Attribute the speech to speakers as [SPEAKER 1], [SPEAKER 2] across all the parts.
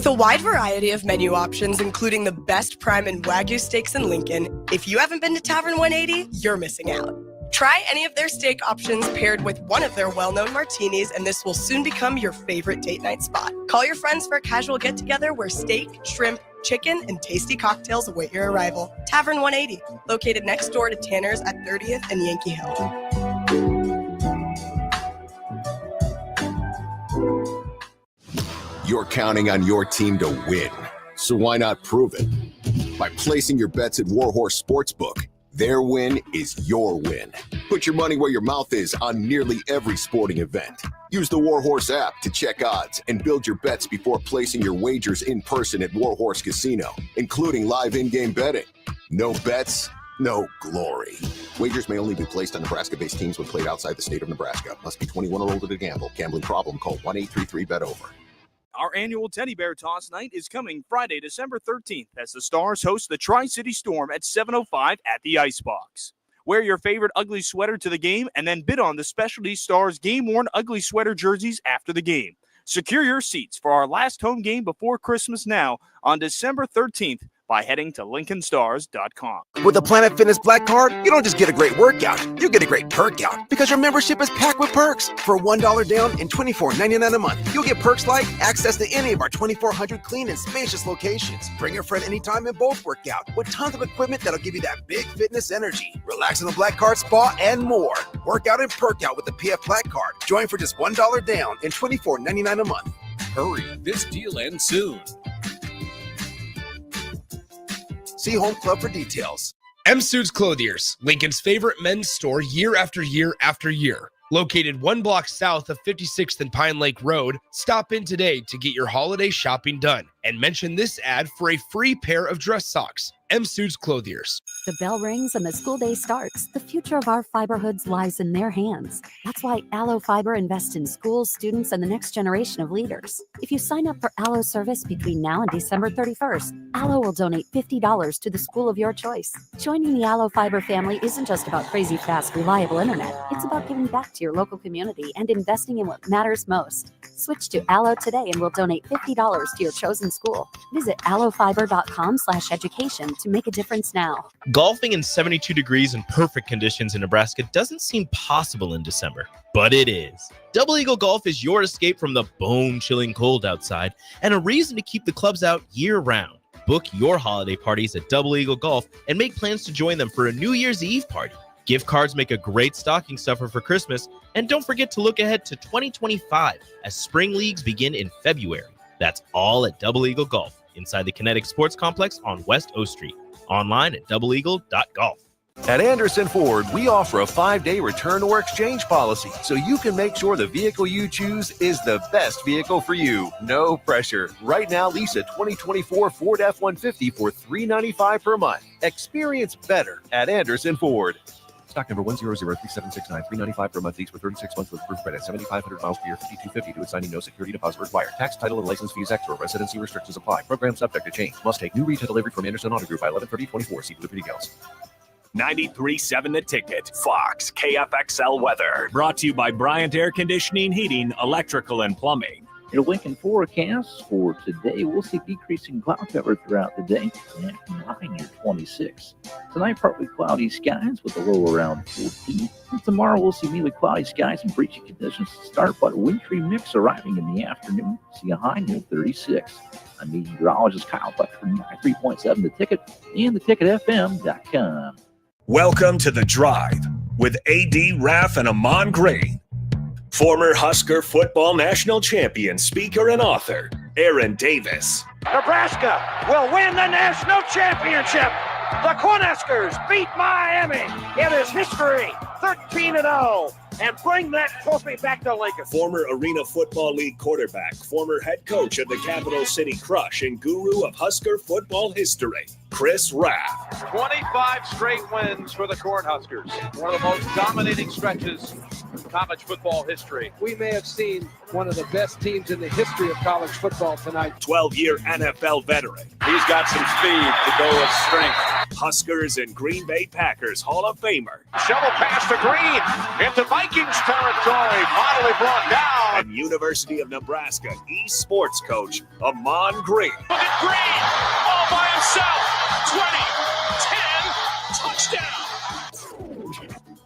[SPEAKER 1] With a wide variety of menu options, including the best prime and Wagyu steaks in Lincoln, if you haven't been to Tavern 180, you're missing out. Try any of their steak options paired with one of their well-known martinis, and this will soon become your favorite date night spot. Call your friends for a casual get-together where steak, shrimp, chicken, and tasty cocktails await your arrival. Tavern 180, located next door to Tanner's at 30th and Yankee Hill.
[SPEAKER 2] You're counting on your team to win, so why not prove it? By placing your bets at Warhorse Sportsbook. Their win is your win. Put your money where your mouth is on nearly every sporting event. Use the Warhorse app to check odds and build your bets before placing your wagers in person at Warhorse Casino, including live in-game betting. No bets, no glory. Wagers may only be placed on Nebraska-based teams when played outside the state of Nebraska. Must be 21 or older to gamble. Gambling problem? Call 1-833-BET-OVER.
[SPEAKER 3] Our annual Teddy Bear Toss Night is coming Friday, December 13th, as the Stars host the Tri-City Storm at 7:05 at the Icebox. Wear your favorite ugly sweater to the game and then bid on the Specialty Stars game-worn ugly sweater jerseys after the game. Secure your seats for our last home game before Christmas now on December 13th by heading to LincolnStars.com.
[SPEAKER 4] With the Planet Fitness Black Card, you don't just get a great workout, you get a great perk out because your membership is packed with perks. For $1 down and $24.99 a month, you'll get perks like access to any of our 2,400 clean and spacious locations. Bring your friend anytime and both work out with tons of equipment that'll give you that big fitness energy. Relax in the Black Card spa and more. Work out and perk out with the PF Black Card. Join for just $1 down and $24.99 a month.
[SPEAKER 5] Hurry, this deal ends soon.
[SPEAKER 4] See Home Club for details.
[SPEAKER 6] M Suits Clothiers, Lincoln's favorite men's store year after year after year. Located 1 block south of 56th and Pine Lake Road, stop in today to get your holiday shopping done and mention this ad for a free pair of dress socks. M Suits Clothiers.
[SPEAKER 7] The bell rings and the school day starts. The future of our fiber hoods lies in their hands. That's why Allo Fiber invests in schools, students, and the next generation of leaders. If you sign up for Allo service between now and December 31st, Allo will donate $50 to the school of your choice. Joining the Allo Fiber family isn't just about crazy fast, reliable internet. It's about giving back to your local community and investing in what matters most. Switch to Allo today and we'll donate $50 to your chosen school. Visit allofiber.com/education to make a difference now.
[SPEAKER 8] Golfing in 72 degrees and perfect conditions in Nebraska doesn't seem possible in December, but it is. Double Eagle Golf is your escape from the bone-chilling cold outside and a reason to keep the clubs out year-round. Book your holiday parties at Double Eagle Golf and make plans to join them for a New Year's Eve party. Gift cards make a great stocking stuffer for Christmas, and don't forget to look ahead to 2025 as spring leagues begin in February. That's all at Double Eagle Golf, inside the Kinetic Sports Complex on West O Street. Online at doubleeagle.golf.
[SPEAKER 9] At Anderson Ford, we offer a 5-day return or exchange policy, so you can make sure the vehicle you choose is the best vehicle for you. No pressure. Right now, lease a 2024 Ford F-150 for $395 per month. Experience better at Anderson Ford. Stock number 1003769, $395 per month, lease for 36 months with approved credit, 7,500 miles per year, $5,250 to assigning, no security deposit required. Tax, title, and license fees extra. Residency restrictions apply. Program subject to change. Must take new retail delivery from Anderson Auto Group by 11/30/24. See delivery details.
[SPEAKER 5] 93.7 The Ticket, Fox, KFXL Weather. Brought to you by Bryant Air Conditioning, Heating, Electrical, and Plumbing.
[SPEAKER 10] Your Lincoln forecast for today, we'll see decreasing cloud cover throughout the day and high near 26. Tonight, partly cloudy skies with a low around 14. And tomorrow, we'll see mainly cloudy skies and breezy conditions to start, but wintry mix arriving in the afternoon. See a high near 36. I'm meteorologist Kyle Buck from 93.7 The Ticket and theticketfm.com.
[SPEAKER 5] Welcome to The Drive with A.D. Raff and Ahman Green. Former Husker football national champion, speaker, and author, Aaron Davis.
[SPEAKER 11] Nebraska will win the national championship. The Cornhuskers beat Miami. It is history, 13-0, and bring that trophy back to Lincoln.
[SPEAKER 5] Former Arena Football League quarterback, former head coach of the Capital City Crush, and guru of Husker football history, Chris Raff.
[SPEAKER 12] 25 straight wins for the Cornhuskers. One of the most dominating stretches in college football history.
[SPEAKER 13] We may have seen one of the best teams in the history of college football tonight.
[SPEAKER 5] 12-year NFL veteran.
[SPEAKER 12] He's got some speed to go with strength.
[SPEAKER 5] Huskers and Green Bay Packers Hall of Famer.
[SPEAKER 12] Shovel pass to Green into Vikings territory. Finally brought down.
[SPEAKER 5] And University of Nebraska eSports coach Ahman Green.
[SPEAKER 14] Look at Green all by himself. 20, 10, touchdown.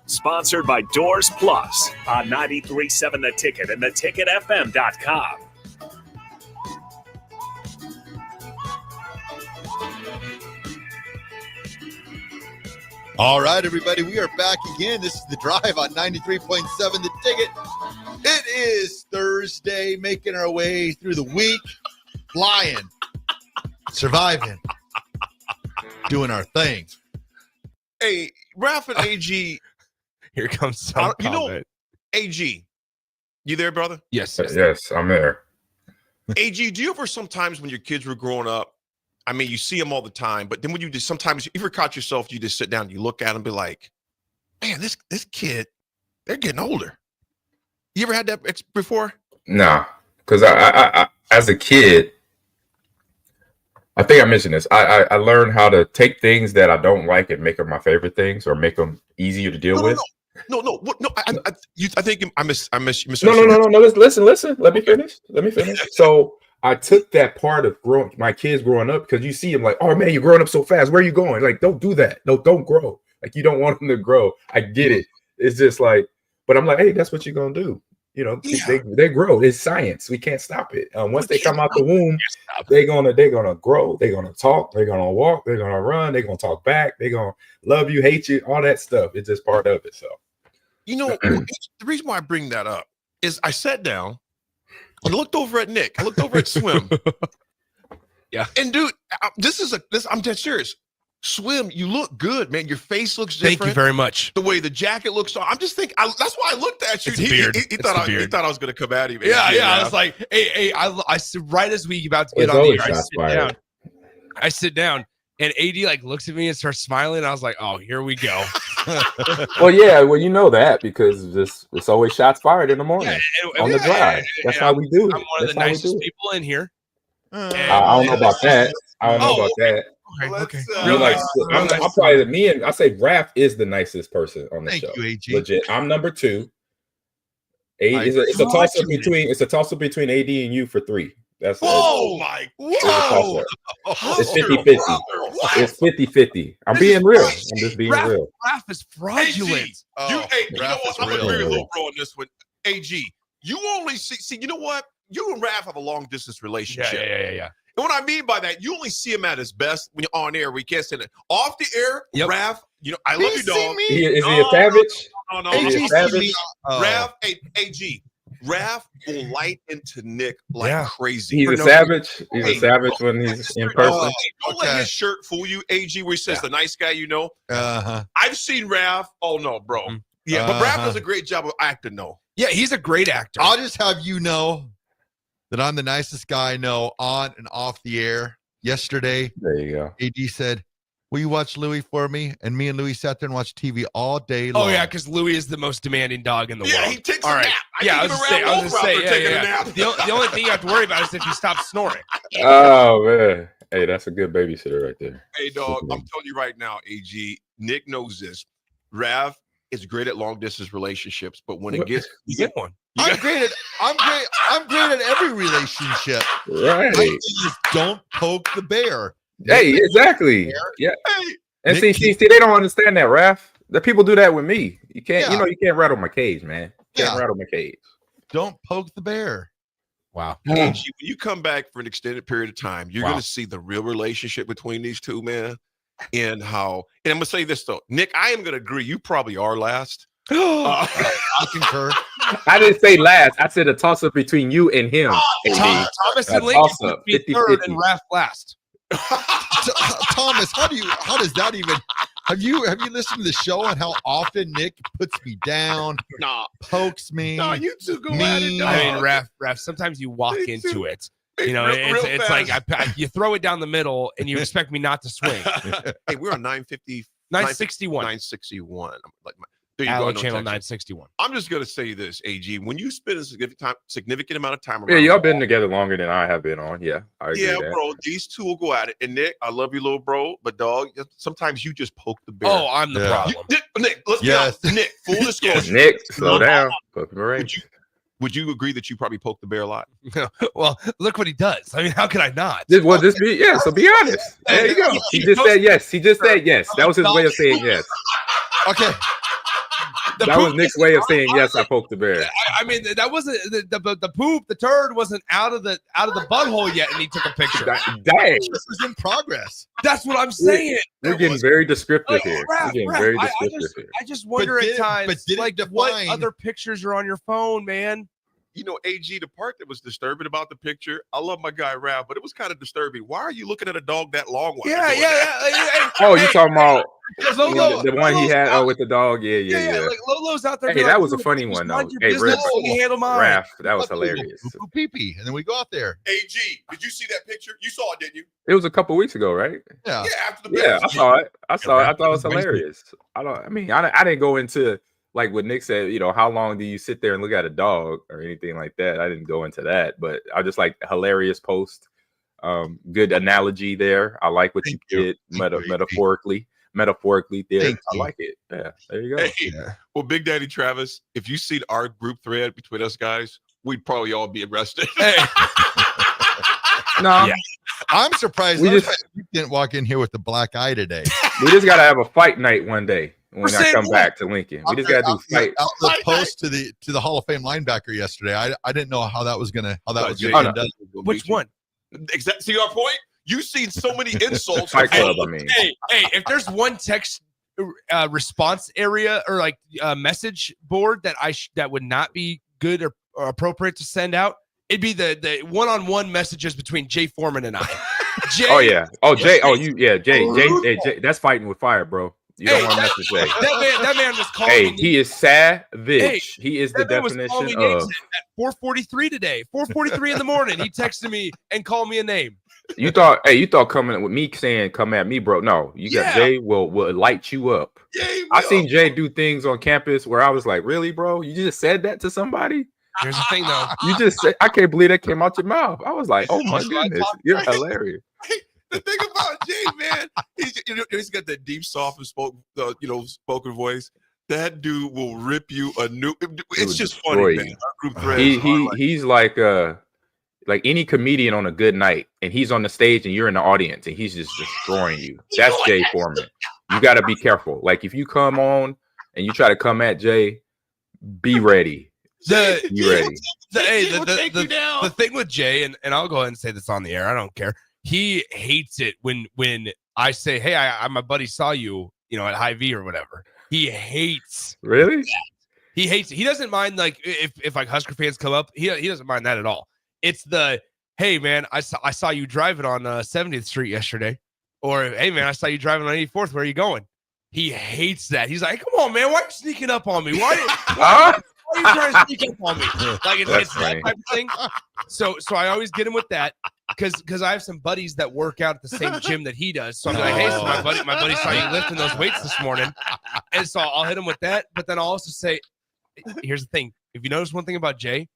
[SPEAKER 5] Sponsored by Doors Plus on 93.7 The Ticket and theticketfm.com.
[SPEAKER 15] All right, everybody, we are back again. This is The Drive on 93.7 The Ticket. It is Thursday, making our way through the week, flying, surviving, doing our thing.
[SPEAKER 16] Hey, Raff and AG.
[SPEAKER 6] Here comes some comment.
[SPEAKER 16] AG, you there, brother?
[SPEAKER 6] Yes.
[SPEAKER 17] Yes, I'm there.
[SPEAKER 16] AG, do you ever sometimes when your kids were growing up, I mean, you see them all the time, but then when you just sometimes, if you ever caught yourself, you just sit down, you look at them and be like, man, this kid, they're getting older. You ever had that before?
[SPEAKER 17] No, because I as a kid, I think I mentioned this. I learned how to take things that I don't like and make them my favorite things or make them easier to deal with.
[SPEAKER 16] No. I think I miss.
[SPEAKER 17] No. Listen. Let me finish. So I took that part of my kids growing up because you see them like, oh man, you're growing up so fast. Where are you going? Like, don't do that. No, don't grow. Like, you don't want them to grow. I get it. It's just like, but I'm like, hey, that's what you're gonna do. You know, they grow. It's science. We can't stop it. Once they come out the womb, they're gonna grow. They're gonna talk. They're gonna walk. They're gonna run. They're gonna talk back. They're gonna love you, hate you, all that stuff. It's just part of it. So,
[SPEAKER 16] you know, the reason why I bring that up is I sat down. I looked over at Nick. I looked over at Swim.
[SPEAKER 6] Yeah.
[SPEAKER 16] And dude, I'm dead serious. Swim, you look good, man. Your face looks different.
[SPEAKER 6] Thank you very much.
[SPEAKER 16] The way the jacket looks on. I'm just thinking. That's why I looked at you.
[SPEAKER 6] It's a beard.
[SPEAKER 16] He thought I was going to come at him.
[SPEAKER 6] Yeah. I was like, hey. I right as we about to get on the air, I sit down, and AD like looks at me and starts smiling. I was like, oh, here we go.
[SPEAKER 17] Well, you know that because it's always shots fired in the morning on the drive. That's how we do it.
[SPEAKER 6] I'm one of the nicest people in here.
[SPEAKER 17] I don't know about that.
[SPEAKER 6] Okay.
[SPEAKER 17] I'm probably I say Raff is the nicest person on the show.
[SPEAKER 15] You, AG.
[SPEAKER 17] Legit. I'm number 2. It's a toss up between AD and you for 3. That's
[SPEAKER 16] my God.
[SPEAKER 17] It's 50-50. It's 50-50. I'm being real. I'm just being real.
[SPEAKER 6] Raff is fraudulent.
[SPEAKER 16] You know what? I'm gonna agree with Lil Bro on this one. AG, you only see. You know what? You and Raff have a long distance relationship.
[SPEAKER 6] Yeah.
[SPEAKER 16] And what I mean by that, you only see him at his best when you're on air. We can't say that. Off the air, Raff, you know, I love you, dog.
[SPEAKER 17] Is he a savage?
[SPEAKER 16] No.
[SPEAKER 17] AG,
[SPEAKER 16] Raff, AG. Raff will light into Nick like crazy.
[SPEAKER 17] He's a savage. He's a savage when he's in person.
[SPEAKER 16] Don't let his shirt fool you, AG, where he says the nice guy, you know. I've seen Raff. Oh, no, bro. Yeah, but Raff does a great job of acting, though.
[SPEAKER 6] Yeah, he's a great actor.
[SPEAKER 15] I'll just have you know that I'm the nicest guy I know on and off the air. Yesterday,
[SPEAKER 17] there you go.
[SPEAKER 15] AD said, will you watch Louis for me? And me and Louis sat there and watched TV all day long.
[SPEAKER 6] Oh, yeah, because Louis is the most demanding dog in the world.
[SPEAKER 16] Yeah, he takes a nap.
[SPEAKER 6] I was going to say, the only thing you have to worry about is if you stop snoring.
[SPEAKER 17] Oh, man. Hey, that's a good babysitter right there.
[SPEAKER 16] Hey, dog, I'm telling you right now, AG, Nick knows this. Rav is great at long distance relationships, but when it gets
[SPEAKER 6] you get one.
[SPEAKER 15] I'm great at every relationship.
[SPEAKER 17] Right.
[SPEAKER 15] I just don't poke the bear.
[SPEAKER 17] Hey, exactly. Yeah.
[SPEAKER 16] Hey,
[SPEAKER 17] and see, they don't understand that, Raff. The people do that with me. You can't, you can't rattle my cage, man. You can't rattle my cage.
[SPEAKER 15] Don't poke the bear.
[SPEAKER 6] Wow.
[SPEAKER 16] AG, when you come back for an extended period of time, you're going to see the real relationship between these two, man. And I'm going to say this, though. Nick, I am going to agree. You probably are last.
[SPEAKER 15] I concur.
[SPEAKER 17] I didn't say last. I said a toss-up between you and him.
[SPEAKER 6] Thomas and Lincoln would be third and Raff last.
[SPEAKER 15] Thomas, how does that even? Have you listened to the show and how often Nick puts me down, pokes me?
[SPEAKER 16] No, you two go at it, dog.
[SPEAKER 6] I mean, Raff, sometimes you walk into it. You know, it's like you throw it down the middle and you expect me not to swing.
[SPEAKER 16] Hey, we're on 950.
[SPEAKER 6] 961.
[SPEAKER 16] 961. There you
[SPEAKER 6] Allo
[SPEAKER 16] go.
[SPEAKER 6] Channel
[SPEAKER 16] Texas.
[SPEAKER 6] 961.
[SPEAKER 16] I'm just gonna say this, AG. When you spend a significant amount of time around,
[SPEAKER 17] Yeah, y'all been together longer than I have been on. Yeah, I agree with that.
[SPEAKER 16] bro. These two will go at it. And Nick, I love you, little bro, but dog, sometimes you just poke the bear.
[SPEAKER 6] Oh, I'm the problem.
[SPEAKER 16] Nick, let's be honest. Nick, full disclosure.
[SPEAKER 17] Nick, slow down.
[SPEAKER 16] Would you agree that you probably poke the bear a lot?
[SPEAKER 6] Well, look what he does. I mean, how could I not?
[SPEAKER 17] Would this be? Yeah, so be honest. There you go. He just said yes. He just said yes. That was his way of saying yes.
[SPEAKER 15] Okay.
[SPEAKER 17] That was Nick's way of saying yes. I poked the bear.
[SPEAKER 6] I mean, that wasn't the poop. The turd wasn't out of the butthole yet, and he took a picture.
[SPEAKER 17] Dang,
[SPEAKER 15] This is in progress.
[SPEAKER 6] That's what I'm saying.
[SPEAKER 17] We're getting very descriptive here. We're getting very
[SPEAKER 6] I
[SPEAKER 17] descriptive here.
[SPEAKER 6] just wonder at times, like, what other pictures are on your phone, man?
[SPEAKER 16] You know, AG, the part that was disturbing about the picture, I love my guy Raff, but it was kind of disturbing. Why are you looking at a dog that long?
[SPEAKER 6] Yeah.
[SPEAKER 17] Oh, you talking about
[SPEAKER 6] Lolo,
[SPEAKER 17] the one he had with the dog? Yeah.
[SPEAKER 6] Like Lolo's out there.
[SPEAKER 17] Hey, that was a funny one though. Hey, Raff, that was hilarious.
[SPEAKER 15] Pee-pee, and then we go out there.
[SPEAKER 16] AG, did you see that picture? You saw it, didn't you?
[SPEAKER 17] It was a couple weeks ago, right?
[SPEAKER 15] Yeah.
[SPEAKER 16] After the
[SPEAKER 17] Yeah, I saw it. I thought it was hilarious. I didn't go into like what Nick said, you know, how long do you sit there and look at a dog or anything like that? I didn't go into that, but I just like hilarious post. Good analogy there. I like what you did metaphorically there. I like it. Yeah, there you go.
[SPEAKER 16] Hey, well, Big Daddy Travis, if you see our group thread between us guys, we'd probably all be arrested.
[SPEAKER 17] No,
[SPEAKER 15] I'm surprised you didn't walk in here with the black eye today.
[SPEAKER 17] We just gotta have a fight night one day when I come back to Lincoln. We just gotta do fight.
[SPEAKER 15] The post to the Hall of Fame linebacker yesterday. I didn't know how that was gonna end up.
[SPEAKER 6] Which one?
[SPEAKER 16] Exactly. See our point? You've seen so many insults.
[SPEAKER 17] Fight Club, I mean.
[SPEAKER 6] Hey, if there's one text response area or like message board that would not be good or appropriate to send out, it'd be the one-on-one messages between Jay Foreman and I. Jay,
[SPEAKER 17] oh yeah. Oh Jay. Oh Jay. Jay. That's fighting with fire, bro. You don't want to mess with Jay.
[SPEAKER 6] That man was calling.
[SPEAKER 17] Hey, he is savage.
[SPEAKER 6] Hey,
[SPEAKER 17] he is the definition of.
[SPEAKER 6] At 4:43 today. 4:43 in the morning. He texted me and called me a name.
[SPEAKER 17] You thought coming with me saying come at me, bro. No, you got Jay will light you up. I seen Jay do things on campus where I was like, really, bro? You just said that to somebody?
[SPEAKER 6] Here's the thing, though.
[SPEAKER 17] You just said, I can't believe that came out your mouth. I was like, oh my goodness, you're hilarious.
[SPEAKER 16] The thing about Jay, man, he's got that deep, soft, and spoken voice. That dude will rip you a new. It's just funny, man. Our group thread.
[SPEAKER 17] He's like any comedian on a good night, and he's on the stage, and you're in the audience, and he's just destroying you. That's Jay Foreman. You got to be careful. Like if you come on and you try to come at Jay, be ready. Be ready.
[SPEAKER 6] The thing with Jay, and I'll go ahead and say this on the air. I don't care. He hates it when I say, "Hey, my buddy saw you, at Hy-Vee or whatever." He hates.
[SPEAKER 17] Really?
[SPEAKER 6] That. He hates it. He doesn't mind like if like Husker fans come up. He doesn't mind that at all. It's the, "Hey man, I saw you driving on 70th Street yesterday," or "Hey man, I saw you driving on 84th. Where are you going?" He hates that. He's like, "Come on, man, why are you sneaking up on me? Why are you trying to sneak up on me?" Like it's that type of thing. So I always get him with that because I have some buddies that work out at the same gym that he does. So I'm like, "Hey, so my buddy saw you lifting those weights this morning," and so I'll hit him with that. But then I'll also say, "Here's the thing: if you notice one thing about Jay,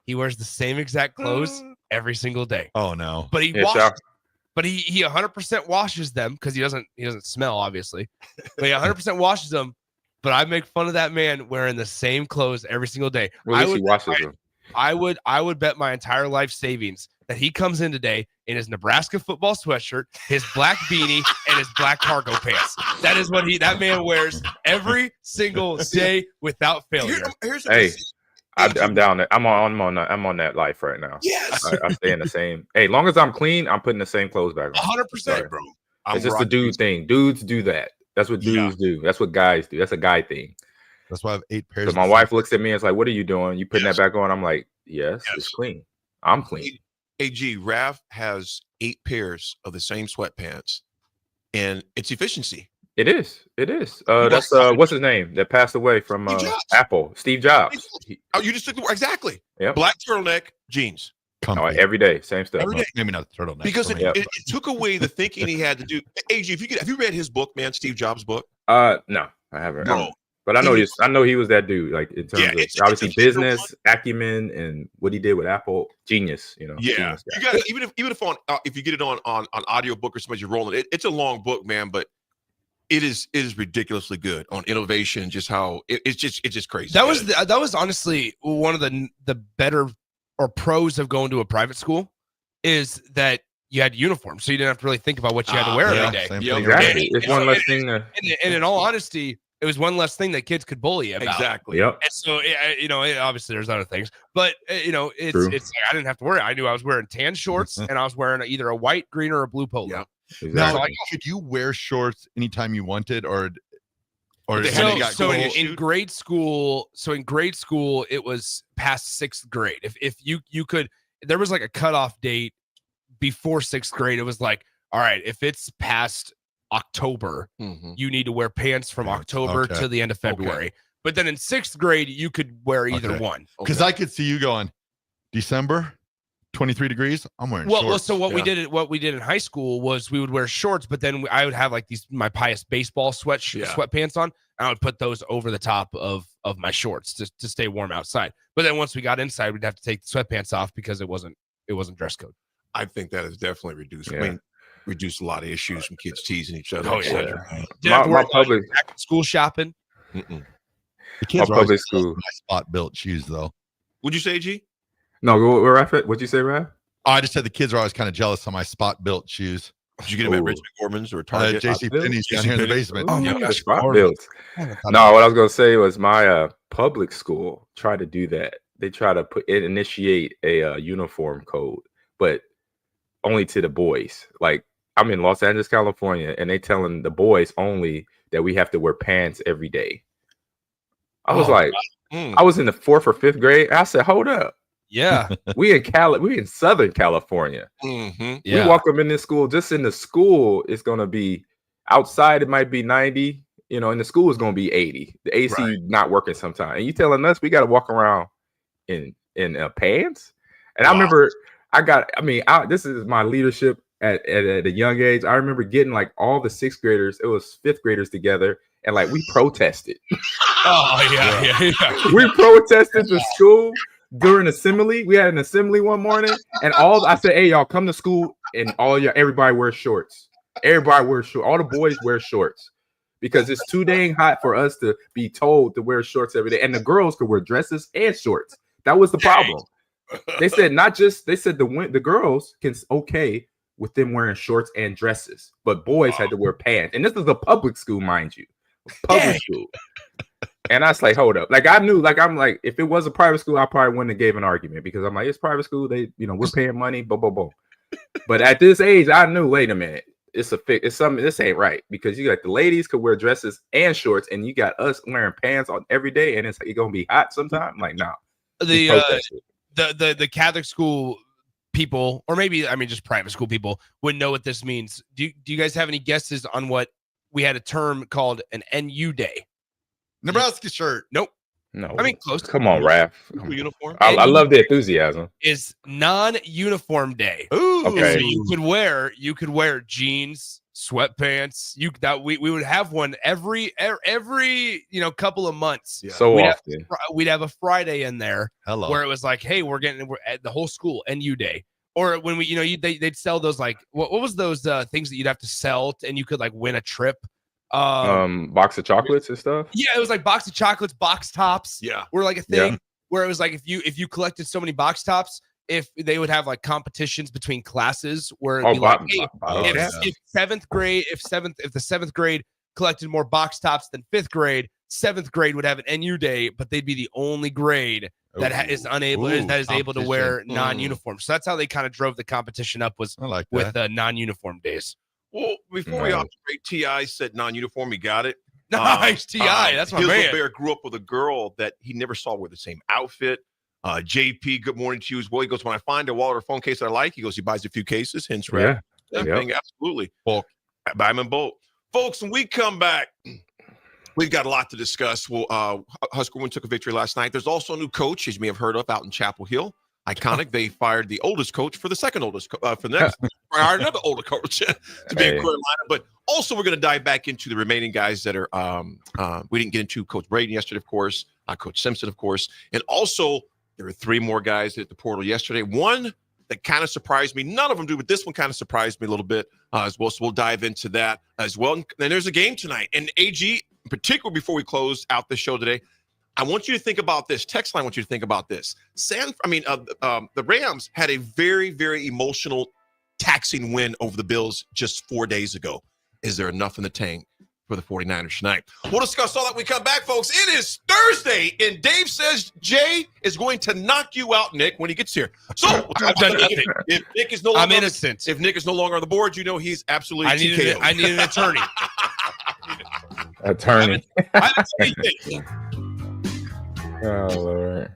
[SPEAKER 6] he wears the same exact clothes every single day.
[SPEAKER 15] Oh no!
[SPEAKER 6] But he 100% washes them because he doesn't smell, obviously. But he 100% washes them. But I make fun of that man wearing the same clothes every single day.
[SPEAKER 17] Well, he washes them.
[SPEAKER 6] I would bet my entire life savings that he comes in today in his Nebraska football sweatshirt, his black beanie, and his black cargo pants. That is what that man wears every single day without failure.
[SPEAKER 17] Hey, I'm down there. I'm on that life right now.
[SPEAKER 16] Yes,
[SPEAKER 17] I stay in the same. Hey, long as I'm clean, I'm putting the same clothes back on.
[SPEAKER 6] 100%, bro.
[SPEAKER 17] It's just a dude thing. Dudes do that. That's what dudes do. That's what guys do. That's a guy thing.
[SPEAKER 15] That's why I have 8 pairs.
[SPEAKER 17] So my wife looks at me and is like, "What are you doing? You putting that back on?" I'm like, yes, it's clean. I'm clean.
[SPEAKER 16] AG, Raff has 8 pairs of the same sweatpants, and it's efficiency.
[SPEAKER 17] It is. That's what's his name that passed away from Apple, Steve Jobs.
[SPEAKER 16] Oh, you just took the word exactly.
[SPEAKER 17] Yeah.
[SPEAKER 16] Black turtleneck, jeans.
[SPEAKER 17] Every day, same stuff.
[SPEAKER 16] Every day.
[SPEAKER 15] Maybe not the turtleneck.
[SPEAKER 16] Because it took away the thinking he had to do. AG, have you read his book, man? Steve Jobs' book?
[SPEAKER 17] No, I haven't.
[SPEAKER 16] Bro,
[SPEAKER 17] But I know he was that dude, like in terms of obviously business acumen and what he did with Apple, genius.
[SPEAKER 16] Yeah,
[SPEAKER 17] genius
[SPEAKER 16] you got even if you get it on audiobook or somebody you're rolling it's a long book, man, but it is ridiculously good on innovation and just how it's just crazy.
[SPEAKER 6] That was honestly one of the better or pros of going to a private school is that you had uniforms, so you didn't have to really think about what you had to wear every day.
[SPEAKER 17] Exactly, it's one less thing.
[SPEAKER 6] And in all honesty, it was one less thing that kids could bully about.
[SPEAKER 16] Exactly.
[SPEAKER 17] Yep.
[SPEAKER 6] And so, obviously there's other things, but it's like I didn't have to worry. I knew I was wearing tan shorts and I was wearing either a white, green, or a blue polo.
[SPEAKER 16] Yeah.
[SPEAKER 17] Exactly.
[SPEAKER 15] Now, could you wear shorts anytime you wanted, or
[SPEAKER 6] in grade school? So in grade school, it was past 6th grade. If you could, there was like a cutoff date before 6th grade. It was like, all right, if it's past October, you need to wear pants from October to the end of February. Okay. But then in 6th grade, you could wear either one.
[SPEAKER 15] Because I could see you going, December, 23 degrees, I'm wearing shorts.
[SPEAKER 6] Well, so what we did in high school was we would wear shorts, but then I would have like my Pius baseball sweatpants on, and I would put those over the top of my shorts to stay warm outside. But then once we got inside, we'd have to take the sweatpants off because it wasn't dress code.
[SPEAKER 16] I think that has definitely reduced.
[SPEAKER 17] Yeah.
[SPEAKER 16] I mean, reduced a lot of issues from kids teasing each other.
[SPEAKER 6] Oh yeah.
[SPEAKER 17] My public
[SPEAKER 6] school shopping.
[SPEAKER 15] The kids
[SPEAKER 17] my public school.
[SPEAKER 15] My spot built shoes though.
[SPEAKER 16] Would you say, G?
[SPEAKER 17] No, where Raff at? What'd you say, Raff?
[SPEAKER 15] Oh, I just said the kids are always kind of jealous of my spot built shoes.
[SPEAKER 16] Did you get them at Richmond Gorman's or Target?
[SPEAKER 15] JC Penney's down here in the basement.
[SPEAKER 17] Oh, yeah, spot built. No, what I was gonna say was my public school tried to do that. They try to initiate a uniform code, but only to the boys. Like I'm in Los Angeles, California, and they telling the boys only that we have to wear pants every day. I was I was in the 4th or 5th grade. I said, hold up.
[SPEAKER 6] Yeah.
[SPEAKER 17] we in Southern California. We walk them in this school. Just in the school, it's gonna be outside, it might be 90. In the school, it's gonna be 80. The AC not working sometimes. And you telling us we gotta walk around in pants? And I remember this is my leadership at a young age. I remember getting like all the 6th graders, it was 5th graders together, and like we protested. We protested the school during assembly. We had an assembly one morning, and I said, hey, y'all come to school, and everybody wears shorts. Everybody wears shorts. All the boys wear shorts because it's too dang hot for us to be told to wear shorts every day. And the girls could wear dresses and shorts. That was the problem. They said the girls can okay with them wearing shorts and dresses, but boys had to wear pants. And this is a public school, mind you. Public school. And I was like, hold up. Like I knew, like I'm like, if it was a private school, I probably wouldn't have gave an argument because I'm like, it's private school. They, we're paying money, boom. But at this age, I knew, wait a minute, it's something, this ain't right. Because you got the ladies could wear dresses and shorts, and you got us wearing pants on every day, and it's gonna be hot sometime. Like, nah.
[SPEAKER 6] The Catholic school people, or maybe just private school people, would know what this means. Do you guys have any guesses on what we had a term called an NU day?
[SPEAKER 15] Nebraska shirt.
[SPEAKER 6] Nope.
[SPEAKER 17] No.
[SPEAKER 6] Close.
[SPEAKER 17] Come on, Raff.
[SPEAKER 16] Uniform.
[SPEAKER 17] I love the enthusiasm.
[SPEAKER 6] Is non-uniform day.
[SPEAKER 17] Ooh. Okay.
[SPEAKER 6] So you could wear jeans, sweatpants. We would have one every couple of months.
[SPEAKER 17] Yeah. So often
[SPEAKER 6] we'd have a Friday in there.
[SPEAKER 15] Hello.
[SPEAKER 6] Where it was like, hey, we're at the whole school NU day. Or when they'd sell those, like what was those things that you'd have to sell and you could like win a trip.
[SPEAKER 17] Box of chocolates and stuff.
[SPEAKER 6] Yeah, it was like box of chocolates, box tops.
[SPEAKER 16] Yeah,
[SPEAKER 6] were like a thing where it was like if you collected so many box tops, if they would have like competitions between classes where it'd be like, hey, if the 7th grade collected more box tops than 5th grade, 7th grade would have an NU day, but they'd be the only grade that is able to wear non-uniform. So that's how they kind of drove the competition up with non-uniform days.
[SPEAKER 16] Well, before we operate, T.I. said non-uniform. He got it.
[SPEAKER 6] Nice, T.I. That's my man.
[SPEAKER 16] Bear grew up with a girl that he never saw wear the same outfit. JP, good morning to you as well. He goes, when I find a wallet or phone case that I like, he goes, he buys a few cases. Hence, right? Absolutely. Bulk. Buy them in bulk. Folks, when we come back, we've got a lot to discuss. Well, Husker took a victory last night. There's also a new coach, as you may have heard of, out in Chapel Hill. Iconic. They fired the oldest coach for the second oldest for the next I hired another older coach to be in Carolina. But also, we're going to dive back into the remaining guys that are. We didn't get into Coach Braden yesterday, of course. Coach Simpson, of course, and also there were 3 more guys at the portal yesterday. One that kind of surprised me. None of them do, but this one kind of surprised me a little bit as well. So we'll dive into that as well. And then there's a game tonight, and AG, in particular, before we close out the show today, I want you to think about this. Text line, I want you to think about this. The Rams had a very, very emotional, taxing win over the Bills just 4 days ago. Is there enough in the tank for the 49ers tonight? We'll discuss all that when we come back, folks. It is Thursday, and Dave says Jay is going to knock you out, Nick, when he gets here. So
[SPEAKER 6] I've done nothing.
[SPEAKER 16] If Nick is no longer
[SPEAKER 6] I'm innocent.
[SPEAKER 16] If Nick is no longer on the board, you know he's absolutely TKO.
[SPEAKER 6] I need an attorney.
[SPEAKER 17] Attorney.
[SPEAKER 16] I didn't say anything.
[SPEAKER 17] Oh, Lord.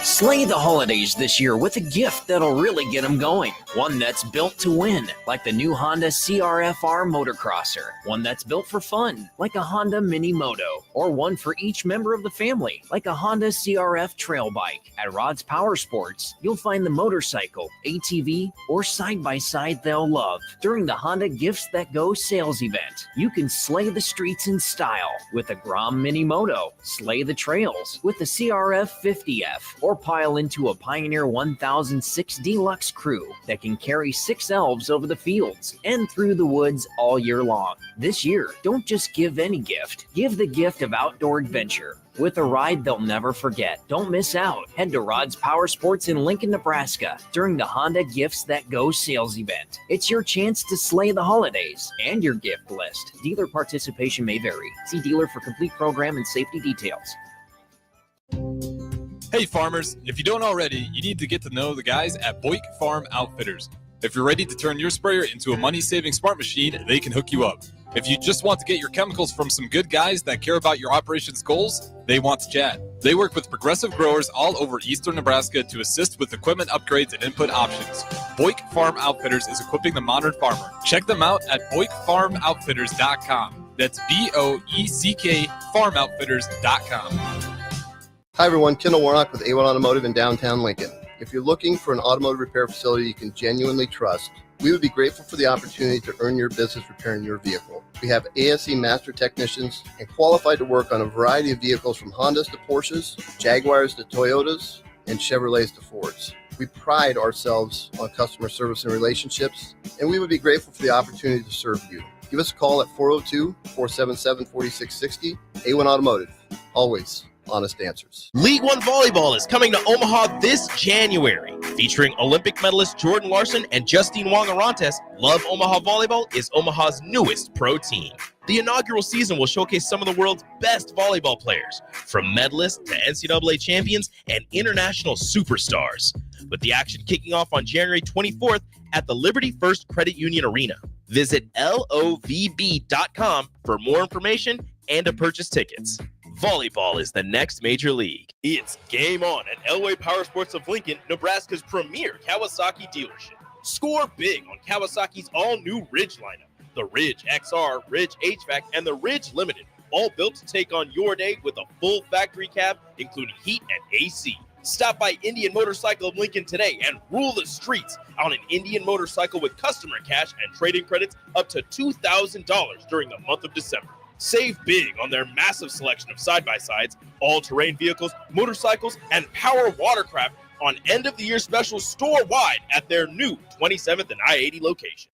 [SPEAKER 18] Slay the holidays this year with a gift that'll really get them going. One that's built to win, like the new Honda CRF-R Motocrosser. One that's built for fun, like a Honda Mini Moto. Or one for each member of the family, like a Honda CRF Trail Bike. At Rod's Power Sports, you'll find the motorcycle, ATV, or side-by-side they'll love. During the Honda Gifts That Go sales event, you can slay the streets in style with a Grom Mini Moto, slay the trails with the CRF 50F, or pile into a Pioneer 1006 Deluxe Crew that can carry 6 elves over the fields and through the woods all year long. This year, don't just give any gift. Give the gift of outdoor adventure with a ride they'll never forget. Don't miss out. Head to Rod's Power Sports in Lincoln, Nebraska during the Honda Gifts That Go sales event. It's your chance to slay the holidays and your gift list. Dealer participation may vary. See dealer for complete program and safety details.
[SPEAKER 19] Hey farmers, if you don't already, you need to get to know the guys at Boyk Farm Outfitters. If you're ready to turn your sprayer into a money-saving smart machine, they can hook you up. If you just want to get your chemicals from some good guys that care about your operations goals, they want to chat. They work with progressive growers all over eastern Nebraska to assist with equipment upgrades and input options. Boyk Farm Outfitters is equipping the modern farmer. Check them out at BoykFarmOutfitters.com. That's BOECK FarmOutfitters.com.
[SPEAKER 20] Hi everyone, Kendall Warnock with A1 Automotive in downtown Lincoln. If you're looking for an automotive repair facility you can genuinely trust, we would be grateful for the opportunity to earn your business repairing your vehicle. We have ASE master technicians and qualified to work on a variety of vehicles from Hondas to Porsches, Jaguars to Toyotas, and Chevrolets to Fords. We pride ourselves on customer service and relationships, and we would be grateful for the opportunity to serve you. Give us a call at 402-477-4660. A1 Automotive, always honest answers.
[SPEAKER 8] League One Volleyball is coming to Omaha this January. Featuring Olympic medalist Jordan Larson and Justine Wong-Arantes, Love Omaha Volleyball is Omaha's newest pro team. The inaugural season will showcase some of the world's best volleyball players, from medalists to NCAA champions and international superstars, with the action kicking off on January 24th at the Liberty First Credit Union Arena. Visit LOVB.com for more information and to purchase tickets. Volleyball is the next major league. It's game on at Elway Power Sports of Lincoln, Nebraska's premier Kawasaki dealership. Score big on Kawasaki's all-new Ridge lineup. The Ridge XR, Ridge HVAC, and the Ridge Limited, all built to take on your day with a full factory cab, including heat and AC. Stop by Indian Motorcycle of Lincoln today and rule the streets on an Indian motorcycle with customer cash and trade-in credits up to $2,000 during the month of December. Save big on their massive selection of side-by-sides, all-terrain vehicles, motorcycles, and power watercraft on end-of-the-year specials store-wide at their new 27th and I-80 location.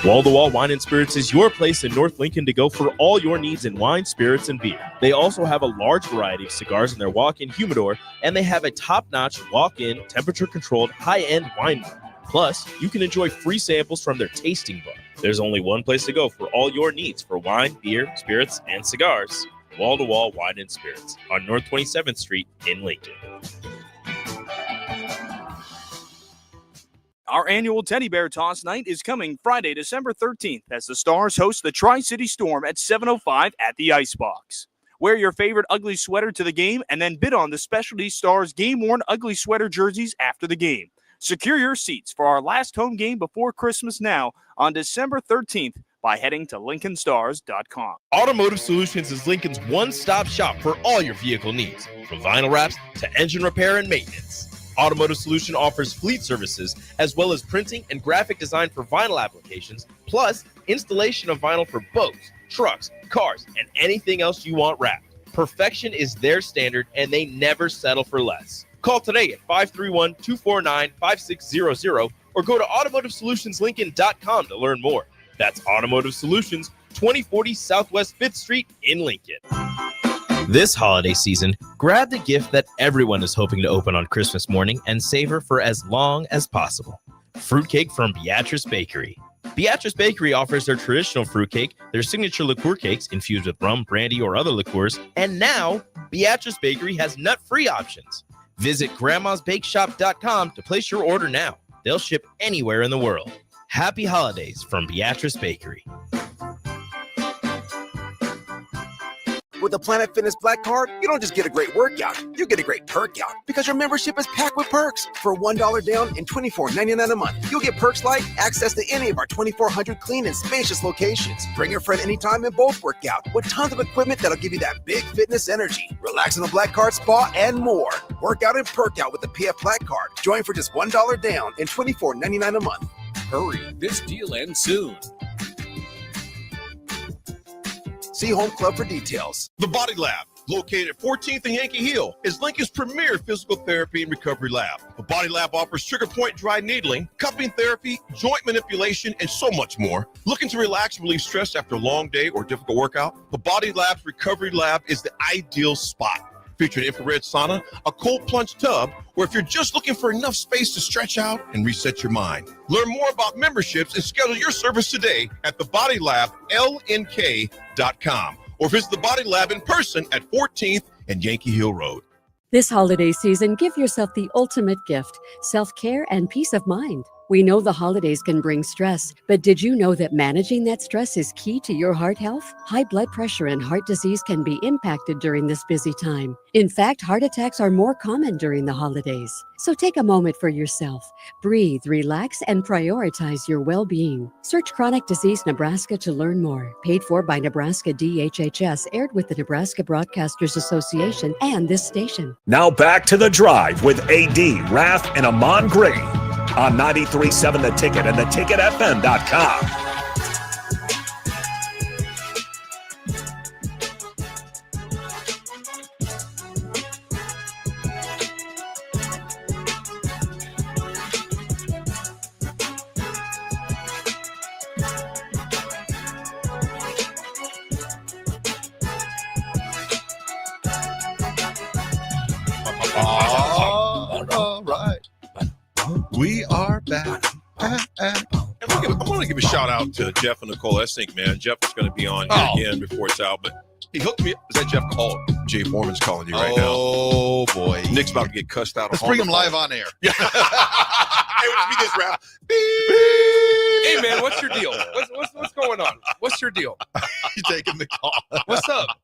[SPEAKER 8] Wall-to-Wall Wine and Spirits is your place in North Lincoln to go for all your needs in wine, spirits, and beer. They also have a large variety of cigars in their walk-in humidor, and they have a top-notch walk-in, temperature-controlled, high-end wine bar. Plus, you can enjoy free samples from their tasting bar. There's only one place to go for all your needs for wine, beer, spirits, and cigars. Wall-to-Wall Wine and Spirits on North 27th Street in Lincoln.
[SPEAKER 3] Our annual Teddy Bear Toss Night is coming Friday, December 13th, as the Stars host the Tri-City Storm at 7:05 at the Icebox. Wear your favorite ugly sweater to the game and then bid on the Specialty Stars game-worn ugly sweater jerseys after the game. Secure your seats for our last home game before Christmas now on December 13th by heading to LincolnStars.com.
[SPEAKER 8] Automotive Solutions is Lincoln's one-stop shop for all your vehicle needs, from vinyl wraps to engine repair and maintenance. Automotive Solution offers fleet services as well as printing and graphic design for vinyl applications, plus installation of vinyl for boats, trucks, cars, and anything else you want wrapped. Perfection is their standard, and they never settle for less. Call today at 531-249-5600 or go to automotivesolutionslincoln.com to learn more. That's Automotive Solutions, 2040 Southwest 5th Street in Lincoln. This holiday season, grab the gift that everyone is hoping to open on Christmas morning and savor for as long as possible. Fruitcake from Beatrice Bakery. Beatrice Bakery offers their traditional fruitcake, their signature liqueur cakes infused with rum, brandy, or other liqueurs, and now Beatrice Bakery has nut-free options. Visit grandmasbakeshop.com to place your order now. They'll ship anywhere in the world. Happy holidays from Beatrice Bakery.
[SPEAKER 4] With the Planet Fitness Black Card, you don't just get a great workout, you get a great perk out because your membership is packed with perks. For $1 down and $24.99 a month, you'll get perks like access to any of our 2,400 clean and spacious locations. Bring your friend anytime and both work out with tons of equipment that'll give you that big fitness energy. Relax in the Black Card spa and more. Work out and perk out with the PF Black Card. Join for just $1 down and $24.99 a month. Hurry.
[SPEAKER 21] This deal ends soon.
[SPEAKER 4] See Home Club for details.
[SPEAKER 16] The Body Lab, located at 14th and Yankee Hill, is Lincoln's premier physical therapy and recovery lab. The Body Lab offers trigger point dry needling, cupping therapy, joint manipulation, and so much more. Looking to relax and relieve stress after a long day or difficult workout? The Body Lab's recovery lab is the ideal spot. Featuring infrared sauna, a cold plunge tub, or if you're just looking for enough space to stretch out and reset your mind. Learn more about memberships and schedule your service today at thebodylablnk.com or visit the Body Lab in person at 14th and Yankee Hill Road.
[SPEAKER 22] This holiday season, give yourself the ultimate gift, self-care and peace of mind. We know the holidays can bring stress, but did you know that managing that stress is key to your heart health? High blood pressure and heart disease can be impacted during this busy time. In fact, heart attacks are more common during the holidays. So take a moment for yourself. Breathe, relax, and prioritize your well-being. Search Chronic Disease Nebraska to learn more. Paid for by Nebraska DHHS, aired with the Nebraska Broadcasters Association and this station.
[SPEAKER 5] Now back to The Drive with AD, Raff, and Ahman Gray on 93.7 The Ticket and theticketfm.com.
[SPEAKER 15] All right. We are back.
[SPEAKER 16] I want to give a shout out to Jeff and Nicole Essink, man. Jeff is going to be on here again before it's out, but he hooked me up. Is that Jeff? Oh, Jay Foreman's calling you right now.
[SPEAKER 15] Oh, boy.
[SPEAKER 16] Nick's about to get cussed out.
[SPEAKER 15] Let's bring him live on air.
[SPEAKER 16] Yeah. Hey, let's be this rap.
[SPEAKER 6] Hey, man, what's your deal? What's going on? What's your deal?
[SPEAKER 15] You taking the call.
[SPEAKER 6] What's up?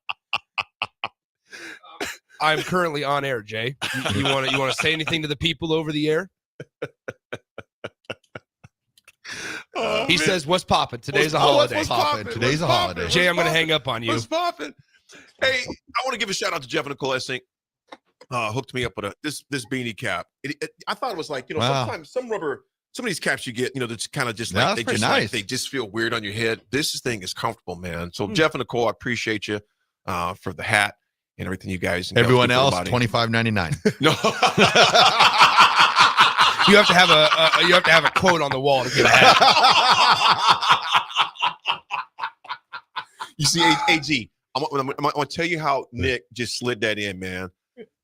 [SPEAKER 6] I'm currently on air, Jay. You want to say anything to the people over the air? He says, "What's poppin'? Today's a holiday.
[SPEAKER 15] What's poppin'? Today's a holiday.
[SPEAKER 6] Jay, I'm going to hang up on you.
[SPEAKER 16] What's poppin'? Hey, I want to give a shout out to Jeff and Nicole Essink. Hooked me up with this beanie cap. I thought it was like, sometimes some of these caps you get, that's kind of just like they just feel weird on your head. This thing is comfortable, man. So Jeff and Nicole, I appreciate you for the hat and everything you guys. And
[SPEAKER 15] everyone else, $25.99.
[SPEAKER 16] No.
[SPEAKER 6] You have to have a quote on the wall to get a hat.
[SPEAKER 16] You see, AG, I'm going to tell you how Nick just slid that in, man.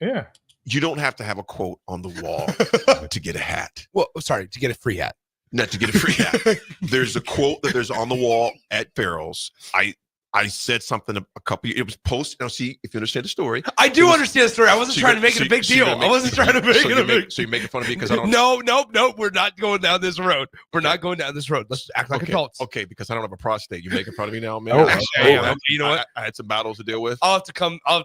[SPEAKER 17] Yeah.
[SPEAKER 16] You don't have to have a quote on the wall to get a hat.
[SPEAKER 6] Well, sorry, to get a free hat.
[SPEAKER 16] Not to get a free hat. There's a quote that there's on the wall at Farrell's. I said something it was posted. Now, see if you understand the story.
[SPEAKER 6] I do understand the story. I wasn't trying to make it a big deal. I wasn't trying to make it a big.
[SPEAKER 16] So you're making fun of me because I don't.
[SPEAKER 6] No. We're not going down this road. We're not going down this road. Let's act like adults.
[SPEAKER 16] Okay, because I don't have a prostate. You're making fun of me now, man.
[SPEAKER 6] Okay, you know what?
[SPEAKER 16] I had some battles to deal with.
[SPEAKER 6] I'll have to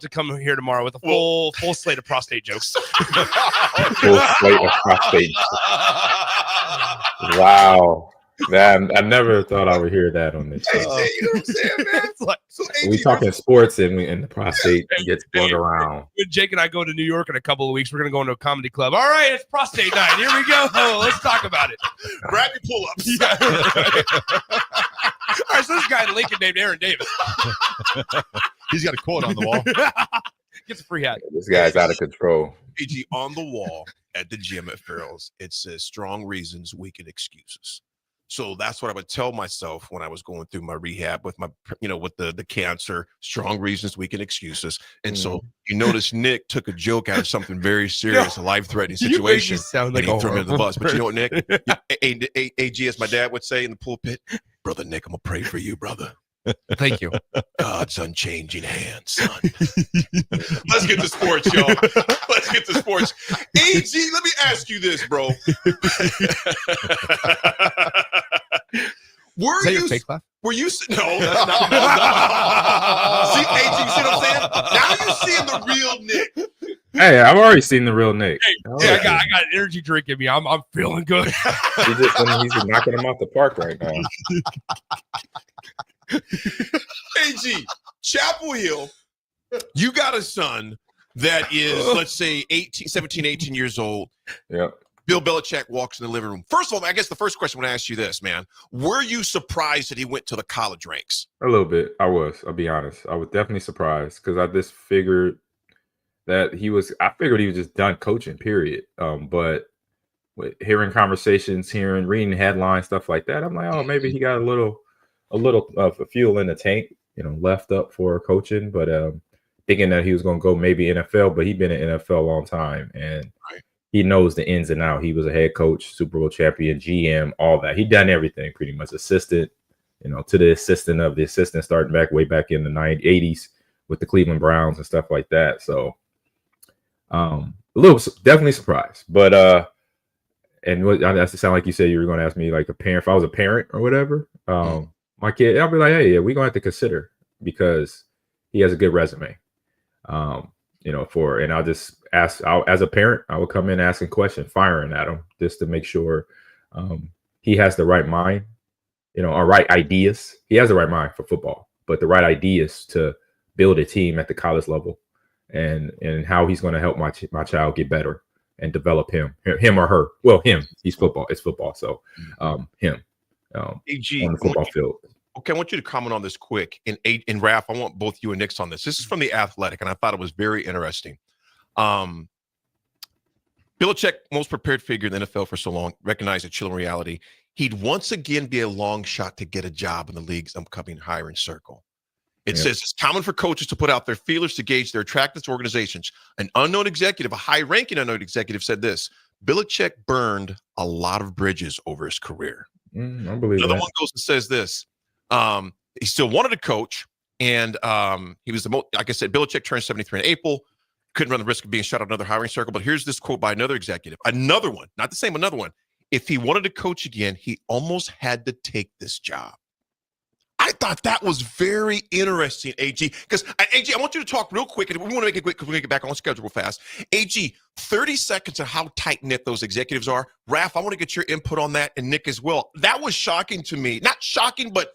[SPEAKER 6] come here tomorrow with a full slate of prostate jokes.
[SPEAKER 17] Full slate of prostate. Wow. Man, I never thought I would hear that on this show.
[SPEAKER 15] You know what I'm saying, man? So
[SPEAKER 17] We talking sports and the prostate gets blown around.
[SPEAKER 6] When Jake and I go to New York in a couple of weeks, we're going to go into a comedy club. All right, it's prostate night. Here we go. Let's talk about it.
[SPEAKER 16] Grab your pull-ups.
[SPEAKER 6] Yeah. All right, so this guy in Lincoln named Aaron Davis.
[SPEAKER 1] He's got a quote on the wall.
[SPEAKER 6] Gets a free hat.
[SPEAKER 17] This guy's out of control.
[SPEAKER 16] AG, on the wall at the gym at Farrell's, it says strong reasons, weakened excuses. So that's what I would tell myself when I was going through my rehab with my, with the cancer, strong reasons, weakened excuses. And so you notice Nick took a joke out of something very serious, a life-threatening situation.
[SPEAKER 6] Sound
[SPEAKER 16] and
[SPEAKER 6] like
[SPEAKER 16] he threw me under the bus. But you know what, Nick? AG, as my dad would say in the pulpit, brother Nick, I'm going to pray for you, brother.
[SPEAKER 6] Thank you.
[SPEAKER 16] God's unchanging hands, son. Let's get to sports, y'all. Let's get to sports. AG, let me ask you this, bro. Were you that's not see, AG, you see what I'm saying? Now you're seeing the real Nick.
[SPEAKER 17] Hey, I've already seen the real Nick.
[SPEAKER 6] Hey, I got an energy drink in me. I'm feeling good.
[SPEAKER 17] He's knocking him off the park right now.
[SPEAKER 16] AG, Chapel Hill, you got a son that is, let's say, 17, 18 years old.
[SPEAKER 17] Yeah.
[SPEAKER 16] Bill Belichick walks in the living room. First of all, I guess the first question I want to ask you this, man. Were you surprised that he went to the college ranks?
[SPEAKER 17] A little bit. I'll be honest. I was definitely surprised because I just figured that he was just done coaching, period. But with hearing conversations, reading headlines, stuff like that, I'm like, oh, maybe he got a little fuel in the tank, left up for coaching. But thinking that he was going to go maybe NFL, but he'd been in NFL a long time, and he knows the ins and outs. He was a head coach, Super Bowl champion, GM, all that. He done everything pretty much. Assistant, to the assistant of the assistant, starting way back in the 80s with the Cleveland Browns and stuff like that. So definitely surprised. But and what that's to sound like you said you were going to ask me like a parent, if I was a parent or whatever. My kid, I'll be like, hey, yeah, we're gonna have to consider because he has a good resume. And I'll just ask, as a parent, I would come in asking questions, firing at him just to make sure he has the right mind, or right ideas. He has the right mind for football, but the right ideas to build a team at the college level, and how he's going to help my child get better and develop him or her. Well, him. He's football. It's football. So him.
[SPEAKER 16] AG,
[SPEAKER 17] on the football field.
[SPEAKER 16] Okay, I want you to comment on this quick. In Raff, I want both you and Nick's on this. This is from The Athletic, and I thought it was very interesting. Belichick, most prepared figure in the NFL for so long, recognized a chilling reality. He'd once again be a long shot to get a job in the league's upcoming hiring circle. It says it's common for coaches to put out their feelers to gauge their attractiveness to organizations. An unknown executive, a high-ranking unknown executive, said this: Belichick burned a lot of bridges over his career.
[SPEAKER 17] I believe
[SPEAKER 16] Another
[SPEAKER 17] that.
[SPEAKER 16] one goes and says this. He still wanted to coach, and he was the most, like I said, Belichick turned 73 in April, couldn't run the risk of being shot out another hiring circle. But here's this quote by another executive, another one, not the same, another one. If he wanted to coach again, he almost had to take this job. I thought that was very interesting, AG, because AG, I want you to talk real quick, and we want to make it quick because we get back on schedule real fast. AG, 30 seconds of how tight-knit those executives are. Raff, I want to get your input on that, and Nick as well. That was shocking to me. Not shocking, but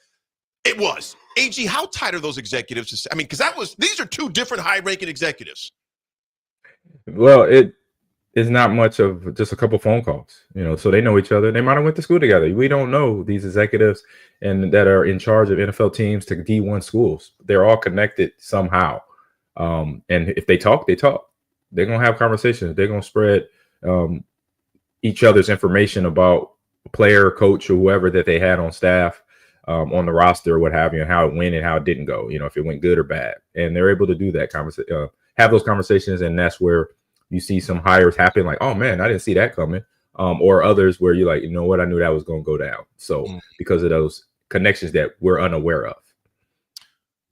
[SPEAKER 16] it was. AG, how tight are those executives? I mean, because these are two different high-ranking executives.
[SPEAKER 17] Well, it is not much of just a couple phone calls, so they know each other. They might have went to school together. We don't know these executives and that are in charge of NFL teams to D1 schools. They're all connected somehow. And if they talk, they talk. They're going to have conversations. They're going to spread each other's information about a player, coach, or whoever that they had on staff, on the roster or what have you, and how it went and how it didn't go, if it went good or bad. And they're able to do that have those conversations. And that's where you see some hires happen like, oh man, I didn't see that coming. Or others where you're like, you know what, I knew that was going to go down. So because of those connections that we're unaware of.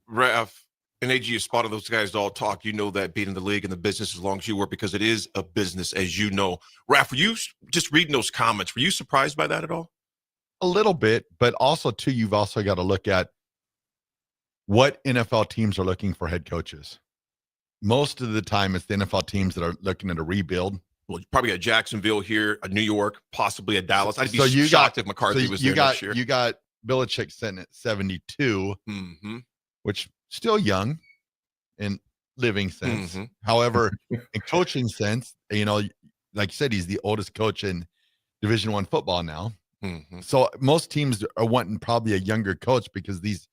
[SPEAKER 16] Raff and AG, you spotted those guys all talk. You know that being in the league and the business as long as you were, because it is a business, as you know. Raff, were you just reading those comments? Were you surprised by that at all?
[SPEAKER 1] A little bit, but also too, you've also got to look at what NFL teams are looking for head coaches. Most of the time, it's the NFL teams that are looking at a rebuild
[SPEAKER 16] Well, probably a Jacksonville here, a New York, possibly a Dallas. I'd be shocked if McCarthy was there next year.
[SPEAKER 1] You got Belichick sitting at 72, which still young in living sense. However, in coaching sense, like you said, he's the oldest coach in Division I football now. So most teams are wanting probably a younger coach because these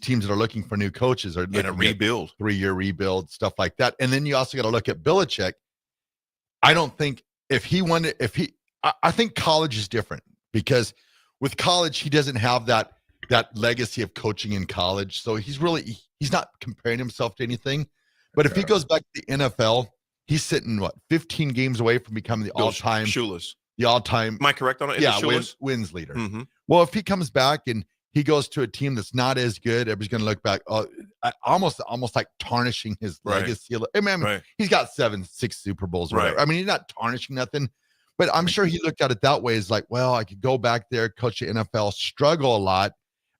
[SPEAKER 1] teams that are looking for new coaches are looking
[SPEAKER 16] a rebuild,
[SPEAKER 1] 3-year rebuild, stuff like that. And then you also got to look at Belichick. I don't think I think college is different because with college, he doesn't have that legacy of coaching in college. So he's not comparing himself to anything. But if he goes back to the NFL, he's sitting 15 games away from becoming the all-time
[SPEAKER 16] shoeless.
[SPEAKER 1] The all-time.
[SPEAKER 16] Am I correct on it?
[SPEAKER 1] Yeah, wins leader. Well, if he comes back and he goes to a team that's not as good, everybody's going to look back, almost like tarnishing his legacy. I mean, he's got 6 Super Bowls, or whatever. I mean, he's not tarnishing nothing, but I'm sure he looked at it that way. As like, well, I could go back there, coach the NFL, struggle a lot,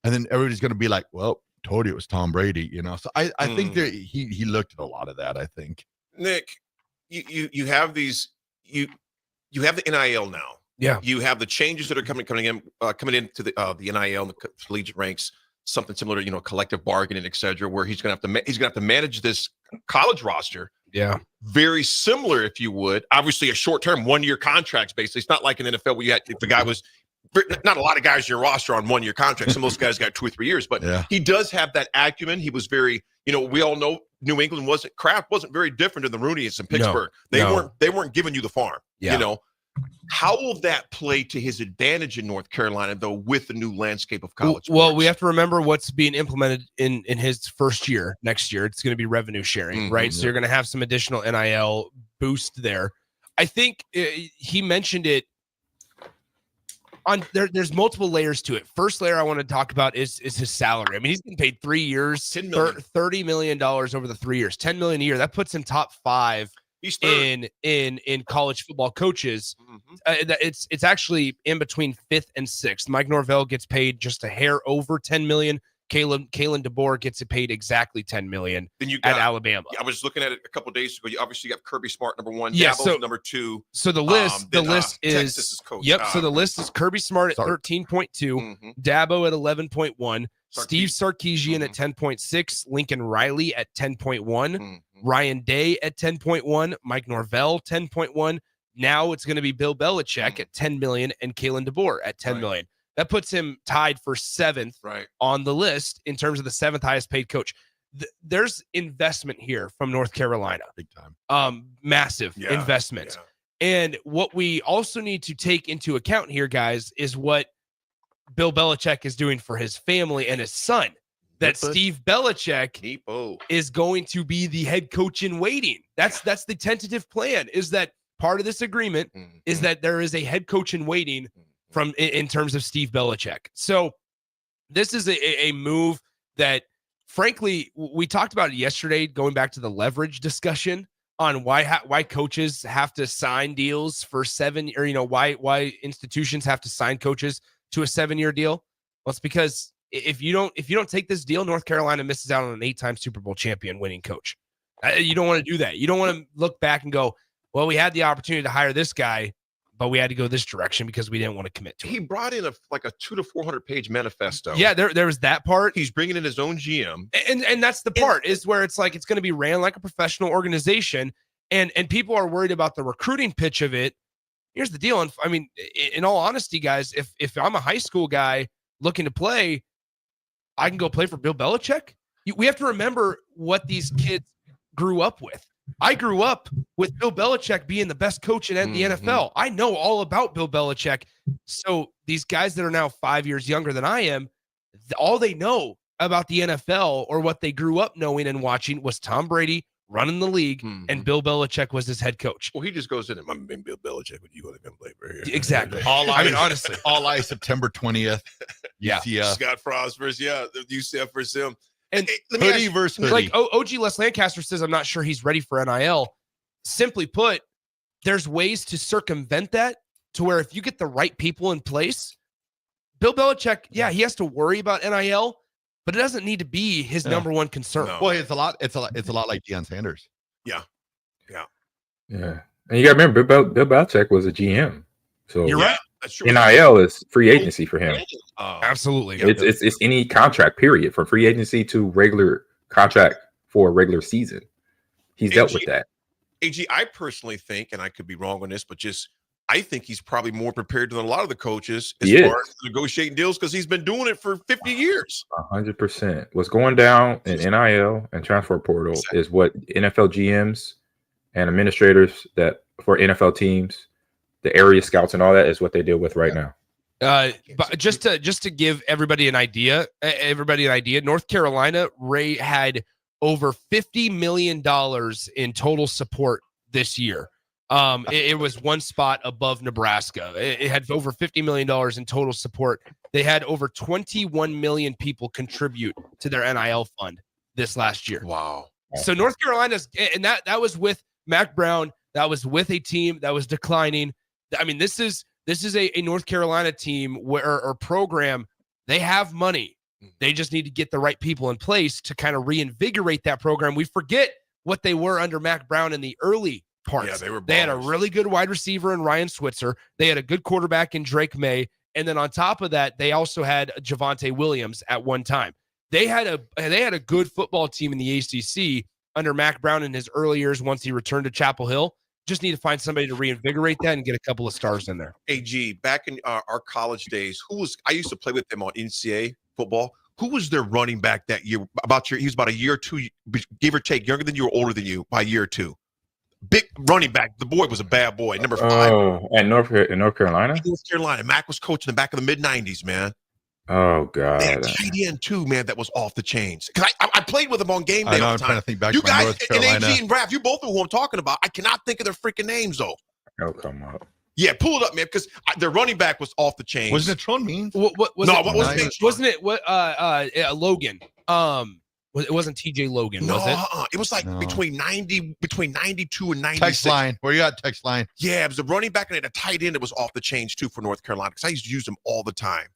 [SPEAKER 1] and then everybody's going to be like, well, told you it was Tom Brady, So I think he looked at a lot of that. I think
[SPEAKER 16] Nick, you have these you have the NIL now.
[SPEAKER 6] Yeah,
[SPEAKER 16] you have the changes that are coming into the NIL and the collegiate ranks, something similar to collective bargaining, et cetera, where he's gonna have to manage this college roster.
[SPEAKER 6] Yeah,
[SPEAKER 16] very similar, if you would. Obviously, a short-term 1-year contracts. Basically, it's not like in the NFL where if the guy was not a lot of guys in your roster on 1-year contracts. Some of those guys got 2 or 3 years, but he does have that acumen. He was very, we all know New England Kraft wasn't very different than the Rooney's in Pittsburgh. They weren't giving you the farm. How will that play to his advantage in North Carolina, though, with the new landscape of college?
[SPEAKER 6] Well, we have to remember what's being implemented in his first year. Next year, it's going to be revenue sharing, right? So you're going to have some additional NIL boost there. I think he mentioned it. There's multiple layers to it. First layer I want to talk about is his salary. I mean, he's been paid 3 years, $30 million over the 3 years, $10 million a year. That puts him top 5 in college football coaches. It's actually in between 5th and 6th. Mike Norvell gets paid just a hair over $10 million. Kalen DeBoer gets paid exactly $10 million at Alabama.
[SPEAKER 16] I was looking at it a couple of days ago. You obviously got Kirby Smart number 1, Dabo's number 2.
[SPEAKER 6] So the list is
[SPEAKER 16] Texas's coach.
[SPEAKER 6] So the list is Kirby Smart at 13.2, Dabo at 11.1, Steve Sarkisian at 10.6, Lincoln Riley at 10.1, Ryan Day at 10.1, Mike Norvell 10.1. Now it's going to be Bill Belichick at 10 million and Kalen DeBoer at 10 million. That puts him tied for 7th on the list in terms of the 7th highest paid coach. There's investment here from North Carolina.
[SPEAKER 1] Big time.
[SPEAKER 6] Massive investment. Yeah. And what we also need to take into account here, guys, is what Bill Belichick is doing for his family and his son. That Steve Belichick is going to be the head coach in waiting. That's the tentative plan, is that part of this agreement is that there is a head coach in waiting in terms of Steve Belichick. So this is a move that, frankly, we talked about it yesterday, going back to the leverage discussion on why coaches have to sign deals for 7, or why institutions have to sign coaches to a 7-year deal. Well, it's because if you don't take this deal, North Carolina misses out on an 8-time Super Bowl champion winning coach. You don't want to do that. You don't want to look back and go, well, we had the opportunity to hire this guy, but we had to go this direction because we didn't want to commit to it.
[SPEAKER 16] He brought in a 200 to 400 page manifesto.
[SPEAKER 6] Yeah, there was that part.
[SPEAKER 16] He's bringing in his own GM.
[SPEAKER 6] And that's the part, is where it's like it's going to be ran like a professional organization, and people are worried about the recruiting pitch of it. Here's the deal. And I mean, in all honesty, guys, if I'm a high school guy looking to play, I can go play for Bill Belichick. We have to remember what these kids grew up with. I grew up with Bill Belichick being the best coach in the NFL. I know all about Bill Belichick. So these guys that are now 5 years younger than I am, all they know about the NFL, or what they grew up knowing and watching, was Tom Brady running the league, and Bill Belichick was his head coach.
[SPEAKER 16] Well, he just goes in and, I'm being Bill Belichick, but you want to come play for here.
[SPEAKER 6] Exactly.
[SPEAKER 1] Honestly, all eyes September 20th. UCF.
[SPEAKER 16] Scott Frost versus UCF versus him.
[SPEAKER 6] And
[SPEAKER 1] hoodie versus hoodie.
[SPEAKER 6] Like OG Les Lancaster says, I'm not sure he's ready for NIL. Simply put, there's ways to circumvent that, to where if you get the right people in place, Bill Belichick, he has to worry about NIL, but it doesn't need to be his number one concern.
[SPEAKER 1] No. Well, it's a lot like Deion Sanders.
[SPEAKER 16] Yeah.
[SPEAKER 17] And you got to remember, Bill Belichick was a GM. So
[SPEAKER 6] You're right.
[SPEAKER 17] NIL is free agency for him.
[SPEAKER 6] Absolutely.
[SPEAKER 17] It's any contract, period, from free agency to regular contract for a regular season. He's dealt with that.
[SPEAKER 16] AG, I personally think, and I could be wrong on this, but I think he's probably more prepared than a lot of the coaches as far as negotiating deals because he's been doing it for 50 years.
[SPEAKER 17] 100%. What's going down in NIL and transfer portal is what NFL GMs and administrators that for NFL teams, the area scouts and all that is what they deal with right now.
[SPEAKER 6] But just to give everybody an idea, North Carolina had over $50 million in total support this year. It was one spot above Nebraska. It had over $50 million in total support. They had over 21 million people contribute to their NIL fund this last year.
[SPEAKER 16] Wow.
[SPEAKER 6] So North Carolina's, and that was with Mac Brown. That was with a team that was declining. I mean, this is a North Carolina team or program. They have money. They just need to get the right people in place to kind of reinvigorate that program. We forget what they were under Mac Brown in the early parts.
[SPEAKER 16] Yeah,
[SPEAKER 6] they had a really good wide receiver in Ryan Switzer. They had a good quarterback in Drake May. And then on top of that, they also had Javonte Williams at one time. They had a good football team in the ACC under Mac Brown in his early years once he returned to Chapel Hill. Just need to find somebody to reinvigorate that and get a couple of stars in there.
[SPEAKER 16] AG, back in our college days, I used to play with them on NCAA football. Who was their running back that year? He was about a year or two, give or take, younger than you or older than you by a year or two. Big running back. The boy was a bad boy. Number 5.
[SPEAKER 17] Oh, in North Carolina?
[SPEAKER 16] North Carolina. Mac was coaching the back of the mid-90s, man.
[SPEAKER 17] Oh, God.
[SPEAKER 16] They had a tight end, too, man, that was off the chains. Because I played with him on game day all the time.
[SPEAKER 1] I'm trying to think back
[SPEAKER 16] you
[SPEAKER 1] to
[SPEAKER 16] guys,
[SPEAKER 1] North Carolina.
[SPEAKER 16] And AG and Raff, you both know who I'm talking about. I cannot think of their freaking names, though.
[SPEAKER 17] Oh, come up.
[SPEAKER 16] Yeah, pull it up, man, because their running back was off the chains.
[SPEAKER 1] Wasn't it Tron Means?
[SPEAKER 6] What was
[SPEAKER 16] no,
[SPEAKER 6] it?
[SPEAKER 16] what was it?
[SPEAKER 6] Wasn't it Logan? It wasn't TJ Logan, was it?
[SPEAKER 16] It was like between 92 and 96.
[SPEAKER 1] Text line. Where you at, text line?
[SPEAKER 16] Yeah, it was a running back and a tight end that was off the chains, too, for North Carolina, because I used to use them all the time.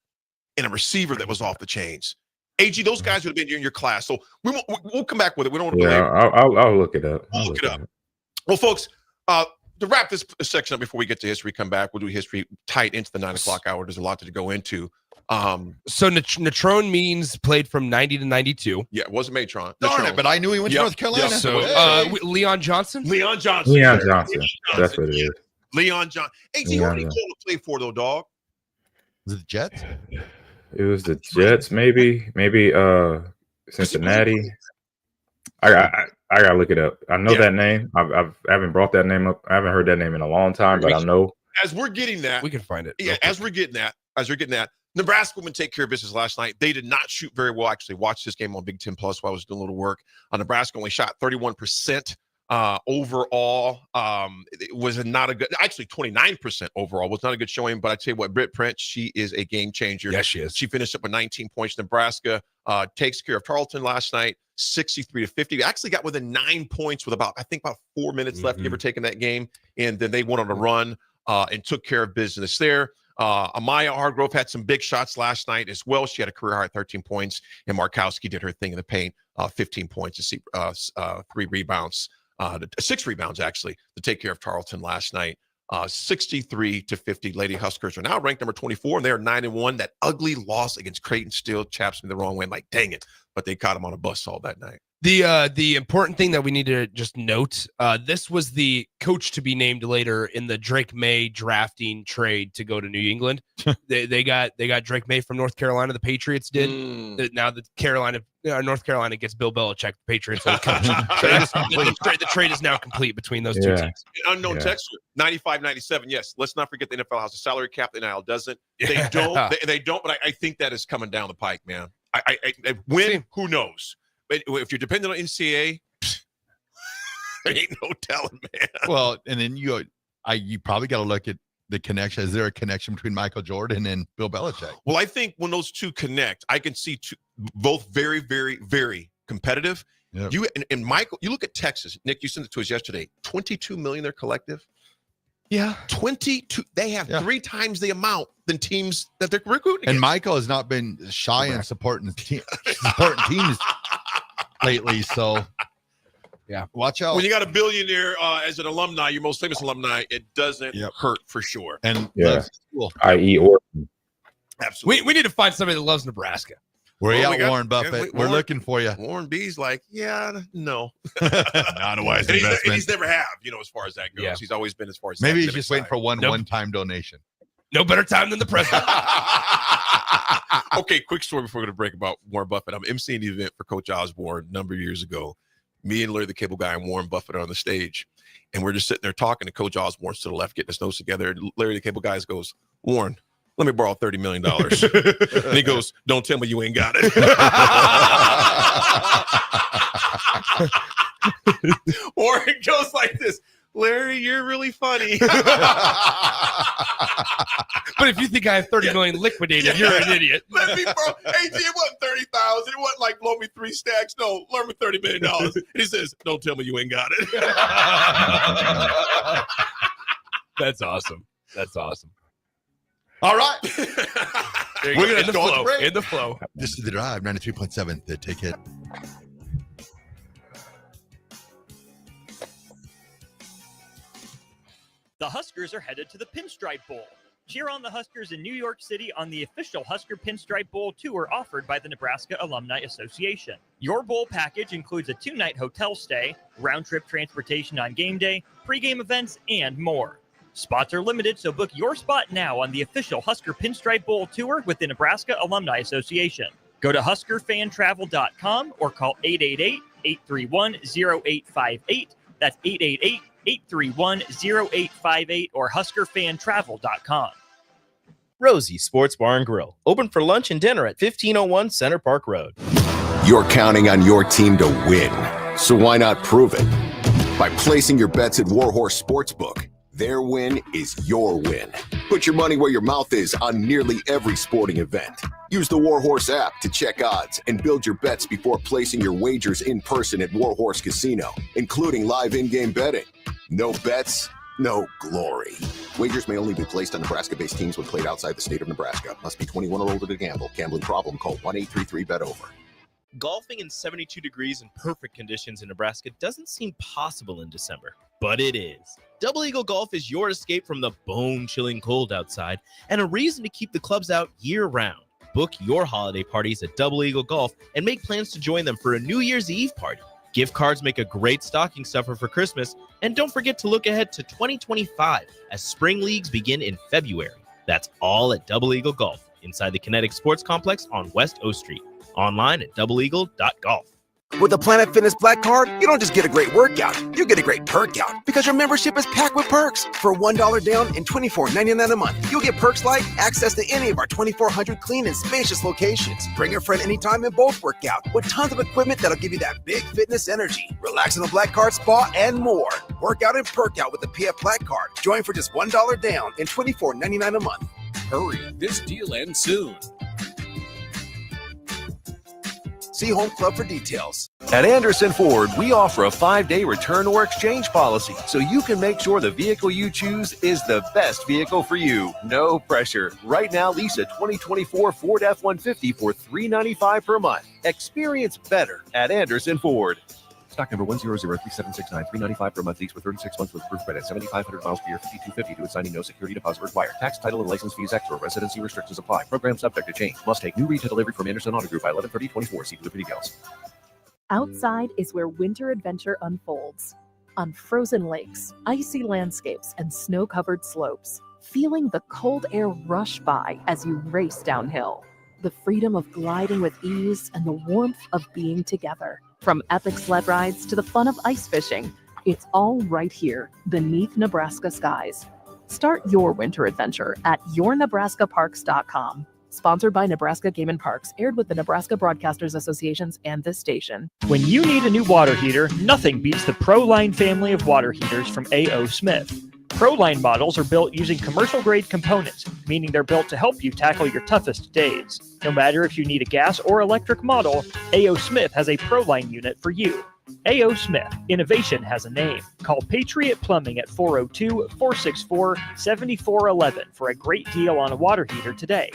[SPEAKER 16] And a receiver that was off the chains. AG, those guys would have been in your class. So we'll come back with it. We don't want to play.
[SPEAKER 17] I'll look it up.
[SPEAKER 16] We'll look it up. Well, folks, to wrap this section up before we get to history, come back. We'll do history tight into the 9 o'clock hour. There's a lot to go into.
[SPEAKER 6] So Natrone Means played from 90 to 92.
[SPEAKER 16] Yeah, it wasn't Matron.
[SPEAKER 1] Darn it, but I knew he went to North Carolina.
[SPEAKER 6] So Leon Johnson?
[SPEAKER 16] Leon Johnson.
[SPEAKER 17] Leon Johnson. That's what it is.
[SPEAKER 16] Leon Johnson. AG, who did he call to play for, though, dog?
[SPEAKER 1] Was it the Jets?
[SPEAKER 17] It was the Jets, maybe Cincinnati. I gotta look it up. I know that name. I haven't brought that name up. I haven't heard that name in a long time, but I know.
[SPEAKER 16] As we're getting that,
[SPEAKER 6] we can find it.
[SPEAKER 16] Yeah, as we're getting that, Nebraska would take care of business last night. They did not shoot very well. Actually, watched this game on Big Ten Plus while I was doing a little work. Nebraska only shot 31%. Overall, it was not a good, actually 29% overall was not a good showing, but I tell you what, Britt Prince, she is a game changer.
[SPEAKER 6] Yes, she is.
[SPEAKER 16] She finished up with 19 points. Nebraska takes care of Tarleton last night, 63-50. Actually got within 9 points with about 4 minutes left, give or take in that game. And then they went on a run and took care of business there. Amaya Hargrove had some big shots last night as well. She had a career high 13 points, and Markowski did her thing in the paint, 15 points to see 3 rebounds. 6 rebounds, actually, to take care of Tarleton last night. 63-50. Lady Huskers are now ranked number 24, and they are 9-1. That ugly loss against Creighton still chaps me the wrong way. I'm like, dang it. But they caught them on a bus all that night.
[SPEAKER 6] The important thing that we need to just note, this was the coach to be named later in the Drake May drafting trade to go to New England. they got Drake May from North Carolina. The Patriots did. Now North Carolina gets Bill Belichick, the Patriots head coach. The trade is now complete between those two teams.
[SPEAKER 16] Unknown texture, 95-97. Yes, let's not forget the NFL has a salary cap. The NIL doesn't. They don't. They don't. But I think that is coming down the pike, man. When? Who knows? But if you're dependent on NCAA, there ain't no telling, man.
[SPEAKER 1] Well, and then you probably got to look at the connection. Is there a connection between Michael Jordan and Bill Belichick?
[SPEAKER 16] Well, I think when those two connect, I can see both very, very, very competitive. Yep. And Michael, you look at Texas. Nick, you sent it to us yesterday. 22 million their collective.
[SPEAKER 6] Yeah,
[SPEAKER 16] 22. They have 3 times the amount than teams that they're recruiting.
[SPEAKER 1] And Michael has not been shy in supporting teams lately. So Yeah. Watch out.
[SPEAKER 16] When you got a billionaire as an alumni, your most famous alumni, it doesn't hurt for sure.
[SPEAKER 1] And
[SPEAKER 17] cool. I.e. Orton.
[SPEAKER 16] Absolutely.
[SPEAKER 6] We need to find somebody that loves Nebraska.
[SPEAKER 1] Where you
[SPEAKER 16] Well,
[SPEAKER 1] at, Warren Buffett? We're looking for you.
[SPEAKER 16] Warren B's like, no.
[SPEAKER 1] Not a wise investment.
[SPEAKER 16] And he's never have, as far as that goes.
[SPEAKER 6] Yeah.
[SPEAKER 16] He's always been as far as
[SPEAKER 1] maybe he's just waiting for one-time donation.
[SPEAKER 6] No better time than the present.
[SPEAKER 16] Okay, quick story before we're going to break about Warren Buffett. I'm emceeing the event for Coach Osborne a number of years ago. Me and Larry the Cable Guy and Warren Buffett are on the stage, and we're just sitting there talking, and Coach Osborne's to the left getting his notes together. And Larry the Cable Guy goes, Warren, let me borrow $30 million. And he goes, don't tell me you ain't got it. Warren goes like this, Larry, you're really funny.
[SPEAKER 6] But if you think I have 30 million liquidated, you're an idiot.
[SPEAKER 16] Let me borrow. AG, it wasn't 30,000. It wasn't like blow me 3 stacks. No, learn me $30 million. And he says, don't tell me you ain't got it.
[SPEAKER 6] That's awesome. That's awesome.
[SPEAKER 1] All right.
[SPEAKER 6] We're
[SPEAKER 1] going
[SPEAKER 6] to
[SPEAKER 1] go
[SPEAKER 6] in the flow.
[SPEAKER 1] This is The Drive, 93.7, The Ticket.
[SPEAKER 2] The Huskers are headed to the Pinstripe Bowl. Cheer on the Huskers in New York City on the official Husker Pinstripe Bowl tour offered by the Nebraska Alumni Association. Your bowl package includes a 2-night hotel stay, round-trip transportation on game day, pregame events, and more. Spots are limited, so book your spot now on the official Husker Pinstripe Bowl tour with the Nebraska Alumni Association. Go to huskerfantravel.com or call 888-831-0858. That's 888-831-0858 or huskerfantravel.com.
[SPEAKER 8] Rosie Sports Bar and Grill, open for lunch and dinner at 1501 Center Park Road.
[SPEAKER 21] You're counting on your team to win, so why not prove it? By placing your bets at Warhorse Sportsbook. Their win is your win. Put your money where your mouth is on nearly every sporting event. Use the Warhorse app to check odds and build your bets before placing your wagers in person at Warhorse Casino, including live in-game betting. No bets, no glory. Wagers may only be placed on Nebraska-based teams when played outside the state of Nebraska. Must be 21 or older to gamble. Gambling problem? Call 1-833-BET-OVER.
[SPEAKER 8] Golfing in 72 degrees and perfect conditions in Nebraska doesn't seem possible in December, but it is. Double Eagle Golf is your escape from the bone-chilling cold outside and a reason to keep the clubs out year-round. Book your holiday parties at Double Eagle Golf and make plans to join them for a New Year's Eve party. Gift cards make a great stocking stuffer for Christmas, and don't forget to look ahead to 2025 as spring leagues begin in February. That's all at Double Eagle Golf, inside the Kinetic Sports Complex on West O Street. Online at doubleeagle.golf.
[SPEAKER 4] With the Planet Fitness Black Card, you don't just get a great workout, you get a great perk out because your membership is packed with perks. For $1 down and $24.99 a month, you'll get perks like access to any of our 2,400 clean and spacious locations. Bring a friend anytime and both work out with tons of equipment that'll give you that big fitness energy. Relax in the Black Card spa and more. Work out and perk out with the PF Black Card. Join for just $1 down and $24.99 a month.
[SPEAKER 23] Hurry, this deal ends soon.
[SPEAKER 4] See Home Club for details.
[SPEAKER 9] At Anderson Ford, we offer a 5-day return or exchange policy, so you can make sure the vehicle you choose is the best vehicle for you. No pressure. Right now, lease a 2024 Ford F-150 for $395 per month. Experience better at Anderson Ford.
[SPEAKER 24] Stock number 1003769, $395 per month lease for 36 months with proof credit, 7,500 miles per year, $5,250 to assigning, no security deposit required. Tax, title, and license fees extra. Residency restrictions apply. Program subject to change. Must take new retail delivery from Anderson Auto Group by 11/30/24. See blue for details.
[SPEAKER 25] Outside is where winter adventure unfolds. On frozen lakes, icy landscapes, and snow-covered slopes. Feeling the cold air rush by as you race downhill. The freedom of gliding with ease and the warmth of being together. From epic sled rides to the fun of ice fishing, it's all right here beneath Nebraska skies. Start your winter adventure at yournebraskaparks.com. Sponsored by Nebraska Game and Parks, aired with the Nebraska Broadcasters Associations and this station.
[SPEAKER 3] When you need a new water heater, nothing beats the ProLine family of water heaters from A.O. Smith. ProLine models are built using commercial-grade components, meaning they're built to help you tackle your toughest days. No matter if you need a gas or electric model, A.O. Smith has a ProLine unit for you. A.O. Smith, innovation has a name. Call Patriot Plumbing at 402-464-7411 for a great deal on a water heater today.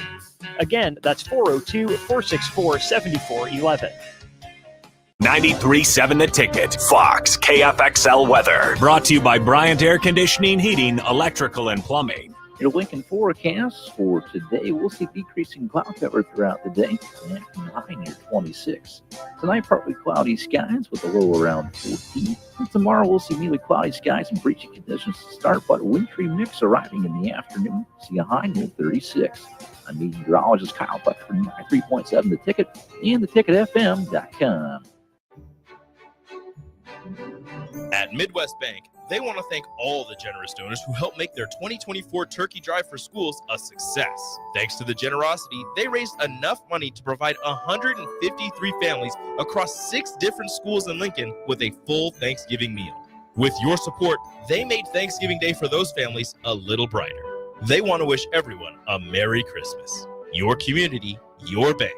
[SPEAKER 3] Again, that's 402-464-7411.
[SPEAKER 5] 93.7 The Ticket, Fox, KFXL weather. Brought to you by Bryant Air Conditioning, Heating, Electrical, and Plumbing.
[SPEAKER 7] Your Lincoln forecast for today, we'll see decreasing cloud cover throughout the day and high near 26. Tonight, partly cloudy skies with a low around 14. And tomorrow, we'll see mainly cloudy skies and breezy conditions to start, but a wintry mix arriving in the afternoon. See a high near 36. I'm meteorologist Kyle Buck for 93.7 The Ticket and theticketfm.com.
[SPEAKER 8] At Midwest Bank, they want to thank all the generous donors who helped make their 2024 Turkey Drive for Schools a success. Thanks to the generosity, they raised enough money to provide 153 families across 6 different schools in Lincoln with a full Thanksgiving meal. With your support, they made Thanksgiving Day for those families a little brighter. They want to wish everyone a Merry Christmas. Your community, your bank.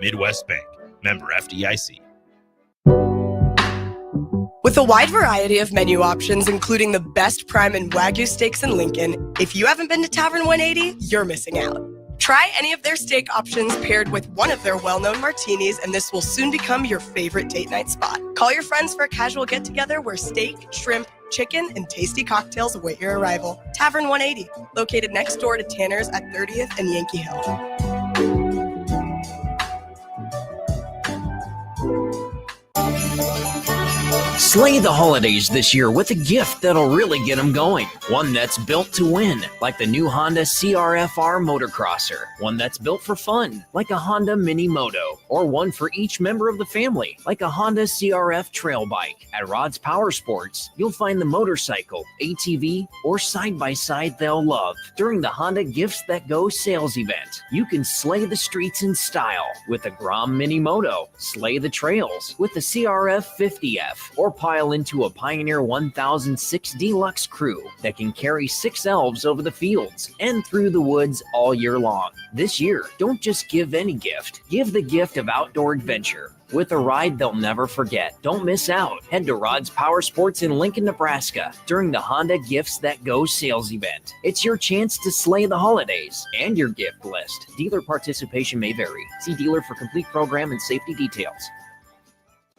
[SPEAKER 8] Midwest Bank. Member FDIC.
[SPEAKER 10] With a wide variety of menu options, including the best prime and Wagyu steaks in Lincoln, if you haven't been to Tavern 180, you're missing out. Try any of their steak options paired with one of their well-known martinis, and this will soon become your favorite date night spot. Call your friends for a casual get-together where steak, shrimp, chicken, and tasty cocktails await your arrival. Tavern 180, located next door to Tanner's at 30th and Yankee Hill.
[SPEAKER 18] Slay the holidays this year with a gift that'll really get them going. One that's built to win, like the new Honda CRF-R Motocrosser. One that's built for fun, like a Honda Mini Moto. Or one for each member of the family, like a Honda CRF Trail Bike. At Rod's Power Sports, you'll find the motorcycle, ATV, or side-by-side they'll love. During the Honda Gifts That Go sales event, you can slay the streets in style with the Grom Mini Moto, slay the trails with the CRF 50F, or pile into a Pioneer 1006 Deluxe Crew that can carry 6 elves over the fields and through the woods all year long. This year, don't just give any gift. Give the gift of outdoor adventure with a ride they'll never forget. Don't miss out. Head to Rod's Power Sports in Lincoln, Nebraska during the Honda Gifts That Go sales event. It's your chance to slay the holidays and your gift list. Dealer participation may vary. See dealer for complete program and safety details.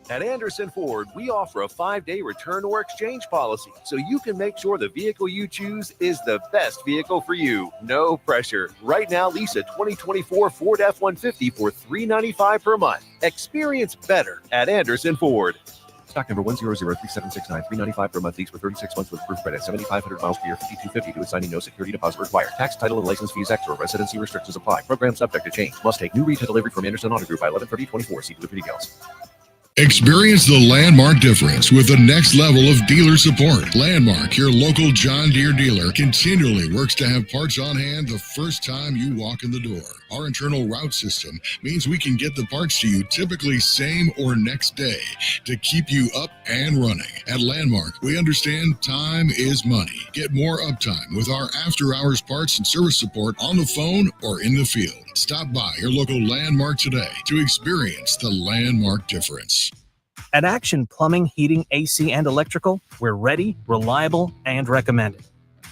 [SPEAKER 9] At Anderson Ford, we offer a 5-day return or exchange policy, so you can make sure the vehicle you choose is the best vehicle for you. No pressure. Right now, lease a 2024 Ford F-150 for $395 per month. Experience better at Anderson Ford.
[SPEAKER 24] Stock number 1003769, $395 per month, lease for 36 months with proof credit, 7,500 miles per year, $5,250 to assigning, no security deposit required. Tax, title, and license fees extra. Residency restrictions apply. Program subject to change. Must take new retail delivery from Anderson Auto Group by 11/30/24. See delivery details.
[SPEAKER 11] Experience the Landmark difference with the next level of dealer support. Landmark, your local John Deere dealer, continually works to have parts on hand the first time you walk in the door. Our internal route system means we can get the parts to you typically same or next day to keep you up and running. At Landmark, we understand time is money. Get more uptime with our after-hours parts and service support on the phone or in the field. Stop by your local Landmark today to experience the Landmark difference.
[SPEAKER 12] At Action Plumbing, Heating, AC, and Electrical, we're ready, reliable, and recommended.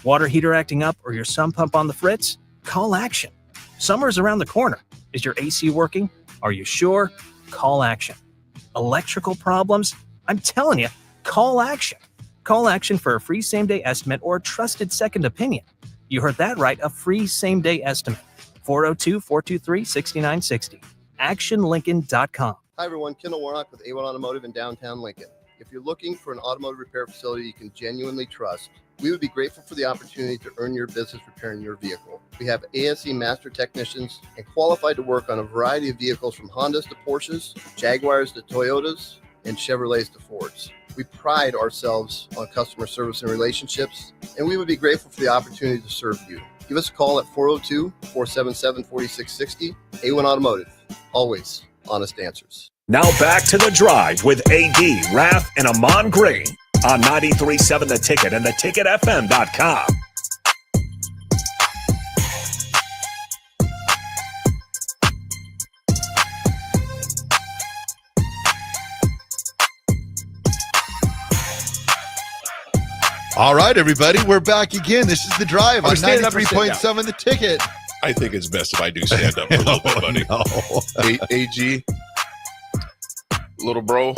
[SPEAKER 12] Water heater acting up or your sump pump on the fritz? Call Action. Summer's around the corner. Is your AC working? Are you sure? Call Action. Electrical problems? I'm telling you, call Action. Call Action for a free same-day estimate or a trusted second opinion. You heard that right, a free same-day estimate. 402-423-6960. ActionLincoln.com.
[SPEAKER 20] Hi, everyone. Kendall Warnock with A1 Automotive in downtown Lincoln. If you're looking for an automotive repair facility you can genuinely trust, we would be grateful for the opportunity to earn your business repairing your vehicle. We have ASE master technicians and qualified to work on a variety of vehicles from Hondas to Porsches, Jaguars to Toyotas, and Chevrolets to Fords. We pride ourselves on customer service and relationships, and we would be grateful for the opportunity to serve you. Give us a call at 402-477-4660. A1 Automotive. Always honest answers.
[SPEAKER 5] Now back to The Drive with AD, Raff, and Ahman Green on 93.7 The Ticket and theticketfm.com.
[SPEAKER 15] All right, everybody, we're back again. This is The Drive on 93.7 The Ticket.
[SPEAKER 16] I think it's best if I do stand up for a little bit, buddy.
[SPEAKER 15] No.
[SPEAKER 16] AG, little bro,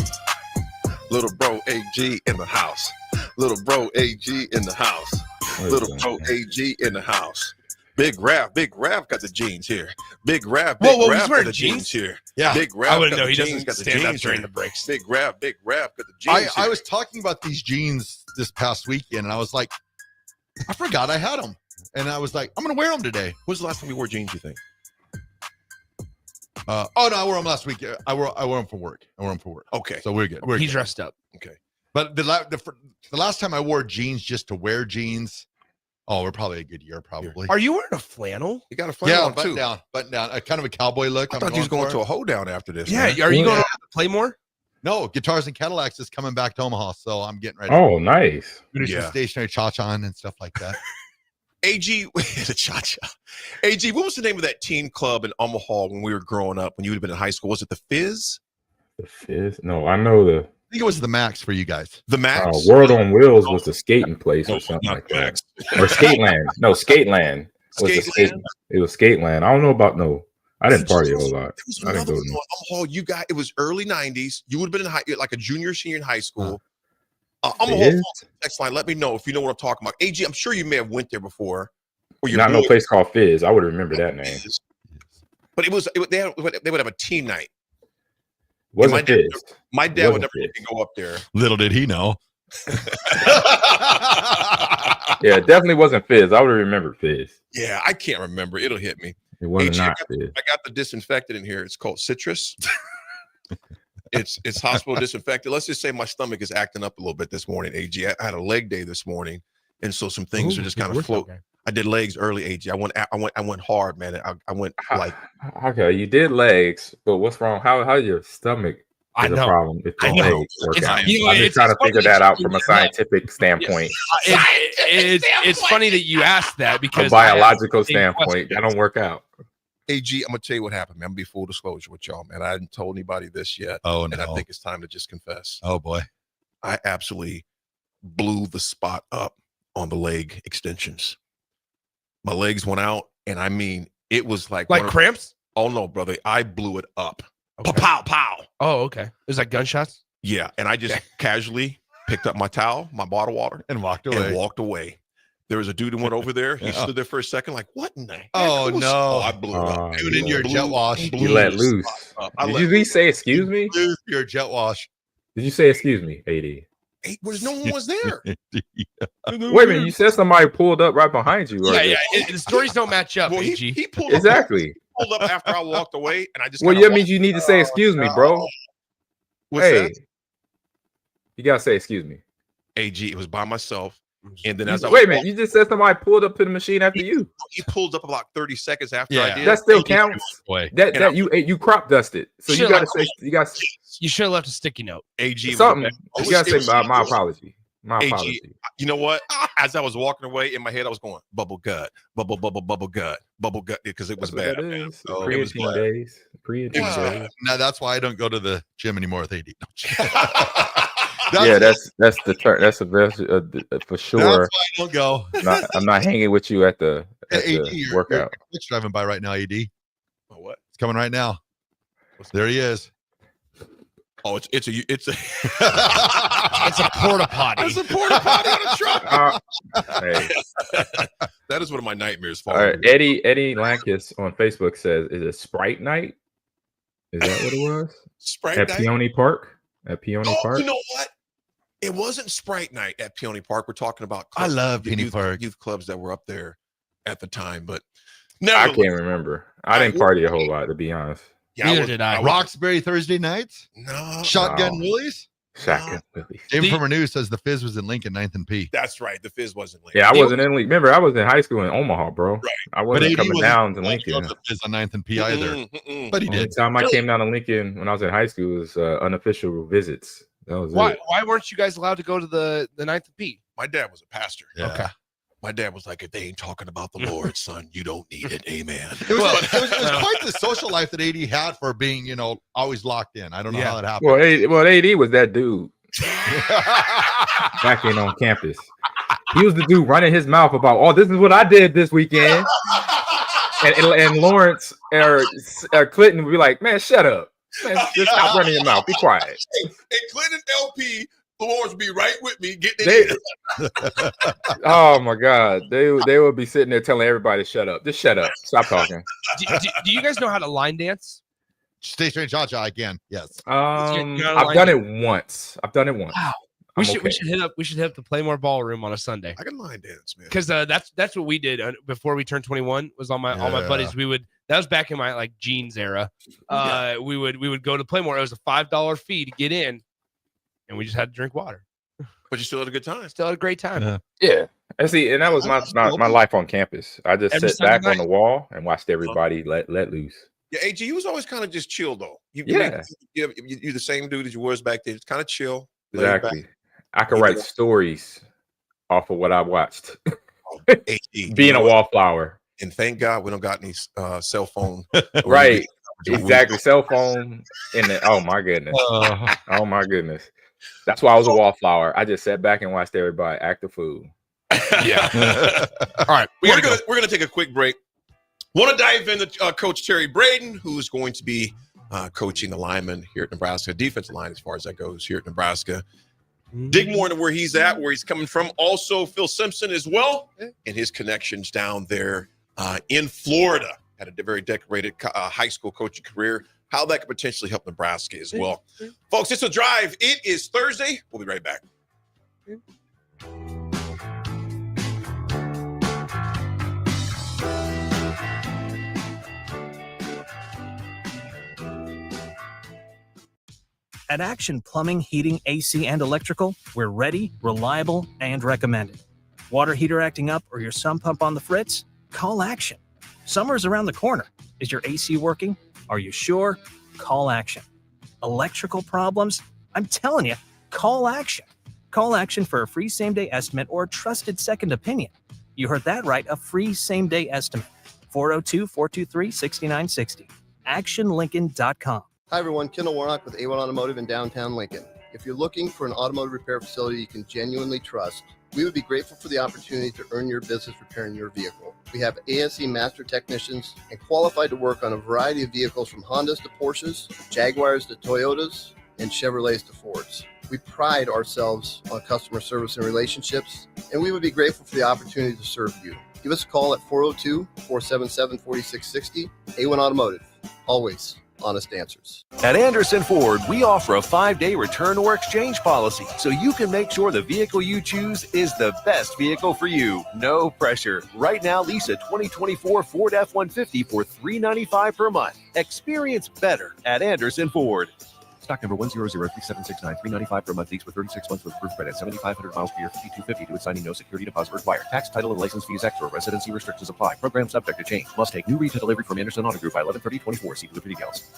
[SPEAKER 16] Little bro AG in the house. Little bro AG in the house. Little bro AG in the house. Big Raff got the jeans here. Big Raff got the jeans here.
[SPEAKER 1] Yeah,
[SPEAKER 16] Big Raff.
[SPEAKER 6] I wouldn't know.
[SPEAKER 16] The
[SPEAKER 6] He doesn't
[SPEAKER 16] got the
[SPEAKER 6] stand up
[SPEAKER 16] jeans
[SPEAKER 6] during
[SPEAKER 16] here.
[SPEAKER 6] the breaks.
[SPEAKER 16] Big Raff got the jeans.
[SPEAKER 1] I was talking about these jeans this past weekend, and I was like, I forgot I had them, and I was like, I'm gonna wear them today.
[SPEAKER 16] When's the last time you wore jeans? You think?
[SPEAKER 1] Oh no, I wore them last week. I wore them for work.
[SPEAKER 16] Okay,
[SPEAKER 1] so we're good.
[SPEAKER 6] He dressed up.
[SPEAKER 16] Okay,
[SPEAKER 1] but the last time I wore jeans just to wear jeans, we're probably a good year. Probably.
[SPEAKER 6] Are you wearing a flannel?
[SPEAKER 16] You got a flannel on
[SPEAKER 1] button
[SPEAKER 16] too.
[SPEAKER 1] down, a kind of a cowboy look.
[SPEAKER 16] I thought you was going to a hoedown after this.
[SPEAKER 6] Yeah,
[SPEAKER 16] man.
[SPEAKER 6] are you going to play more?
[SPEAKER 1] No, Guitars and Cadillacs is coming back to Omaha, so I'm getting ready.
[SPEAKER 13] Oh, nice.
[SPEAKER 1] Some stationary cha-cha and stuff like that.
[SPEAKER 16] AG, the cha-cha. AG, what was the name of that teen club in Omaha when we were growing up, when you would have been in high school? Was it the Fizz?
[SPEAKER 13] The Fizz? No, I know the...
[SPEAKER 1] I think it was the Max for you guys.
[SPEAKER 16] The Max?
[SPEAKER 13] World on Wheels was the skating place or something like that. Or Skateland. No, Skateland. It was Skateland. I don't know about I didn't party a whole lot. I didn't go to
[SPEAKER 16] Omaha, it was early 90s. You would have been like a junior, senior in high school. Omaha text line. Let me know if you know what I'm talking about. AG, I'm sure you may have went there before.
[SPEAKER 13] Not no place called Fizz. I would remember that name.
[SPEAKER 16] But they would have a teen night.
[SPEAKER 13] Wasn't Fizz.
[SPEAKER 16] My dad would never let me go up there.
[SPEAKER 1] Little did he know.
[SPEAKER 13] Yeah, it definitely wasn't Fizz. I would have remembered Fizz.
[SPEAKER 16] Yeah, I can't remember. It'll hit me.
[SPEAKER 13] It wasn't
[SPEAKER 16] AG,
[SPEAKER 13] Fizz.
[SPEAKER 16] I got the disinfectant in here. It's called Citrus. It's hospital disinfectant. Let's just say my stomach is acting up a little bit this morning, AG. I had a leg day this morning, and so some things are just kind of float. I did legs early, AG. I went hard, man. I went like
[SPEAKER 13] okay. You did legs, but what's wrong? How your stomach is a problem if your legs work out? I'm just trying to figure that out from a scientific standpoint.
[SPEAKER 6] It's funny that you asked that because
[SPEAKER 13] a biological standpoint, that don't work out.
[SPEAKER 16] AG, I'm gonna tell you what happened, man. I'm gonna be full disclosure with y'all, man. I hadn't told anybody this yet.
[SPEAKER 1] Oh, no.
[SPEAKER 16] And I think it's time to just confess.
[SPEAKER 1] Oh boy.
[SPEAKER 16] I absolutely blew the spot up on the leg extensions. My legs went out, and I mean, it was like
[SPEAKER 6] cramps?
[SPEAKER 16] Oh no, brother. I blew it up.
[SPEAKER 6] Okay. Pow, pow. Oh, okay. It was like gunshots?
[SPEAKER 16] Yeah. And I just casually picked up my towel, my bottle of water,
[SPEAKER 1] and walked
[SPEAKER 16] away. There was a dude who went over there. He stood there for a second, like, what in the heck?
[SPEAKER 1] Oh, no.
[SPEAKER 16] I blew it up.
[SPEAKER 1] Dude, in your jet wash.
[SPEAKER 13] You let loose. Did you at least say excuse me?
[SPEAKER 1] Your jet wash.
[SPEAKER 13] Did you say excuse me, AD?
[SPEAKER 16] Hey, no one was there.
[SPEAKER 13] Wait a minute, you said somebody pulled up right behind you.
[SPEAKER 6] Yeah. The stories don't match up,
[SPEAKER 16] well,
[SPEAKER 6] AG.
[SPEAKER 16] He pulled
[SPEAKER 13] exactly.
[SPEAKER 16] Up. He pulled up after I walked away, and I just.
[SPEAKER 13] Well, that means you need to say excuse me, bro.
[SPEAKER 16] What's that?
[SPEAKER 13] You gotta say excuse me.
[SPEAKER 16] AG, it was by myself. And then
[SPEAKER 13] wait a minute, you just said somebody pulled up to the machine after you.
[SPEAKER 16] He pulled up about 30 seconds after I did.
[SPEAKER 13] That still counts. That you crop dusted. So you gotta say
[SPEAKER 6] you should have left a sticky note.
[SPEAKER 16] AG
[SPEAKER 13] something. You gotta say my apology. My apology.
[SPEAKER 16] You know what? As I was walking away in my head, I was going bubble gut, bubble gut, because it was bad.
[SPEAKER 13] Creatine days. Creatine days.
[SPEAKER 1] Now that's why I don't go to the gym anymore with AD.
[SPEAKER 13] That's the term. That's the best for sure.
[SPEAKER 1] That's why I don't go.
[SPEAKER 13] I'm not hanging with you at the workout.
[SPEAKER 1] It's driving by right now, AD.
[SPEAKER 16] What?
[SPEAKER 1] It's coming right now. There he is.
[SPEAKER 16] Oh, it's a
[SPEAKER 6] it's a porta potty.
[SPEAKER 16] It's a porta potty on a truck.
[SPEAKER 13] Hey.
[SPEAKER 16] That is one of my nightmares.
[SPEAKER 13] All right, Eddie Lankis on Facebook says, "Is it Sprite Night? Is that what it was?
[SPEAKER 16] Sprite
[SPEAKER 13] at
[SPEAKER 16] Night?
[SPEAKER 13] Peony Park? At Peony Park?
[SPEAKER 16] You know what? It wasn't Sprite Night at Peony Park. We're talking about
[SPEAKER 1] clubs, I love Peony Park
[SPEAKER 16] youth clubs that were up there at the time, but
[SPEAKER 13] I can't remember. I didn't party a whole lot, to be honest.
[SPEAKER 6] Neither did I.
[SPEAKER 1] Roxbury Thursday nights?
[SPEAKER 16] No.
[SPEAKER 1] Shotgun Willies?
[SPEAKER 13] Shotgun Willies.
[SPEAKER 1] James from Renew says the Fizz was in Lincoln, 9th and P.
[SPEAKER 16] That's right. The Fizz wasn't Lincoln.
[SPEAKER 13] Yeah, I wasn't in Lincoln. Remember, I was in high school in Omaha, bro.
[SPEAKER 16] Right.
[SPEAKER 13] I wasn't coming down to Lincoln.
[SPEAKER 1] The Fizz on 9th and P either. But he
[SPEAKER 13] The
[SPEAKER 1] did.
[SPEAKER 13] time I came down to Lincoln when I was in high school was unofficial visits. That was
[SPEAKER 6] Why
[SPEAKER 13] it.
[SPEAKER 6] weren't you guys allowed to go to the 9th and P?
[SPEAKER 16] My dad was a pastor.
[SPEAKER 1] Yeah.
[SPEAKER 6] Okay.
[SPEAKER 16] My dad was like, if they ain't talking about the Lord, son, you don't need it. Amen.
[SPEAKER 1] It was quite the social life that AD had for being, always locked in. I don't know how that happened.
[SPEAKER 13] Well, AD was that dude back in on campus. He was the dude running his mouth about, oh, this is what I did this weekend. And Lawrence or Clinton would be like, man, shut up. Man, just stop running your mouth. Be quiet.
[SPEAKER 16] Hey, Clinton LP Lawrence be right with me getting it in.
[SPEAKER 13] Oh my God, they would be sitting there telling everybody to shut up. Just shut up. Stop talking.
[SPEAKER 6] Do you guys know how to line dance?
[SPEAKER 1] Stay straight, cha-cha again. Yes.
[SPEAKER 13] I've done it once.
[SPEAKER 6] Wow. We should hit up the Playmore Ballroom on a Sunday.
[SPEAKER 16] I can line dance, man.
[SPEAKER 6] Because that's what we did before we turned 21. Was all my buddies. That was back in my like jeans era. We would go to Playmore. It was a $5 fee to get in, and we just had to drink water.
[SPEAKER 16] But you still had a good time.
[SPEAKER 6] Still had a great time.
[SPEAKER 13] Yeah. And see, and that was my life on campus. I just sat back on the wall and watched everybody let loose.
[SPEAKER 16] Yeah, AG, you was always kind of just chill though. You're the same dude as you was back then. It's kind of chill.
[SPEAKER 13] Exactly. I could write stories off of what I watched. Being a wallflower.
[SPEAKER 16] And thank God we don't got any cell phone.
[SPEAKER 13] Right. Exactly. Cell phone. Oh my goodness. Oh my goodness. That's why I was a wallflower. I just sat back and watched everybody act a fool.
[SPEAKER 16] Yeah. All right. We're gonna take a quick break. Want to dive into Coach Terry Braden, who's going to be coaching the linemen here at Nebraska, defensive line as far as that goes here at Nebraska. Dig more into where he's at, where he's coming from. Also, Phil Simpson as well, and his connections down there in Florida. Had a very decorated high school coaching career. How that could potentially help Nebraska as well. Folks, it's a drive. It is Thursday. We'll be right back.
[SPEAKER 12] At Action Plumbing, Heating, AC, and Electrical, we're ready, reliable, and recommended. Water heater acting up or your sump pump on the fritz? Call Action. Summer's around the corner. Is your AC working? Are you sure? Call Action. Electrical problems? I'm telling you, call Action. Call Action for a free same-day estimate or trusted second opinion. You heard that right, a free same-day estimate. 402-423-6960. ActionLincoln.com.
[SPEAKER 20] Hi, everyone. Kendall Warnock with A1 Automotive in downtown Lincoln. If you're looking for an automotive repair facility you can genuinely trust, we would be grateful for the opportunity to earn your business repairing your vehicle. We have ASE master technicians and qualified to work on a variety of vehicles from Hondas to Porsches, Jaguars to Toyotas, and Chevrolets to Fords. We pride ourselves on customer service and relationships, and we would be grateful for the opportunity to serve you. Give us a call at 402-477-4660. A1 Automotive. Always honest answers.
[SPEAKER 9] At Anderson Ford, we offer a 5-day return or exchange policy, so you can make sure the vehicle you choose is the best vehicle for you. No pressure. Right now, lease a 2024 Ford F-150 for $395 per month. Experience better at Anderson Ford.
[SPEAKER 24] Stock number 1003769, $395 per month lease with 36 months with proof credit, 7,500 miles per year, $5,250 to assigning, no security deposit required. Tax, title, and license fees extra. Residency restrictions apply. Program subject to change. Must take new retail delivery from Anderson Auto Group by 11/30/24. See blue for details.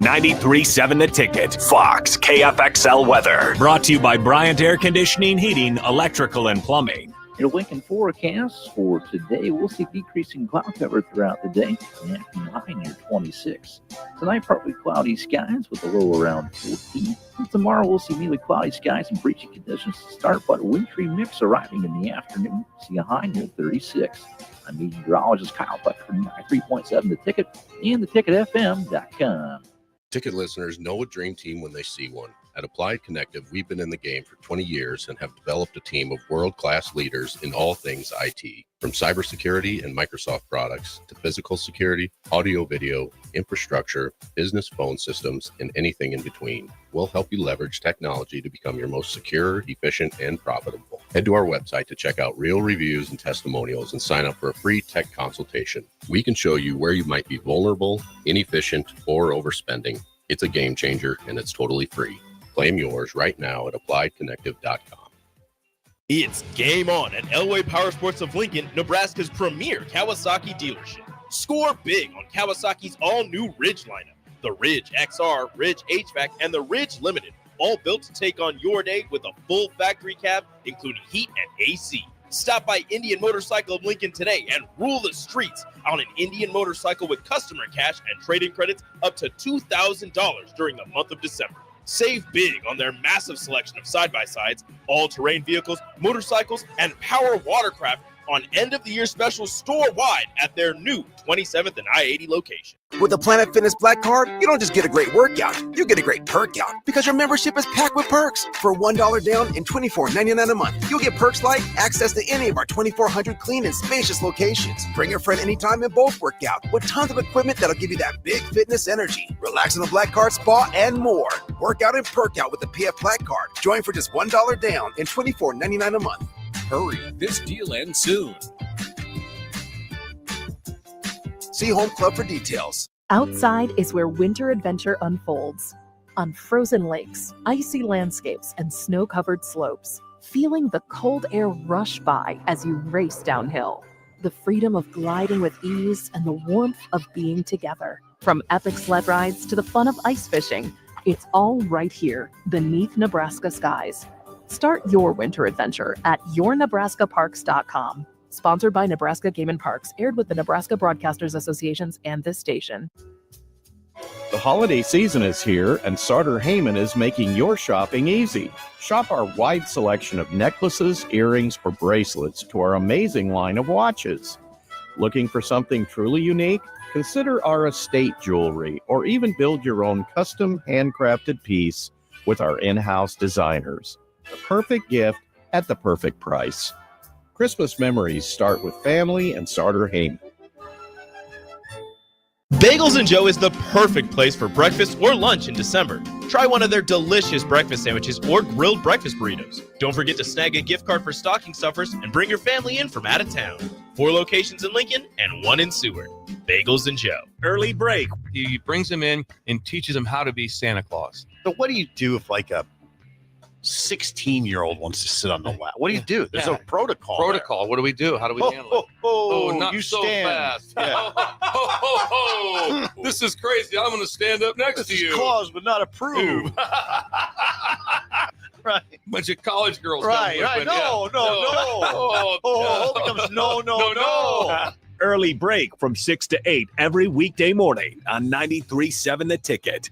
[SPEAKER 5] 93.7 The Ticket, Fox, KFXL weather. Brought to you by Bryant Air Conditioning, Heating, Electrical, and Plumbing.
[SPEAKER 7] Your Lincoln forecast for today, we'll see decreasing cloud cover throughout the day and high near 26. Tonight, partly cloudy skies with a low around 14. And tomorrow, we'll see mainly cloudy skies and breezy conditions to start, but a wintry mix arriving in the afternoon. See a high near 36. I'm meteorologist Kyle Buck from 93.7 The Ticket and theticketfm.com.
[SPEAKER 2] Ticket listeners know a dream team when they see one. At Applied Connective, we've been in the game for 20 years and have developed a team of world-class leaders in all things IT, from cybersecurity and Microsoft products to physical security, audio-video, infrastructure, business phone systems, and anything in between. We'll help you leverage technology to become your most secure, efficient, and profitable. Head to our website to check out real reviews and testimonials and sign up for a free tech consultation. We can show you where you might be vulnerable, inefficient, or overspending. It's a game changer, and it's totally free. Claim yours right now at appliedconnective.com.
[SPEAKER 8] It's game on at Elway Power Sports of Lincoln, Nebraska's premier Kawasaki dealership. Score big on Kawasaki's all-new Ridge lineup. The Ridge XR, Ridge HVAC, and the Ridge Limited, all built to take on your day with a full factory cab, including heat and AC. Stop by Indian Motorcycle of Lincoln today and rule the streets on an Indian motorcycle with customer cash and trade-in credits up to $2,000 during the month of December. Save big on their massive selection of side-by-sides, all-terrain vehicles, motorcycles, and power watercraft on end-of-the-year specials store-wide at their new 27th and I-80 location.
[SPEAKER 4] With the Planet Fitness Black Card, you don't just get a great workout, you get a great perk out because your membership is packed with perks. For $1 down and $24.99 a month, you'll get perks like access to any of our 2,400 clean and spacious locations. Bring a friend anytime and both work out with tons of equipment that'll give you that big fitness energy. Relax in the Black Card spa and more. Work out and perk out with the PF Black Card. Join for just $1 down and $24.99 a month.
[SPEAKER 23] Hurry, this deal ends soon.
[SPEAKER 4] See Home Club for details.
[SPEAKER 25] Outside is where winter adventure unfolds. On frozen lakes, icy landscapes, and snow-covered slopes, feeling the cold air rush by as you race downhill. The freedom of gliding with ease and the warmth of being together. From epic sled rides to the fun of ice fishing, it's all right here beneath Nebraska skies. Start your winter adventure at yournebraskaparks.com. Sponsored by Nebraska Game & Parks, aired with the Nebraska Broadcasters Associations and this station.
[SPEAKER 14] The holiday season is here, and Sartor Heyman is making your shopping easy. Shop our wide selection of necklaces, earrings, or bracelets to our amazing line of watches. Looking for something truly unique? Consider our estate jewelry, or even build your own custom handcrafted piece with our in-house designers. The perfect gift at the perfect price. Christmas memories start with family and Sartor Heyman.
[SPEAKER 8] Bagels & Joe is the perfect place for breakfast or lunch in December. Try one of their delicious breakfast sandwiches or grilled breakfast burritos. Don't forget to snag a gift card for stocking stuffers and bring your family in from out of town. 4 locations in Lincoln and 1 in Seward. Bagels & Joe.
[SPEAKER 17] Early break. He brings them in and teaches them how to be Santa Claus.
[SPEAKER 15] So what do you do if like a 16-year-old wants to sit on the lap? What do you do? There's a protocol.
[SPEAKER 17] Protocol. What do we do? How do we handle it?
[SPEAKER 15] Oh,
[SPEAKER 17] not
[SPEAKER 15] you
[SPEAKER 17] so
[SPEAKER 15] stand.
[SPEAKER 17] fast. Yeah. This is crazy. I'm going to stand up next to you.
[SPEAKER 15] Clause would not approve. Right.
[SPEAKER 17] Bunch of college girls.
[SPEAKER 15] Right. No. Oh, becomes no.
[SPEAKER 17] Early break from 6 to 8 every weekday morning on 93.7 The Ticket.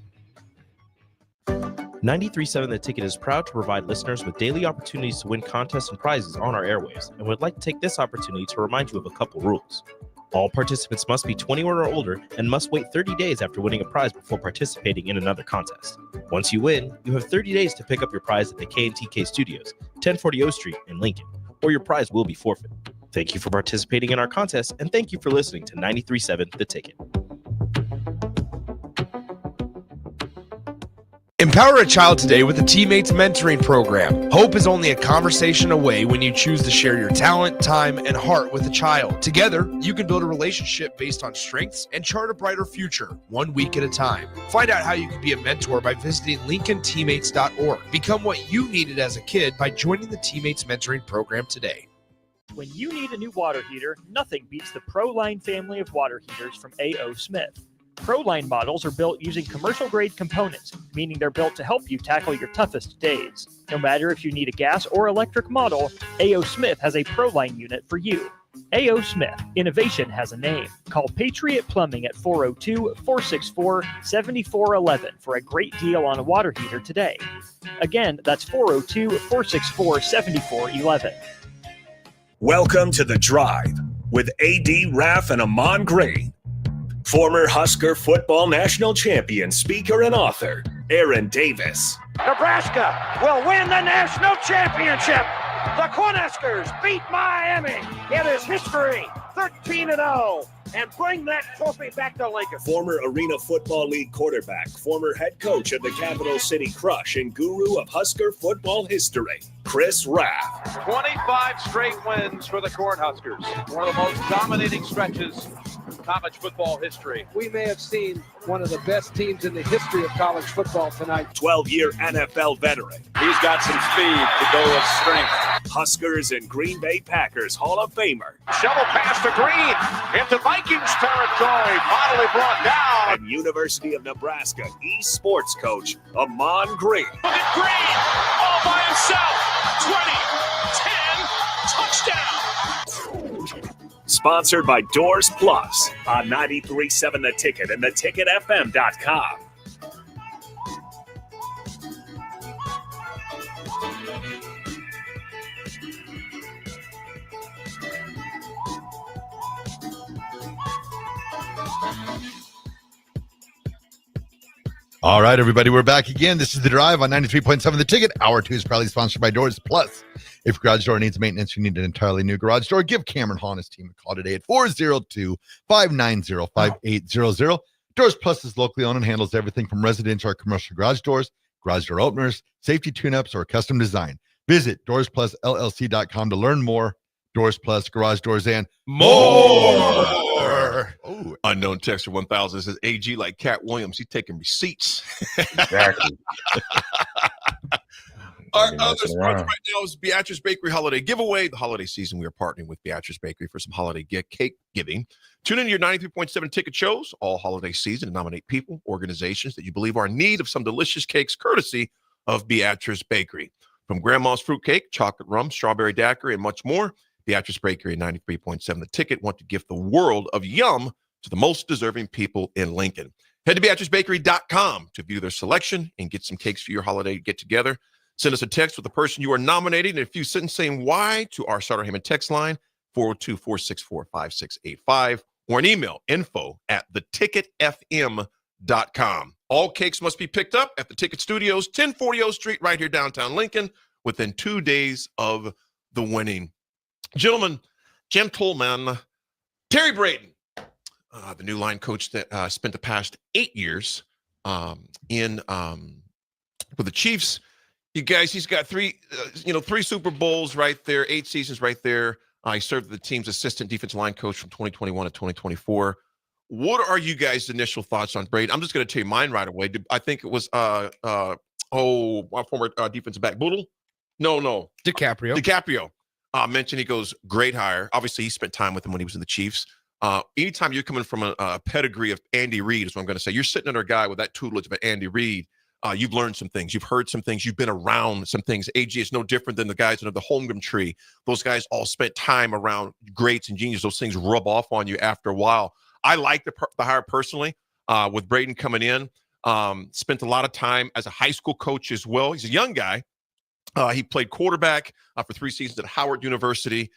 [SPEAKER 8] 93.7 The Ticket is proud to provide listeners with daily opportunities to win contests and prizes on our airwaves, and would like to take this opportunity to remind you of a couple rules. All participants must be 21 or older and must wait 30 days after winning a prize before participating in another contest. Once you win, you have 30 days to pick up your prize at the K&TK Studios, 1040 O Street in Lincoln, or your prize will be forfeit. Thank you for participating in our contest, and thank you for listening to 93.7 The Ticket.
[SPEAKER 6] Empower a child today with the Teammates Mentoring Program. Hope is only a conversation away when you choose to share your talent, time, and heart with a child. Together, you can build a relationship based on strengths and chart a brighter future, 1 week at a time. Find out how you can be a mentor by visiting LincolnTeammates.org. Become what you needed as a kid by joining the Teammates Mentoring Program today.
[SPEAKER 19] When you need a new water heater, nothing beats the ProLine family of water heaters from A.O. Smith. ProLine models are built using commercial-grade components, meaning they're built to help you tackle your toughest days. No matter if you need a gas or electric model, A.O. Smith has a ProLine unit for you. A.O. Smith, innovation has a name. Call Patriot Plumbing at 402-464-7411 for a great deal on a water heater today. Again, that's 402-464-7411.
[SPEAKER 5] Welcome to The Drive with A.D. Raff and Ahman Grain. Former Husker football national champion, speaker, and author, Aaron Davis.
[SPEAKER 21] Nebraska will win the national championship. The Cornhuskers beat Miami. It is history, 13-0, and bring that trophy back to Lincoln.
[SPEAKER 5] Former Arena Football League quarterback, former head coach of the Capital City Crush, and guru of Husker football history, Chris Raff.
[SPEAKER 22] 25 straight wins for the Cornhuskers. One of the most dominating stretches in college football history.
[SPEAKER 26] We may have seen one of the best teams in the history of college football tonight.
[SPEAKER 5] 12-year NFL veteran.
[SPEAKER 22] He's got some speed to go with strength.
[SPEAKER 5] Huskers and Green Bay Packers Hall of Famer.
[SPEAKER 22] Shovel pass to Green into Vikings territory. Finally brought down.
[SPEAKER 5] And University of Nebraska eSports coach, Ahman Grain.
[SPEAKER 22] Look at Green all by himself. 20, 10, touchdown.
[SPEAKER 5] Sponsored by Doors Plus on 93.7 The Ticket and theticketfm.com.
[SPEAKER 15] All right, everybody, we're back again. This is The Drive on 93.7 The Ticket. Hour 2 is proudly sponsored by Doors Plus. If your garage door needs maintenance, you need an entirely new garage door, give Cameron Honna's team a call today at 402-590-5800. Doors Plus is locally owned and handles everything from residential or commercial garage doors, garage door openers, safety tune-ups, or custom design. Visit DoorsPlusLLC.com to learn more. Doors Plus, garage doors, and
[SPEAKER 16] more.
[SPEAKER 15] Oh,
[SPEAKER 16] unknown texture 1000 says AG like Cat Williams. He's taking receipts.
[SPEAKER 1] Exactly.
[SPEAKER 16] Our other sponsor right now is Beatrice Bakery Holiday Giveaway. The holiday season, we are partnering with Beatrice Bakery for some holiday cake giving. Tune in to your 93.7 ticket shows all holiday season and nominate people, organizations that you believe are in need of some delicious cakes, courtesy of Beatrice Bakery. From Grandma's Fruitcake, chocolate rum, strawberry daiquiri, and much more, Beatrice Bakery at 93.7 The Ticket want to gift the world of yum to the most deserving people in Lincoln. Head to BeatriceBakery.com to view their selection and get some cakes for your holiday get-together. Send us a text with the person you are nominating and a few sentences saying why to our Sartor Hamann text line, 402-464-5685, or an email, info@theticketfm.com. All cakes must be picked up at the Ticket Studios, 1040 O Street, right here downtown Lincoln, within 2 days of the winning. Gentlemen, Terry Braden, the new line coach that spent the past 8 years with the Chiefs. You guys, he's got three Super Bowls right there, 8 seasons right there. He served the team's assistant defensive line coach from 2021 to 2024. What are you guys' initial thoughts on Braden? I'm just going to tell you mine right away. I think it was my former defensive back, Boodle. No, DiCaprio. Mentioned he goes, great hire. Obviously, he spent time with him when he was in the Chiefs. Anytime you're coming from a pedigree of Andy Reid, is what I'm going to say. You're sitting under a guy with that tutelage of Andy Reid. You've learned some things. You've heard some things. You've been around some things. AG is no different than the guys under the Holmgren tree. Those guys all spent time around greats and geniuses. Those things rub off on you after a while. I like the hire personally with Braden coming in. Spent a lot of time as a high school coach as well. He's a young guy. He played quarterback for 3 seasons at Howard University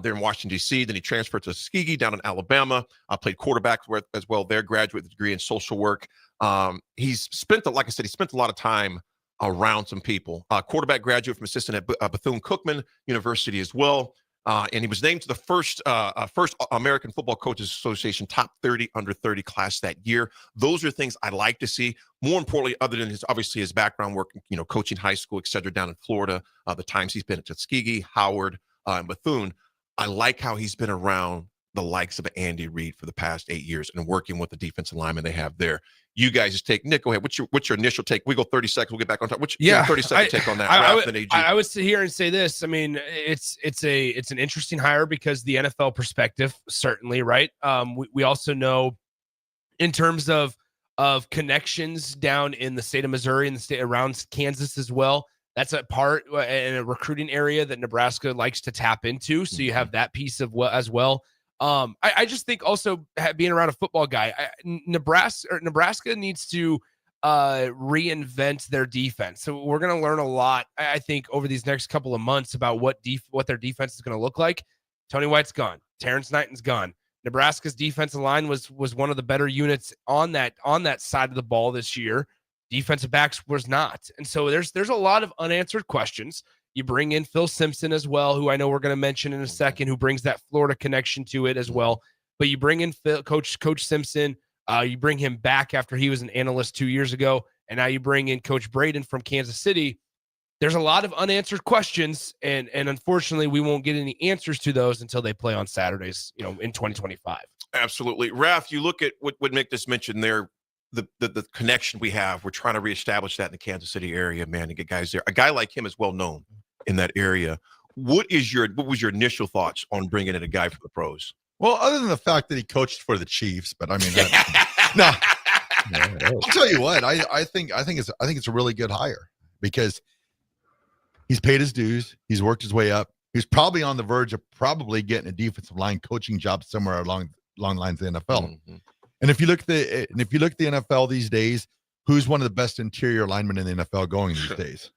[SPEAKER 16] there in Washington, D.C. Then he transferred to Tuskegee down in Alabama. Played quarterback as well there, graduate degree in social work. He's spent, like I said, he spent a lot of time around some people. Quarterback graduate from assistant at Bethune-Cookman University as well. And he was named to the first American Football Coaches Association top 30 under 30 class that year. Those are things I like to see. More importantly, other than his background work, coaching high school, et cetera, down in Florida, the times he's been at Tuskegee, Howard, and Bethune, I like how he's been around the likes of Andy Reid for the past 8 years and working with the defensive lineman they have there. You guys just take, Nick, go ahead. What's your initial take? We go 30 seconds. We'll get back on top. What's your 30-second take on that?
[SPEAKER 6] I would sit here and say this. I mean, it's an interesting hire because the NFL perspective, certainly, right? We also know in terms of connections down in the state of Missouri and the state around Kansas as well. That's a part in a recruiting area that Nebraska likes to tap into. So you have that piece as well. I just think also being around a football guy, Nebraska needs to reinvent their defense. So we're going to learn a lot, I think, over these next couple of months about what their defense is going to look like. Tony White's gone. Terrence Knighton's gone. Nebraska's defensive line was one of the better units on that side of the ball this year. Defensive backs was not. And so there's a lot of unanswered questions. You bring in Phil Simpson as well, who I know we're going to mention in a second, who brings that Florida connection to it as well. But you bring in Coach Simpson. You bring him back after he was an analyst 2 years ago. And now you bring in Coach Braden from Kansas City. There's a lot of unanswered questions. And unfortunately, we won't get any answers to those until they play on Saturdays, in 2025.
[SPEAKER 16] Absolutely. Raff, you look at what Nick just mentioned there. The connection we have, we're trying to reestablish that in the Kansas City area, man, to get guys there. A guy like him is well known in that area. What was your initial thoughts on bringing in a guy from the pros?
[SPEAKER 15] Well, other than the fact that he coached for the Chiefs, but I mean, no. I'll tell you what, I think it's a really good hire because he's paid his dues, he's worked his way up. He's probably on the verge of probably getting a defensive line coaching job somewhere along lines of the NFL. Mm-hmm. And if you look at the NFL these days, who's one of the best interior linemen in the NFL going these days?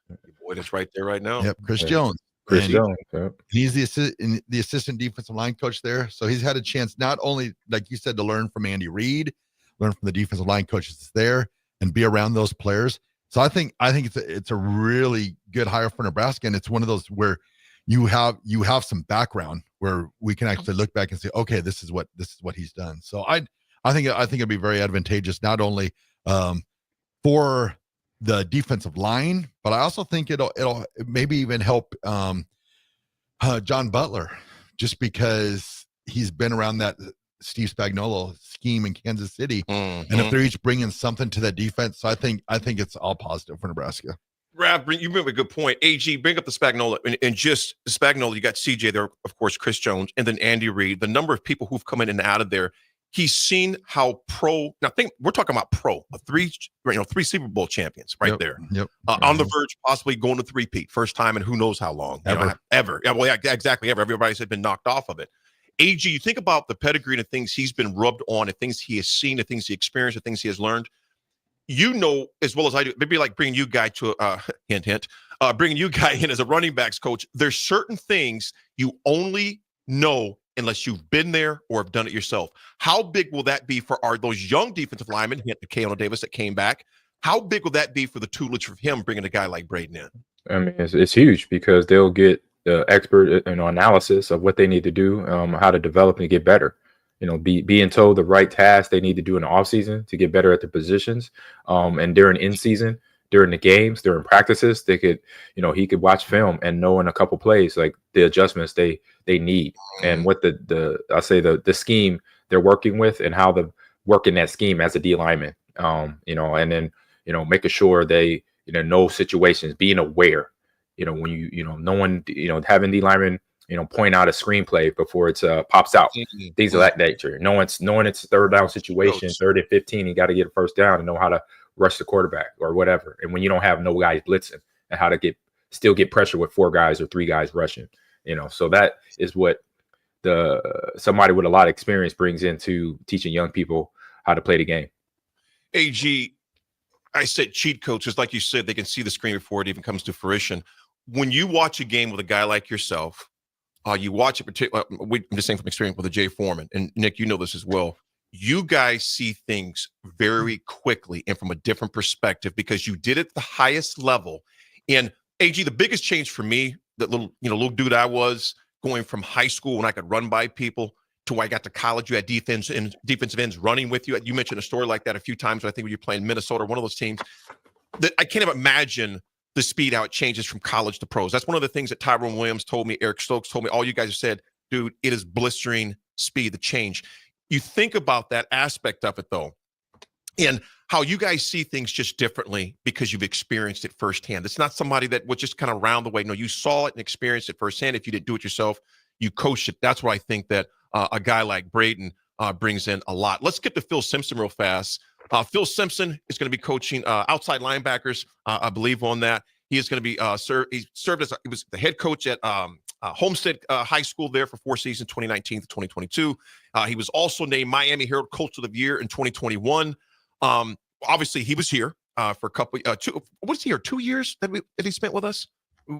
[SPEAKER 16] Boy, that's right there right now.
[SPEAKER 15] Yep, Chris Jones.
[SPEAKER 1] Chris
[SPEAKER 3] And
[SPEAKER 1] Jones. Yep.
[SPEAKER 3] he's the assistant defensive line coach there. So he's had a chance not only, like you said, to learn from Andy Reid, learn from the defensive line coaches there, and be around those players. So I think it's a really good hire for Nebraska, and it's one of those where you have some background where we can actually look back and say, okay, this is what he's done. So I think it'd be very advantageous, not only for the defensive line, but I also think it'll maybe even help John Butler, just because he's been around that Steve Spagnuolo scheme in Kansas City, and if they're each bringing something to that defense, so I think it's all positive for Nebraska.
[SPEAKER 16] Raff, you bring up a good point. AG, bring up the Spagnuolo, and just Spagnuolo. You got CJ there, of course, Chris Jones, and then Andy Reid. The number of people who've come in and out of there. He's seen how pro. Now, we're talking about pro, three Super Bowl champions right there.
[SPEAKER 3] Yep.
[SPEAKER 16] On the verge, possibly going to three-peat, first time in who knows how long. Ever. Yeah, well, yeah, exactly. Ever. Everybody's been knocked off of it. AG, you think about the pedigree and the things he's been rubbed on, the things he has seen, the things he experienced, the things he has learned. You know as well as I do. Maybe like bringing you guy to hint, bringing you guy in as a running backs coach. There's certain things you only know unless you've been there or have done it yourself. How big will that be for those young defensive linemen, hint to Keanu Davis that came back? How big will that be for the tutelage for him bringing a guy like Braden in?
[SPEAKER 1] I mean, it's huge because they'll get the expert analysis of what they need to do, how to develop and get better. Being told the right tasks they need to do in the offseason to get better at the positions, and during in season, during the games, during practices, they could, he could watch film and know in a couple plays like the adjustments they need and what the scheme they're working with and how to work in that scheme as a D lineman. And then making sure they know situations, being aware. When no one, having D linemen, point out a screenplay before it pops out, things of that nature. Knowing it's a third down situation, 3rd and 15, you got to get a first down and know how to rush the quarterback or whatever. And when you don't have no guys blitzing, and how to still get pressure with 4 guys or 3 guys rushing, so that is what somebody with a lot of experience brings into teaching young people how to play the game.
[SPEAKER 16] AG, I said cheat codes, just like you said, they can see the screen before it even comes to fruition. When you watch a game with a guy like yourself, you watch it, I'm just saying from experience with a Jay Foreman, and Nick, you know this as well. You guys see things very quickly and from a different perspective because you did it at the highest level. And AG, the biggest change for me, that little dude I was going from high school when I could run by people to when I got to college, you had defensive ends running with you. You mentioned a story like that a few times. I think when you're playing Minnesota, one of those teams that I can't even imagine the speed, how it changes from college to pros. That's one of the things that Tyrone Williams told me, Eric Stokes told me, all you guys have said, dude, it is blistering speed, the change. You think about that aspect of it, though, and how you guys see things just differently because you've experienced it firsthand. It's not somebody that was just kind of round the way. No, you saw it and experienced it firsthand. If you didn't do it yourself, you coached it. That's why I think that a guy like Braden brings in a lot. Let's get to Phil Simpson real fast. Phil Simpson is going to be coaching outside linebackers, I believe, on that. He is going to be he was the head coach at Homestead High School there for 4 seasons, 2019 to 2022. He was also named Miami Herald Coach of the Year in 2021. Obviously, he was here for a couple. What was he here? 2 years that he spent with us.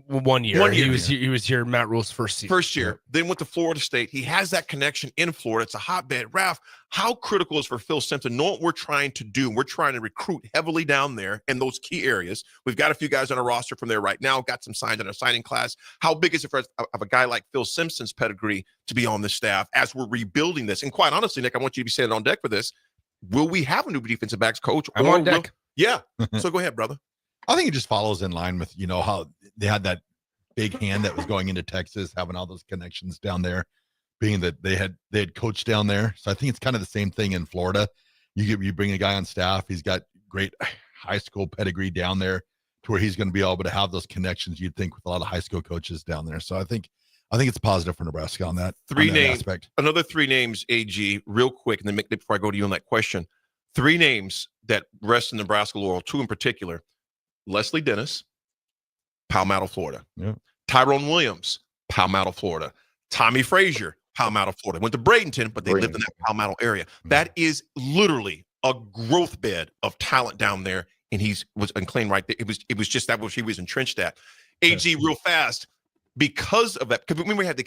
[SPEAKER 6] 1 year.
[SPEAKER 16] 1 year.
[SPEAKER 6] He was here Matt Rule's first season.
[SPEAKER 16] First year. Then went to Florida State. He has that connection in Florida. It's a hotbed. Raff, how critical is for Phil Simpson knowing what we're trying to do? We're trying to recruit heavily down there in those key areas. We've got a few guys on our roster from there right now, got some signs in our signing class. How big is it for a guy like Phil Simpson's pedigree to be on the staff as we're rebuilding this? And quite honestly, Nick, I want you to be standing on deck for this. Will we have a new defensive backs coach?
[SPEAKER 6] I'm on deck.
[SPEAKER 16] Yeah. So go ahead, brother.
[SPEAKER 3] I think it just follows in line with, how they had that big hand that was going into Texas, having all those connections down there, being that they had coached down there. So I think it's kind of the same thing in Florida. You bring a guy on staff, he's got great high school pedigree down there to where he's going to be able to have those connections you'd think with a lot of high school coaches down there. So I think it's positive for Nebraska on that. Aspect.
[SPEAKER 16] Another 3 names, AG, real quick, and then Mick, before I go to you on that question. 3 names that rest in Nebraska laurel, 2 in particular. Leslie Dennis, Palmetto, Florida.
[SPEAKER 3] Yeah.
[SPEAKER 16] Tyrone Williams, Palmetto, Florida. Tommy Frazier, Palmetto, Florida. Went to Bradenton, but they lived in that Palmetto area. That is literally a growth bed of talent down there, and he was unclaimed right there. It was just that what he was entrenched at. AG, real fast. because of that, because when we had the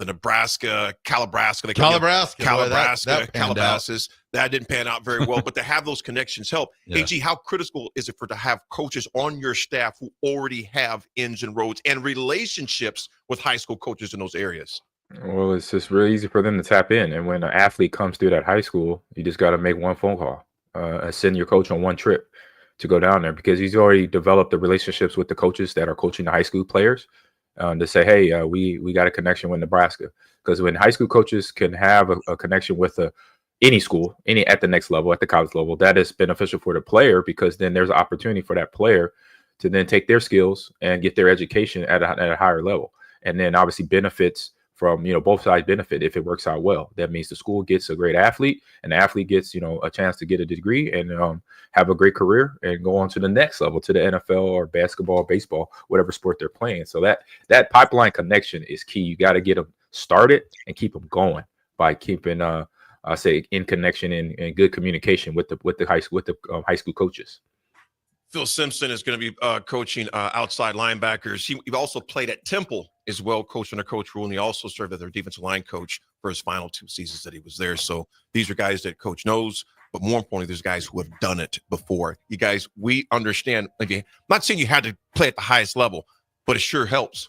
[SPEAKER 16] Nebraska, Calabasas, that didn't pan out very well. But to have those connections help.
[SPEAKER 3] Yeah.
[SPEAKER 16] AG, how critical is it to have coaches on your staff who already have ins and roads and relationships with high school coaches in those areas?
[SPEAKER 1] Well, it's just really easy for them to tap in. And when an athlete comes through that high school, you just got to make one phone call, send your coach on one trip to go down there, because he's already developed the relationships with the coaches that are coaching the high school players, to say, hey, we got a connection with Nebraska. Because when high school coaches can have a connection with any school, at the next level, at the college level, that is beneficial for the player, because then there's an opportunity for that player to then take their skills and get their education at a higher level. And then obviously benefits from, both sides benefit if it works out well. That means the school gets a great athlete, and the athlete gets, a chance to get a degree and have a great career and go on to the next level, to the NFL or basketball, baseball, whatever sport they're playing. So that pipeline connection is key. You got to get them started and keep them going by keeping, I say, in connection and good communication with the high school coaches.
[SPEAKER 16] Phil Simpson is going to be coaching outside linebackers. He also played at Temple as well, coach under Coach Rule, and he also served as their defensive line coach for his final 2 seasons that he was there. So these are guys that Coach knows, but more importantly, there's guys who have done it before. You guys, we understand. I'm not saying you had to play at the highest level, but it sure helps.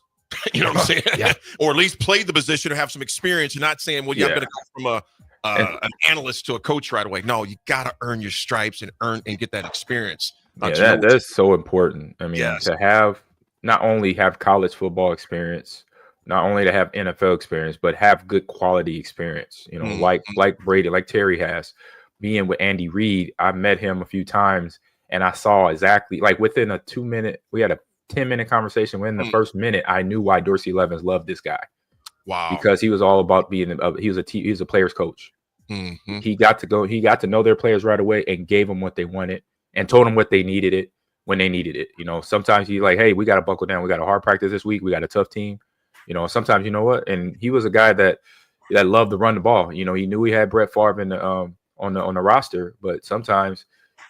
[SPEAKER 16] You know what I'm saying?
[SPEAKER 6] Yeah.
[SPEAKER 16] Or at least play the position or have some experience. You're not saying, well, I'm going to go from an analyst to a coach right away. No, you got to earn your stripes and get that experience.
[SPEAKER 1] That's so important. I mean,
[SPEAKER 16] Yes.
[SPEAKER 1] to have not only have college football experience, not only to have NFL experience, but have good quality experience. Like Brady, like Terry has. Being with Andy Reid, I met him a few times, and I saw exactly, like, within a 2-minute, we had a 10-minute conversation. Within the first minute, I knew why Dorsey Levens loved this guy.
[SPEAKER 16] Wow!
[SPEAKER 1] Because he was all about being. He was a player's coach.
[SPEAKER 16] Mm-hmm.
[SPEAKER 1] He got to know their players right away and gave them what they wanted and told them what they needed it when they needed it. Sometimes he's like, hey, we got to buckle down. We got a hard practice this week. We got a tough team. Sometimes, you know what? And he was a guy that loved to run the ball. He knew he had Brett Favre in the on the roster, but sometimes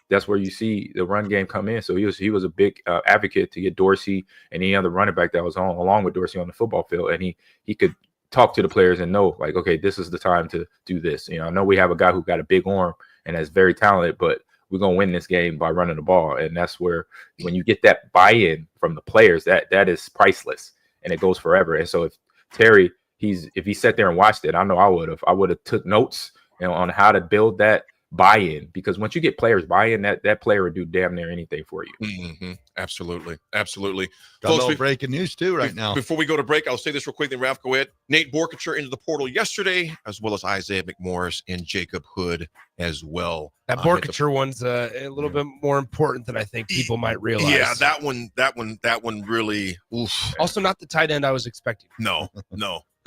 [SPEAKER 1] that's where you see the run game come in. So he was a big advocate to get Dorsey and any other running back that was along with Dorsey on the football field, and he could talk to the players and know, like, okay, this is the time to do this. I know we have a guy who got a big arm and that's very talented, but we're going to win this game by running the ball. And that's where, when you get that buy-in from the players, that is priceless and it goes forever. And so if Terry, if he sat there and watched it, I know I would have took notes on how to build that buy-in, because once you get players buy-in, that player would do damn near anything for you.
[SPEAKER 16] Mm-hmm. Absolutely.
[SPEAKER 3] Got a little breaking news too right now.
[SPEAKER 16] Before we go to break, I'll say this real quick, then Raff, go ahead. Nate Borkature into the portal yesterday, as well as Isaiah McMorris and Jacob Hood as well.
[SPEAKER 6] That Borkature one's a little bit more important than I think people might realize.
[SPEAKER 16] Yeah, that one really. Oof.
[SPEAKER 6] Also, not the tight end I was expecting.
[SPEAKER 16] No.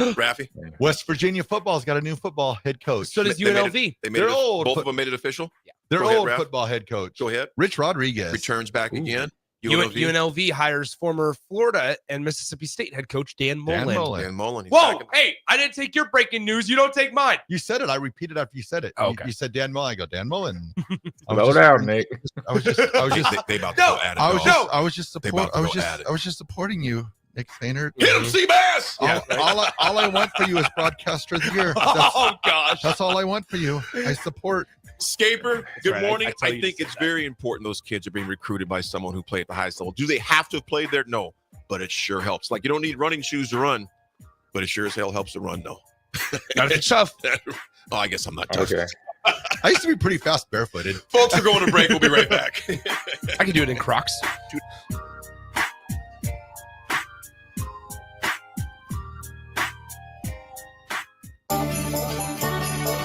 [SPEAKER 16] Raffy?
[SPEAKER 3] West Virginia football's got a new football head coach.
[SPEAKER 6] So does UNLV.
[SPEAKER 3] They're old.
[SPEAKER 16] Both of them made it official?
[SPEAKER 3] Yeah. They're old football head coach.
[SPEAKER 16] Go ahead.
[SPEAKER 3] Rich Rodriguez
[SPEAKER 16] returns back again.
[SPEAKER 6] UNLV hires former Florida and Mississippi State head coach Dan Mullen.
[SPEAKER 16] Dan Mullen.
[SPEAKER 6] Whoa! Hey, I didn't take your breaking news. You don't take mine.
[SPEAKER 3] You said it. I repeated after you said it.
[SPEAKER 6] Oh, okay.
[SPEAKER 3] You said Dan Mullen. I go, Dan Mullen.
[SPEAKER 1] Slow down, Nate.
[SPEAKER 3] I was just
[SPEAKER 16] they about to go at it.
[SPEAKER 3] I was just supporting you, Nick Sainert.
[SPEAKER 16] Hit him, Seabass!
[SPEAKER 3] All I want for you is broadcaster of the year.
[SPEAKER 16] Oh gosh,
[SPEAKER 3] that's all I want for you. I support.
[SPEAKER 16] Scaper, good morning. I think it's very important those kids are being recruited by someone who played at the highest level. Do they have to have played there? No, but it sure helps. Like, you don't need running shoes to run, but it sure as hell helps to run, though.
[SPEAKER 6] It's tough.
[SPEAKER 16] Oh, I guess I'm not tough.
[SPEAKER 1] Okay.
[SPEAKER 3] I used to be pretty fast barefooted.
[SPEAKER 16] Folks, we're going to break. We'll be right back.
[SPEAKER 6] I can do it in Crocs.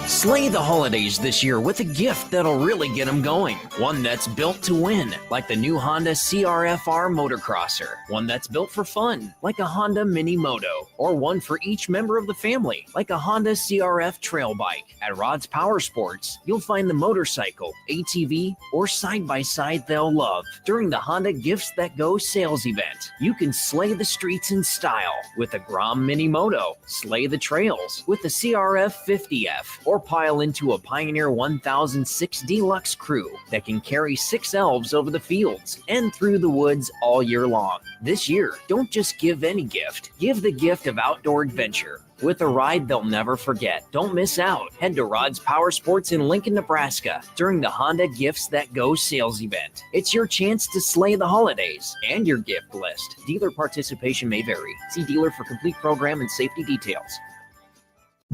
[SPEAKER 10] Slay the holidays this year with a gift that'll really get them going. One that's built to win, like the new Honda CRF-R Motocrosser. One that's built for fun, like a Honda Mini Moto. Or one for each member of the family, like a Honda CRF Trail Bike. At Rod's Power Sports, you'll find the motorcycle, ATV, or side-by-side they'll love. During the Honda Gifts That Go sales event, you can slay the streets in style with a Grom Mini Moto, slay the trails with the CRF 50F, or pile into a Pioneer 1006 Deluxe crew that can carry 6 elves over the fields and through the woods all year long. This year, don't just give any gift. Give the gift of outdoor adventure with a ride they'll never forget. Don't miss out. Head to Rod's Power Sports in Lincoln, Nebraska during the Honda Gifts That Go sales event. It's your chance to slay the holidays and your gift list. Dealer participation may vary. See dealer for complete program and safety details.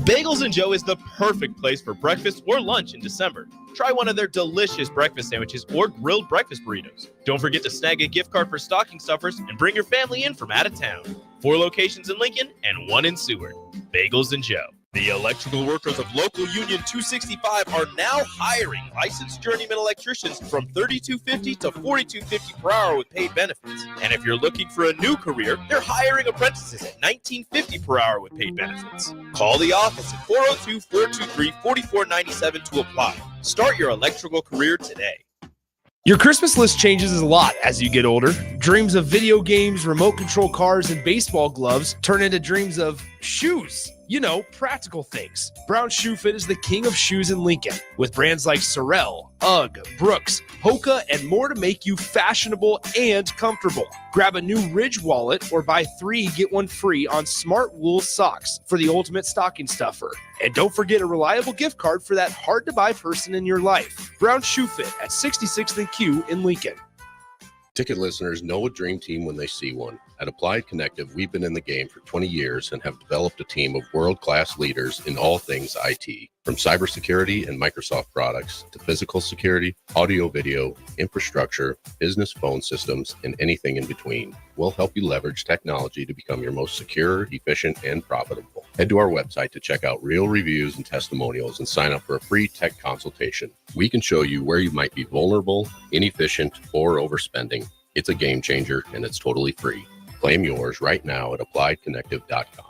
[SPEAKER 8] Bagels and Joe is the perfect place for breakfast or lunch in December. Try one of their delicious breakfast sandwiches or grilled breakfast burritos. Don't forget to snag a gift card for stocking stuffers and bring your family in from out of town. 4 locations in Lincoln and 1 in Seward. Bagels and Joe. The electrical workers of Local Union 265 are now hiring licensed journeyman electricians from $32.50 to $42.50 per hour with paid benefits. And if you're looking for a new career, they're hiring apprentices at $19.50 per hour with paid benefits. Call the office at 402-423-4497 to apply. Start your electrical career today.
[SPEAKER 6] Your Christmas list changes a lot as you get older. Dreams of video games, remote control cars, and baseball gloves turn into dreams of shoes. You know, practical things. Brown Shoe Fit is the king of shoes in Lincoln, with brands like Sorel, UGG, Brooks, Hoka, and more to make you fashionable and comfortable. Grab a new Ridge wallet or buy 3, get 1 free on smart wool socks for the ultimate stocking stuffer. And don't forget a reliable gift card for that hard-to-buy person in your life. Brown Shoe Fit at 66th and Q in Lincoln.
[SPEAKER 2] Ticket listeners know a dream team when they see one. At Applied Connective, we've been in the game for 20 years and have developed a team of world-class leaders in all things IT. From cybersecurity and Microsoft products to physical security, audio-video, infrastructure, business phone systems, and anything in between. We'll help you leverage technology to become your most secure, efficient, and profitable. Head to our website to check out real reviews and testimonials and sign up for a free tech consultation. We can show you where you might be vulnerable, inefficient, or overspending. It's a game changer, and it's totally free. Claim yours right now at appliedconnective.com.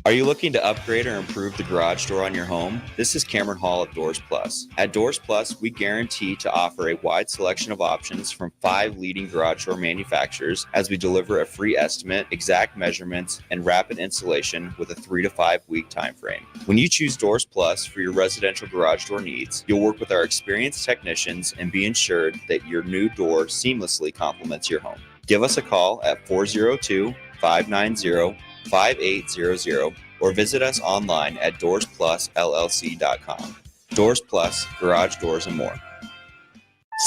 [SPEAKER 9] Are you looking to upgrade or improve the garage door on your home? This is Cameron Hall at Doors Plus. At Doors Plus, we guarantee to offer a wide selection of options from 5 leading garage door manufacturers as we deliver a free estimate, exact measurements, and rapid installation with a 3 to 5 week time frame. When you choose Doors Plus for your residential garage door needs, you'll work with our experienced technicians and be ensured that your new door seamlessly complements your home. Give us a call at 402-590-5800 or visit us online at doorsplusllc.com. Doors Plus, garage doors and more.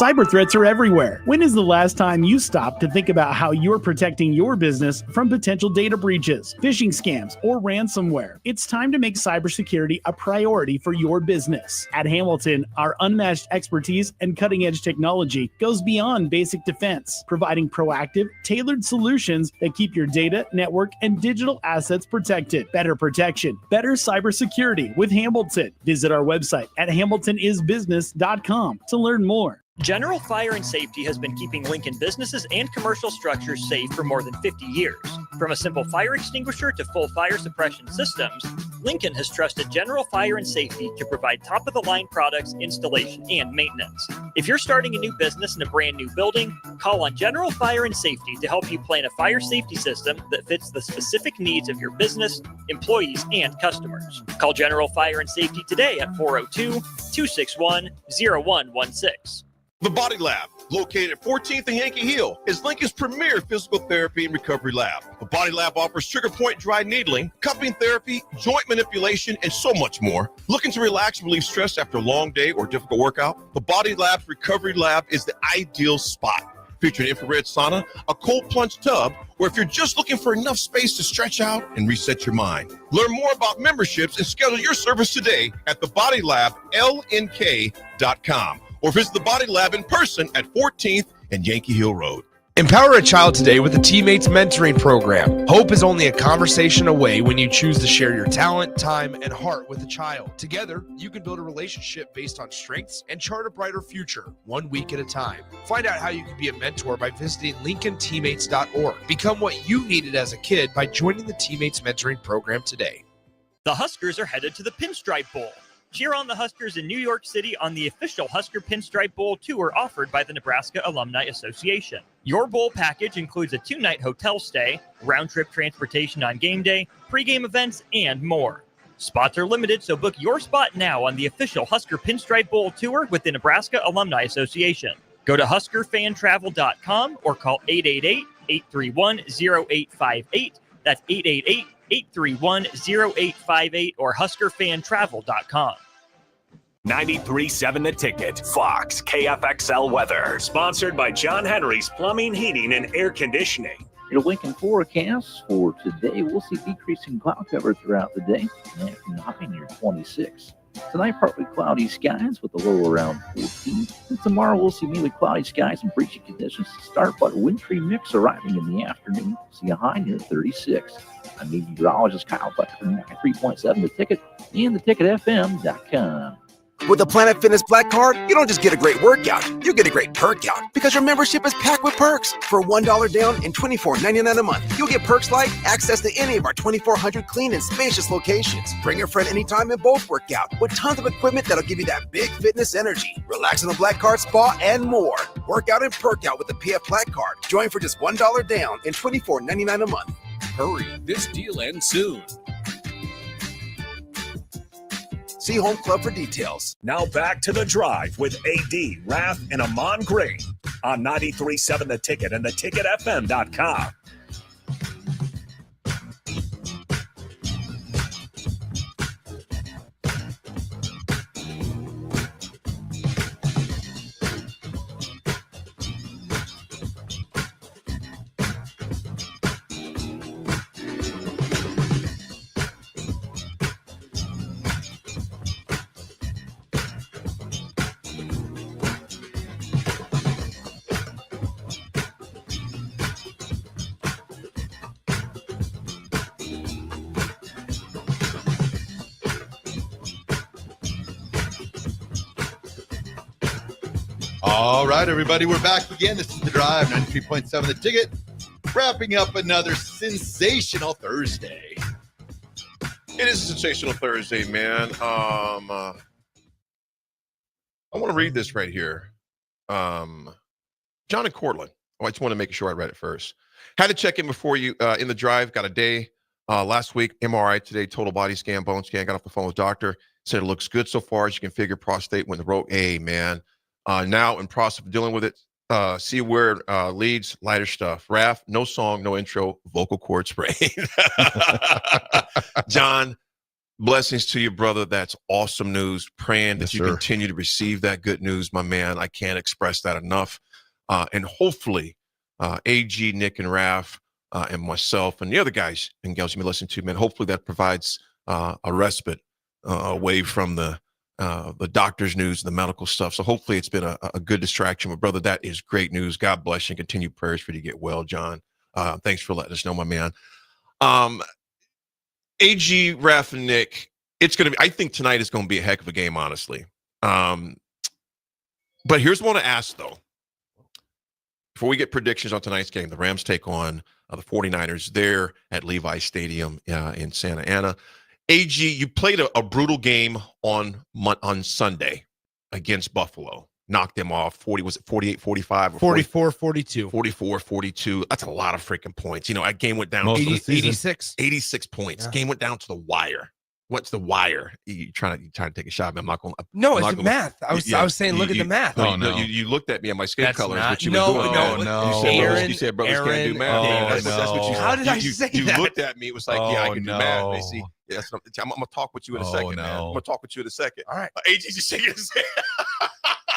[SPEAKER 11] Cyber threats are everywhere. When is the last time you stopped to think about how you're protecting your business from potential data breaches, phishing scams, or ransomware? It's time to make cybersecurity a priority for your business. At Hamilton, our unmatched expertise and cutting-edge technology goes beyond basic defense, providing proactive, tailored solutions that keep your data, network, and digital assets protected. Better protection, better cybersecurity with Hamilton. Visit our website at hamiltonisbusiness.com to learn more.
[SPEAKER 19] General Fire and Safety has been keeping Lincoln businesses and commercial structures safe for more than 50 years. From a simple fire extinguisher to full fire suppression systems, Lincoln has trusted General Fire and Safety to provide top-of-the-line products, installation, and maintenance. If you're starting a new business in a brand new building, call on General Fire and Safety to help you plan a fire safety system that fits the specific needs of your business, employees, and customers. Call General Fire and Safety today at 402-261-0116.
[SPEAKER 16] The Body Lab, located at 14th and Yankee Hill, is Lincoln's premier physical therapy and recovery lab. The Body Lab offers trigger point dry needling, cupping therapy, joint manipulation, and so much more. Looking to relax and relieve stress after a long day or difficult workout? The Body Lab's recovery lab is the ideal spot. Featuring infrared sauna, a cold plunge tub, or if you're just looking for enough space to stretch out and reset your mind. Learn more about memberships and schedule your service today at thebodylablnk.com. or visit the Body Lab in person at 14th and Yankee Hill Road.
[SPEAKER 6] Empower a child today with the Teammates Mentoring Program. Hope is only a conversation away when you choose to share your talent, time, and heart with a child. Together, you can build a relationship based on strengths and chart a brighter future, 1 week at a time. Find out how you can be a mentor by visiting LincolnTeammates.org. Become what you needed as a kid by joining the Teammates Mentoring Program today.
[SPEAKER 19] The Huskers are headed to the Pinstripe Bowl. Cheer on the Huskers in New York City on the official Husker Pinstripe Bowl tour offered by the Nebraska Alumni Association. Your bowl package includes a 2-night hotel stay, round-trip transportation on game day, pregame events, and more.
[SPEAKER 7] Spots are limited, so book your spot now on the official Husker Pinstripe Bowl Tour with the Nebraska Alumni Association. Go to huskerfantravel.com or call 888-831-0858. That's 888-831-0858 or huskerfantravel.com.
[SPEAKER 5] 93.7 The Ticket, Fox, KFXL weather. Sponsored by John Henry's Plumbing, Heating, and Air Conditioning.
[SPEAKER 12] Your Lincoln forecast for today, we'll see decreasing cloud cover throughout the day. And high near 26. Tonight, partly cloudy skies with a low around 14. And tomorrow, we'll see mainly cloudy skies and breezy conditions to start, but a wintry mix arriving in the afternoon. See a high near 36. I'm meteorologist Kyle Butler from 93.7 The Ticket and theticketfm.com.
[SPEAKER 4] With the Planet Fitness Black Card, you don't just get a great workout, you get a great perk out because your membership is packed with perks. For $1 down and $24.99 a month, you'll get perks like access to any of our 2,400 clean and spacious locations. Bring a friend anytime and both work out with tons of equipment that'll give you that big fitness energy. Relax in the Black Card spa and more. Work out and perk out with the PF Black Card. Join for just $1 down and $24.99 a month.
[SPEAKER 23] Hurry, this deal ends soon.
[SPEAKER 4] See Home Club for details.
[SPEAKER 5] Now back to The Drive with AD, Raff, and Ahman Green on 93.7 The Ticket and theticketfm.com.
[SPEAKER 15] All right, everybody, we're back again. This is The Drive, 93.7 The Ticket, wrapping up another sensational Thursday.
[SPEAKER 16] It is a sensational Thursday, man. I want to read this right here. John and Cortland. Oh, I just want to make sure I read it first. Had to check in before you in the drive. Got a day last week. MRI today, total body scan, bone scan. Got off the phone with doctor. Said it looks good so far. As you can figure, prostate went the road. Hey, man. Now in process of dealing with it. See where it leads. Lighter stuff. Raff, no song, no intro, vocal cord sprain. John, blessings to you, brother. That's awesome news. Praying that you continue to receive that good news, my man. I can't express that enough. And hopefully, AG, Nick, and Raff, and myself, and the other guys and gals you may listen to, man, hopefully that provides a respite away from the doctor's news, the medical stuff. So hopefully it's been a good distraction. But brother, that is great news. God bless you and continue prayers for you to get well, John. Thanks for letting us know, my man. AG, Raff, and Nick, I think tonight is going to be a heck of a game, honestly. But here's what I want to ask, though. Before we get predictions on tonight's game, the Rams take on the 49ers there at Levi Stadium in Santa Ana. AG, you played a brutal game on Sunday against Buffalo. Knocked them off. 48-45 or
[SPEAKER 6] 44-42.
[SPEAKER 16] 44-42. That's a lot of freaking points. You know, that game went down
[SPEAKER 6] 86
[SPEAKER 16] points.
[SPEAKER 6] Yeah.
[SPEAKER 16] Game went down to the wire. What's the wire? You trying to take a shot? I'm not going.
[SPEAKER 6] No, it's the math. I was saying, look at the math.
[SPEAKER 16] No, you looked at me at my skin color.
[SPEAKER 6] Not,
[SPEAKER 16] what you
[SPEAKER 6] no,
[SPEAKER 16] were doing.
[SPEAKER 6] No.
[SPEAKER 16] You said brothers can't do math. That's what you.
[SPEAKER 6] How did I say that?
[SPEAKER 16] You looked at me. It was like, I can do math. They see. Yeah, I'm gonna talk with you in a second, man. I'm gonna talk with you in a second.
[SPEAKER 6] All right.
[SPEAKER 16] AG just shaking his head.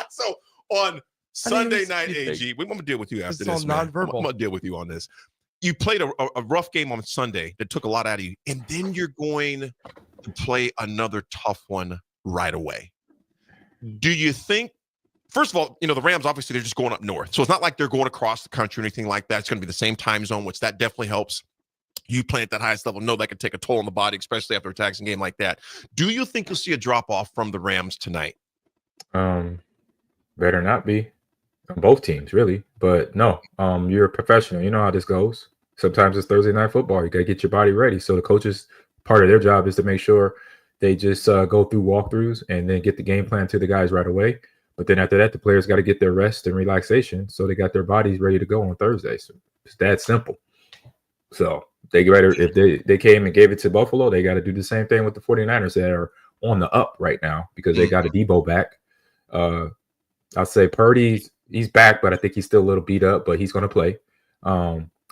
[SPEAKER 16] So on Sunday night, AG, we're gonna deal with you after this. Man. I'm gonna deal with you on this. You played a rough game on Sunday that took a lot out of you, and then you're going to play another tough one right away. Do you think, first of all, the Rams, obviously, they're just going up north. So it's not like they're going across the country or anything like that. It's going to be the same time zone, which that definitely helps. You play at that highest level, know that can take a toll on the body, especially after a taxing game like that. Do you think you'll see a drop-off from the Rams tonight?
[SPEAKER 1] Better not be. On both teams, really. But no, you're a professional. You know how this goes. Sometimes it's Thursday night football. You got to get your body ready. So the coaches, part of their job is to make sure they just go through walkthroughs and then get the game plan to the guys right away. But then after that, the players got to get their rest and relaxation so they got their bodies ready to go on Thursday. So it's that simple. So They better, if they came and gave it to Buffalo, they got to do the same thing with the 49ers that are on the up right now because they got a Debo back. I'll say Purdy's he's back, but I think he's still a little beat up, but he's going to play.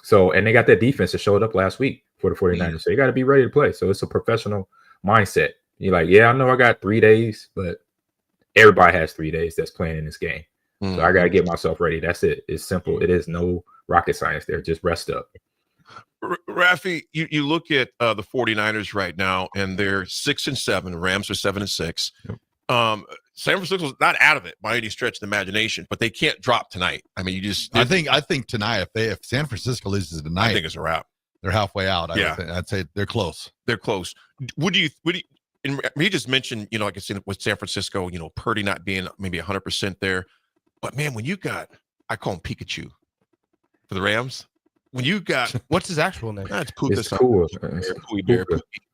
[SPEAKER 1] So, and they got that defense that showed up last week for the 49ers. So you got to be ready to play. So it's a professional mindset. You're like, yeah, I know I got 3 days, but everybody has 3 days that's playing in this game. So I got to get myself ready. That's it. It's simple. It is no rocket science there. Just rest up.
[SPEAKER 16] Raffy, you look at the 49ers right now, and they're 6-7. Rams are 7-6. San Francisco's not out of it by any stretch of the imagination, but they can't drop tonight. I mean, I
[SPEAKER 3] think tonight, if San Francisco loses tonight,
[SPEAKER 16] I think it's a wrap.
[SPEAKER 3] They're halfway out.
[SPEAKER 16] Yeah.
[SPEAKER 3] I'd say they're close.
[SPEAKER 16] They're close. Would you? And he just mentioned, like I said with San Francisco, Purdy not being maybe 100% there, but man, when you got, I call him Pikachu for the Rams. When you got,
[SPEAKER 6] what's his actual name?
[SPEAKER 16] It's Puka.
[SPEAKER 1] It's cool.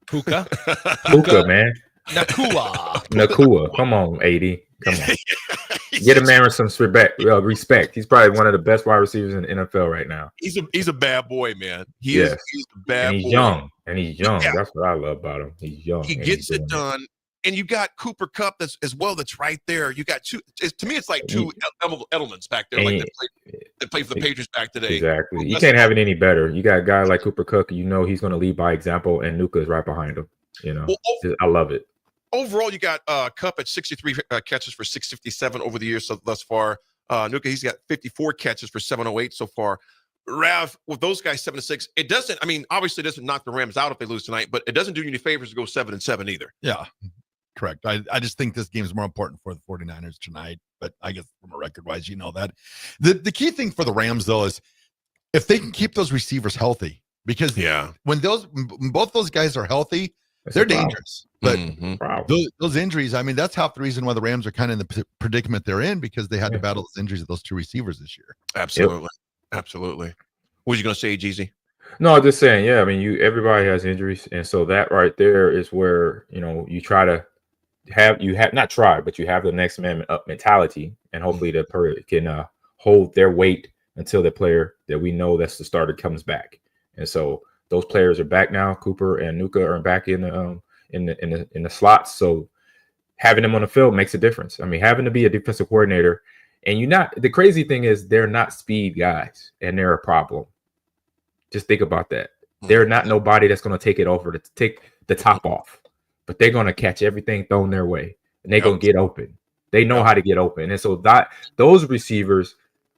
[SPEAKER 6] Puka.
[SPEAKER 1] Puka, man.
[SPEAKER 6] Nakua.
[SPEAKER 1] Come on, 80. Come on. Get a man with some respect. He's probably one of the best wide receivers in the NFL right now.
[SPEAKER 16] He's a bad boy, man. He's a bad boy.
[SPEAKER 1] He's young. Yeah. That's what I love about him. He's young.
[SPEAKER 16] He gets it done. And you got Cooper Kupp that's right there. You got two. To me, it's like two Edelmans back there, like they play for the Patriots back today.
[SPEAKER 1] Exactly. You can't have it any better. You got a guy like Cooper Kupp. He's going to lead by example, and Nuka is right behind him. I love it.
[SPEAKER 16] Overall, you got Kupp at 63 catches for 657 over the years thus far. Nuka, he's got 54 catches for 708 so far. Rav, with those guys 7-6, it doesn't. I mean, obviously, it doesn't knock the Rams out if they lose tonight, but it doesn't do you any favors to go 7-7 either.
[SPEAKER 3] Yeah. Correct. I just think this game is more important for the 49ers tonight, but I guess from a record wise, that. The key thing for the Rams, though, is if they can keep those receivers healthy, because when both those guys are healthy, they're dangerous. But those injuries, I mean, that's half the reason why the Rams are kind of in the predicament they're in, because they had to battle those injuries of those two receivers this year.
[SPEAKER 16] Absolutely. Absolutely. What was you going to say, Jeezy?
[SPEAKER 1] No, I'm just saying, I mean, everybody has injuries. And so that right there is where, you try to you have the next man up mentality, and hopefully the player can hold their weight until the player that we know that's the starter comes back. And so those players are back now. Cooper and Nuka are back in the slots. So having them on the field makes a difference. I mean, having to be a defensive coordinator, and the crazy thing is they're not speed guys, and they're a problem. Just think about that. They're not nobody that's going to take it over to take the top off. But they're going to catch everything thrown their way, and they're going to get open. They know how to get open. And so those receivers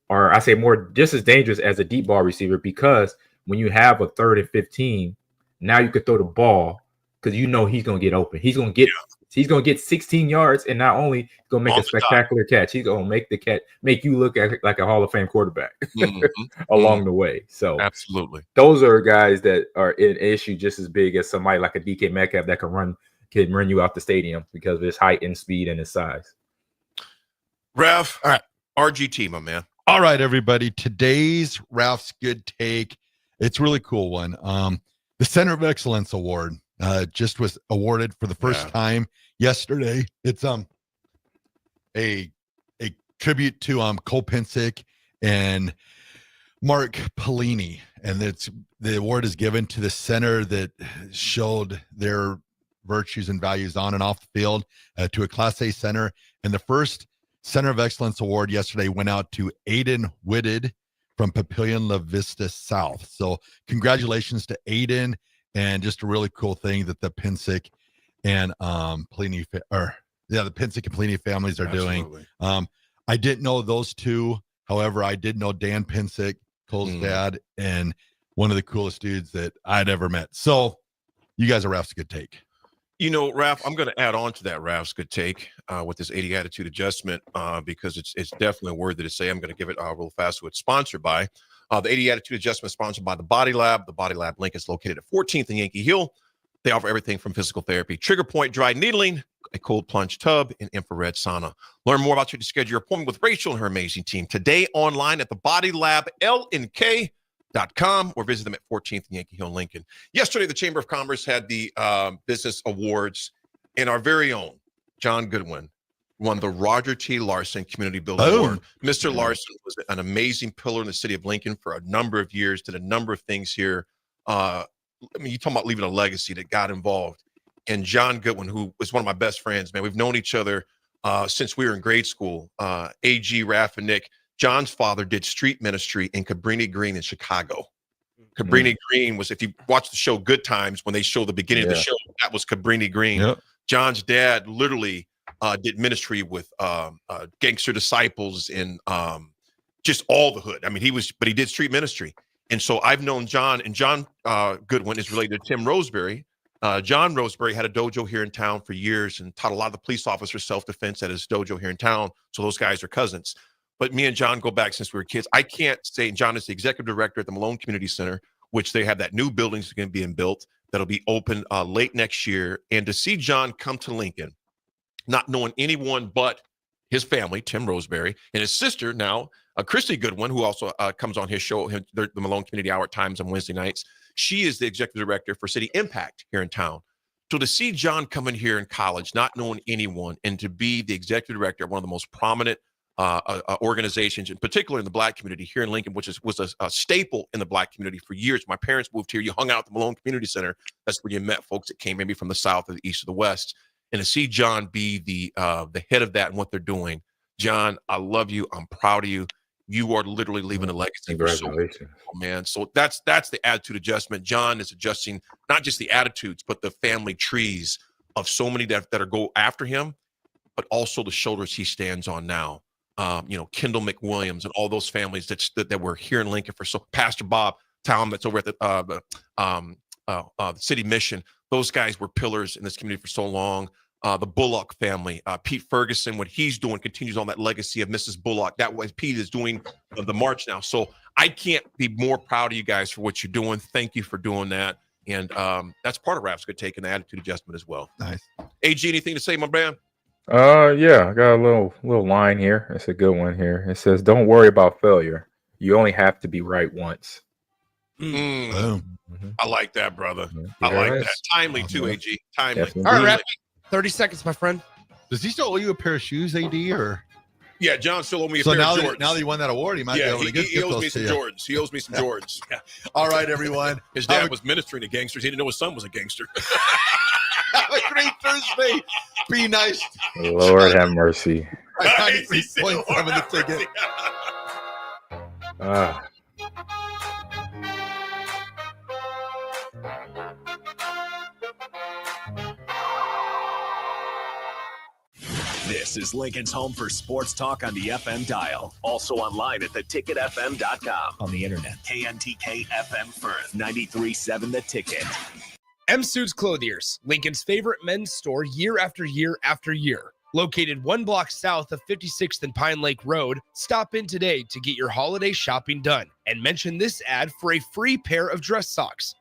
[SPEAKER 1] are, I say, more just as dangerous as a deep ball receiver, because when you have a 3rd and 15, now you could throw the ball because he's going to get open. He's going to get 16 yards, and not only going to make a spectacular catch, he's going to make the catch, make you look like a Hall of Fame quarterback along the way. So
[SPEAKER 16] absolutely,
[SPEAKER 1] those are guys that are an issue just as big as somebody like a DK Metcalf that can run you out the stadium because of his height and speed and his size.
[SPEAKER 16] Raff, all right, RGT, my man.
[SPEAKER 3] All right, everybody. Today's Raff's Good Take. It's a really cool one. The Center of Excellence Award just was awarded for the first time yesterday. It's a tribute to Cole Pensick and Mark Pellini, and the award is given to the center that showed their virtues and values on and off the field to a Class A center. And the first Center of Excellence Award yesterday went out to Aiden Whitted from Papillion La Vista South. So congratulations to Aiden, and just a really cool thing that the Pensick and Pellini, the Pensick and Pellini families are doing. I didn't know those two. However, I did know Dan Pensick, Cole's dad, and one of the coolest dudes that I'd ever met. So you guys are Raff's Good Take.
[SPEAKER 16] Raff, I'm going to add on to that Raff's Good Take with this 80 attitude adjustment because it's definitely worthy to say. I'm going to give it real fast. So it's sponsored by the 80 attitude adjustment, sponsored by the Body Lab. The Body Lab link is located at 14th and Yankee Hill. They offer everything from physical therapy, trigger point, dry needling, a cold plunge tub, and infrared sauna. Learn more about you to schedule your appointment with Rachel and her amazing team today online at the Body Lab LNK.com or visit them at 14th and Yankee Hill, Lincoln. Yesterday, the Chamber of Commerce had the business awards, and our very own John Goodwin won the Roger T. Larson Community Building Award. Mr. Larson was an amazing pillar in the city of Lincoln for a number of years, did a number of things here. you talking about leaving a legacy that got involved. And John Goodwin, who was one of my best friends, man, we've known each other since we were in grade school. AG, Raff, and Nick. John's father did street ministry in Cabrini Green in Chicago. Cabrini Green was, if you watch the show Good Times, when they show the beginning of the show, that was Cabrini Green.
[SPEAKER 3] Yep.
[SPEAKER 16] John's dad literally did ministry with Gangster Disciples and just all the hood. I mean, but he did street ministry. And so I've known John, and John Goodwin is related to Tim Roseberry. John Roseberry had a dojo here in town for years and taught a lot of the police officers self-defense at his dojo here in town. So those guys are cousins. But me and John go back since we were kids. I can't say, John is the executive director at the Malone Community Center, which they have that new building that's going to be built that'll be open late next year. And to see John come to Lincoln, not knowing anyone but his family, Tim Roseberry, and his sister now, Christy Goodwin, who also comes on his show, the Malone Community Hour at times on Wednesday nights. She is the executive director for City Impact here in town. So to see John come in here in college, not knowing anyone, and to be the executive director of one of the most prominent organizations, in particular in the Black community here in Lincoln, which was a staple in the Black community for years. My parents moved here. You hung out at the Malone Community Center. That's where you met folks that came maybe from the South or the East or the West. And to see John be the head of that and what they're doing, John, I love you. I'm proud of you. You are literally leaving a legacy.
[SPEAKER 1] Congratulations,
[SPEAKER 16] man. So that's the attitude adjustment. John is adjusting not just the attitudes, but the family trees of so many that are go after him, but also the shoulders he stands on now. Kendall McWilliams and all those families that were here in Lincoln Pastor Bob Tom that's over at the city mission. Those guys were pillars in this community for so long. The Bullock family, Pete Ferguson, what he's doing continues on that legacy of Mrs. Bullock. That way Pete is doing the march now. So I can't be more proud of you guys for what you're doing. Thank you for doing that. And that's part of Raff's good take and the attitude adjustment as well.
[SPEAKER 3] Nice.
[SPEAKER 16] AG, anything to say, my man?
[SPEAKER 1] Yeah, I got a little line here. It's a good one here. It says, "Don't worry about failure. You only have to be right once."
[SPEAKER 16] I like that, brother. I like that. Timely too, AG. Timely.
[SPEAKER 6] All right, Raff, 30 seconds, my friend.
[SPEAKER 3] Does he still owe you a pair of shoes, AD, or?
[SPEAKER 16] Yeah, John still owes me a
[SPEAKER 3] So
[SPEAKER 16] pair
[SPEAKER 3] now
[SPEAKER 16] of
[SPEAKER 3] that,
[SPEAKER 16] Jordans.
[SPEAKER 3] now that he won that award, he might be able to get
[SPEAKER 16] he owes
[SPEAKER 3] those
[SPEAKER 16] me
[SPEAKER 3] to
[SPEAKER 16] some
[SPEAKER 3] you.
[SPEAKER 16] Jordans. He owes me some Jordans.
[SPEAKER 3] All right, everyone.
[SPEAKER 16] His dad was ministering to gangsters. He didn't know his son was a gangster.
[SPEAKER 3] Have a great Thursday. Be nice.
[SPEAKER 1] Lord have mercy.
[SPEAKER 3] 93.7 the ticket.
[SPEAKER 23] This is Lincoln's home for sports talk on the FM dial. Also online at theticketfm.com. On the internet, KNTK FM Firth, 93.7 The Ticket.
[SPEAKER 6] M Suits Clothiers, Lincoln's favorite men's store year after year after year. Located 1 block south of 56th and Pine Lake Road, stop in today to get your holiday shopping done and mention this ad for a free pair of dress socks.